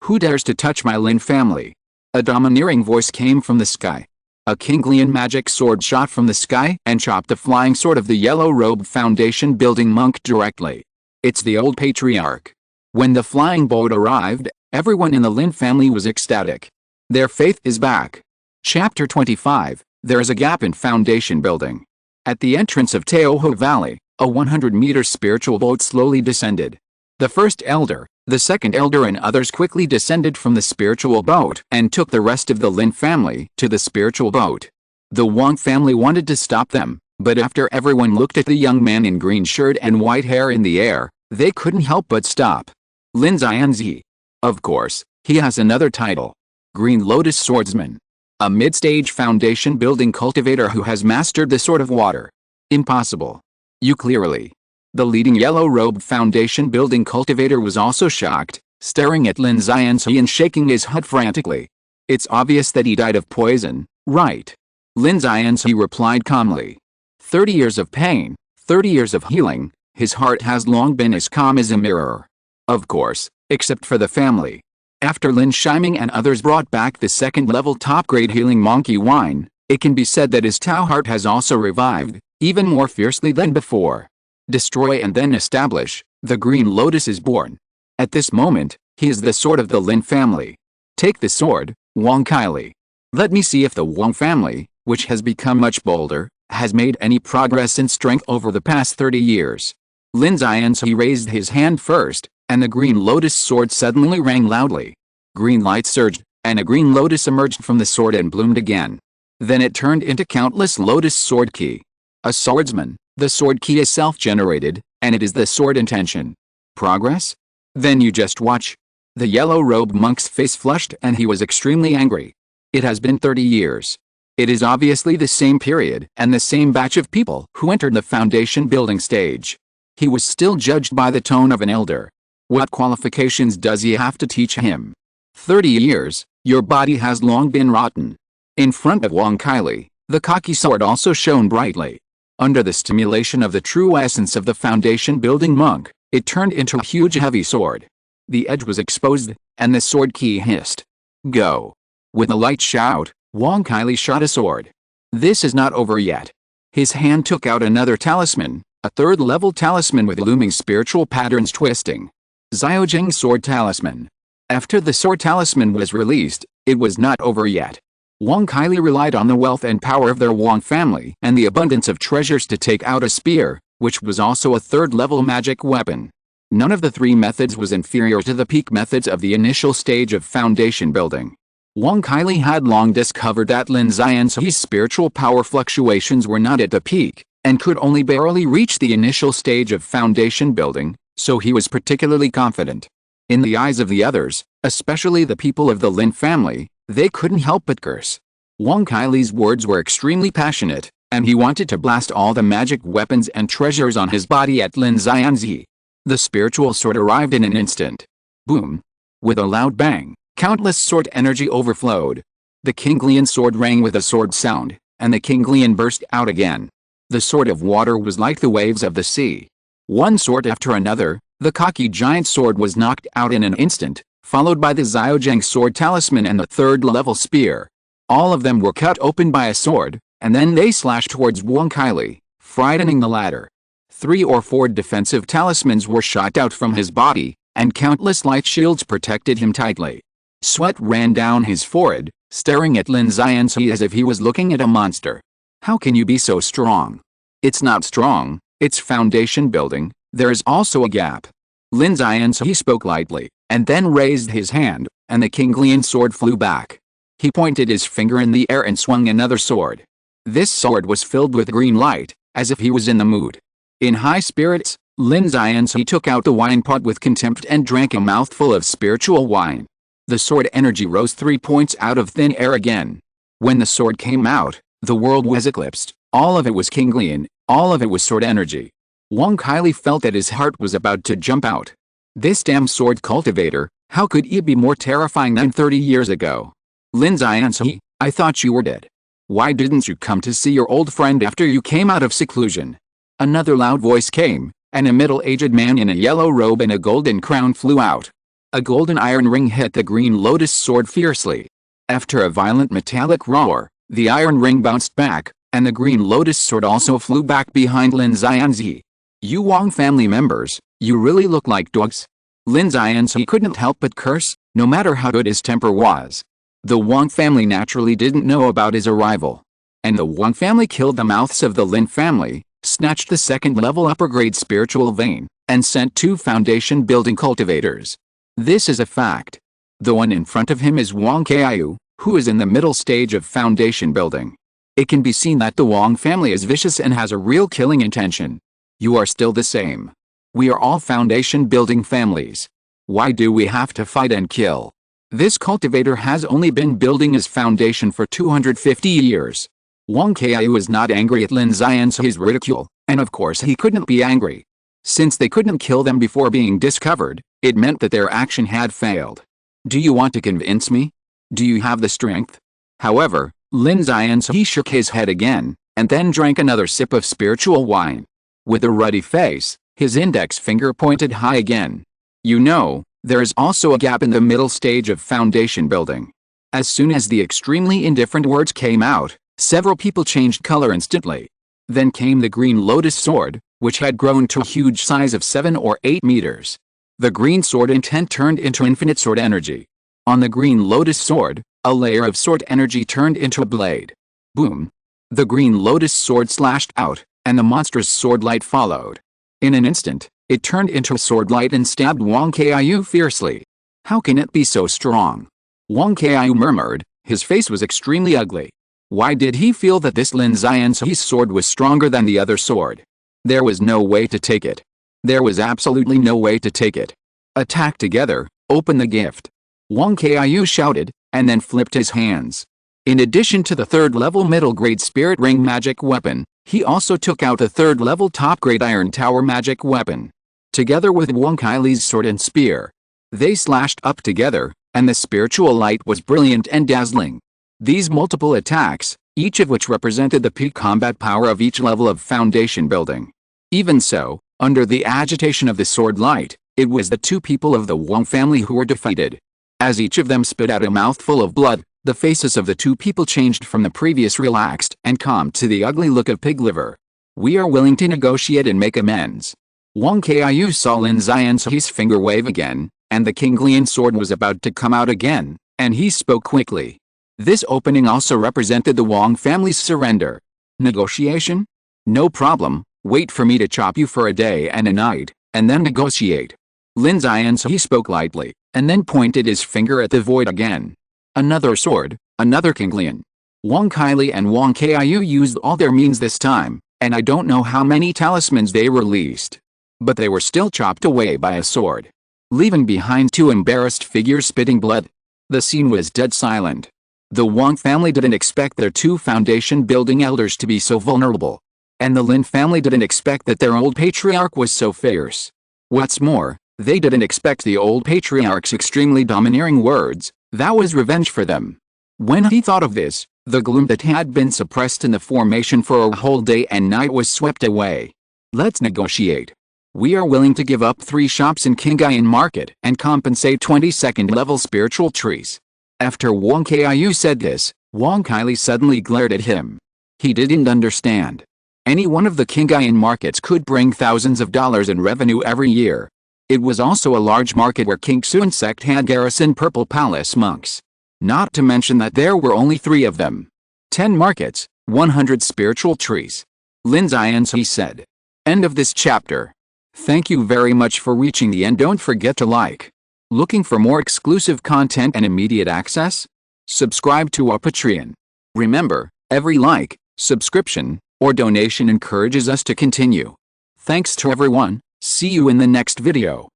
Who dares to touch my Lin family? A domineering voice came from the sky. A Kinglian magic sword shot from the sky and chopped the flying sword of the yellow-robed foundation building monk directly. It's the old patriarch. When the flying boat arrived, everyone in the Lin family was ecstatic. Their faith is back. Chapter 25, There is a gap in foundation building. At the entrance of Teoho Valley, a 100-meter spiritual boat slowly descended. The first elder, the second elder and others quickly descended from the spiritual boat and took the rest of the Lin family to the spiritual boat. The Wang family wanted to stop them, but after everyone looked at the young man in green shirt and white hair in the air, they couldn't help but stop. Lin Yi. Of course, he has another title. Green Lotus Swordsman. A mid-stage foundation building cultivator who has mastered the Sword of Water. Impossible. You clearly. The leading yellow-robed foundation building cultivator was also shocked, staring at Lin Yi and shaking his head frantically. It's obvious that he died of poison, right? Lin Yi replied calmly. 30 years of pain, 30 years of healing, his heart has long been as calm as a mirror. Of course, except for the family. After Lin Shiming and others brought back the second-level top-grade healing monkey wine, it can be said that his Tao heart has also revived, even more fiercely than before. Destroy and then establish, the Green Lotus is born. At this moment, he is the sword of the Lin family. Take the sword, Wang Kaili. Let me see if the Wang family, which has become much bolder, has made any progress in strength over the past 30 years. Lin Yi raised his hand first, and the Green Lotus sword suddenly rang loudly. Green light surged, and a green lotus emerged from the sword and bloomed again. Then it turned into countless lotus sword ki. A swordsman, the sword ki is self-generated, and it is the sword intention. Progress? Then you just watch. The yellow-robed monk's face flushed and he was extremely angry. It has been 30 years. It is obviously the same period and the same batch of people who entered the foundation building stage. He was still judged by the tone of an elder. What qualifications does he have to teach him? 30 years, your body has long been rotten. In front of Wang Kaili, the cocky sword also shone brightly. Under the stimulation of the true essence of the foundation building monk, it turned into a huge heavy sword. The edge was exposed, and the sword ki hissed. Go. With a light shout, Wang Kaili shot a sword. This is not over yet. His hand took out another talisman, a third-level talisman with looming spiritual patterns twisting. Xiaojing Sword Talisman. After the sword talisman was released, it was not over yet. Wang Kaili relied on the wealth and power of their Wang family and the abundance of treasures to take out a spear, which was also a third-level magic weapon. None of the three methods was inferior to the peak methods of the initial stage of foundation building. Wang Kaili had long discovered that Lin Yi's spiritual power fluctuations were not at the peak, and could only barely reach the initial stage of foundation building, so he was particularly confident. In the eyes of the others, especially the people of the Lin family, they couldn't help but curse. Wang Kaili's words were extremely passionate, and he wanted to blast all the magic weapons and treasures on his body at Lin Yi. The spiritual sword arrived in an instant. Boom! With a loud bang, countless sword energy overflowed. The Kinglian sword rang with a sword sound, and the Kinglian burst out again. The sword of water was like the waves of the sea. One sword after another, the cocky giant sword was knocked out in an instant, followed by the Xiaojing sword talisman and the third-level spear. All of them were cut open by a sword, and then they slashed towards Wang Kaili, frightening the latter. 3 or 4 defensive talismans were shot out from his body, and countless light shields protected him tightly. Sweat ran down his forehead, staring at Lin Yi as if he was looking at a monster. How can you be so strong? It's not strong, it's foundation building, there is also a gap. Lin Yi spoke lightly, and then raised his hand, and the Kinglian sword flew back. He pointed his finger in the air and swung another sword. This sword was filled with green light, as if he was in the mood. In high spirits, Lin Yi took out the wine pot with contempt and drank a mouthful of spiritual wine. The sword energy rose 3 points out of thin air again. When the sword came out, the world was eclipsed. All of it was Kinglian, all of it was sword energy. Wang Kaili felt that his heart was about to jump out. This damn sword cultivator, how could he be more terrifying than 30 years ago? Lin Yi, I thought you were dead. Why didn't you come to see your old friend after you came out of seclusion? Another loud voice came, and a middle-aged man in a yellow robe and a golden crown flew out. A golden iron ring hit the green lotus sword fiercely. After a violent metallic roar, the iron ring bounced back, and the green lotus sword also flew back behind Lin Yi. You Wang family members, you really look like dogs. Lin Yi couldn't help but curse, no matter how good his temper was. The Wang family naturally didn't know about his arrival. And the Wang family killed the mouths of the Lin family, snatched the second-level upper-grade spiritual vein, and sent 2 foundation-building cultivators. This is a fact. The one in front of him is Wang Kaiyu, who is in the middle stage of foundation building. It can be seen that the Wang family is vicious and has a real killing intention. You are still the same. We are all foundation-building families. Why do we have to fight and kill? This cultivator has only been building his foundation for 250 years. Wang Kaiyu is not angry at Lin Yi and his ridicule, and of course he couldn't be angry. Since they couldn't kill them before being discovered, it meant that their action had failed. Do you want to convince me? Do you have the strength? However, Lin Yi shook his head again, and then drank another sip of spiritual wine. With a ruddy face, his index finger pointed high again. You know, there is also a gap in the middle stage of foundation building. As soon as the extremely indifferent words came out, several people changed color instantly. Then came the green lotus sword, which had grown to a huge size of 7 or 8 meters. The green sword intent turned into infinite sword energy. On the green lotus sword, a layer of sword energy turned into a blade. Boom! The green lotus sword slashed out, and the monstrous sword light followed. In an instant, it turned into a sword light and stabbed Wang Kaiyu fiercely. How can it be so strong? Wang Kaiyu murmured, his face was extremely ugly. Why did he feel that this Lin Yi's sword was stronger than the other sword? There was no way to take it. There was absolutely no way to take it. Attack together, open the gift. Wang Kaiyu shouted, and then flipped his hands. In addition to the 3rd-level middle-grade spirit ring magic weapon, he also took out the 3rd-level top-grade iron tower magic weapon. Together with Wang Kai's sword and spear, they slashed up together, and the spiritual light was brilliant and dazzling. These multiple attacks, each of which represented the peak combat power of each level of foundation building. Even so, under the agitation of the sword light, it was the 2 people of the Wang family who were defeated. As each of them spit out a mouthful of blood, the faces of the 2 people changed from the previous relaxed and calm to the ugly look of pig liver. We are willing to negotiate and make amends. Wang Kaiyu saw Lin Yi's finger wave again, and the Kinglian sword was about to come out again, and he spoke quickly. This opening also represented the Wang family's surrender. Negotiation? No problem, wait for me to chop you for a day and a night, and then negotiate. Lin Yi spoke lightly, and then pointed his finger at the void again. Another sword, another Kinglian. Wang Kaili and Wang Kaiyu used all their means this time, and I don't know how many talismans they released. But they were still chopped away by a sword, leaving behind 2 embarrassed figures spitting blood. The scene was dead silent. The Wang family didn't expect their 2 foundation-building elders to be so vulnerable. And the Lin family didn't expect that their old patriarch was so fierce. What's more, they didn't expect the old patriarch's extremely domineering words. That was revenge for them. When he thought of this, the gloom that had been suppressed in the formation for a whole day and night was swept away. Let's negotiate. We are willing to give up 3 shops in Kingayan Market and compensate 22nd-level spiritual trees. After Wang Kaiyu said this, Wang Kaili suddenly glared at him. He didn't understand. Any one of the Kingayan markets could bring thousands of dollars in revenue every year. It was also a large market where King Sun sect had garrisoned Purple Palace monks. Not to mention that there were only 3 of them. 10 markets, 100 spiritual trees. Lin Yi said. End of this chapter. Thank you very much for reaching the end. Don't forget to like. Looking for more exclusive content and immediate access? Subscribe to our Patreon. Remember, every like, subscription, or donation encourages us to continue. Thanks to everyone. See you in the next video.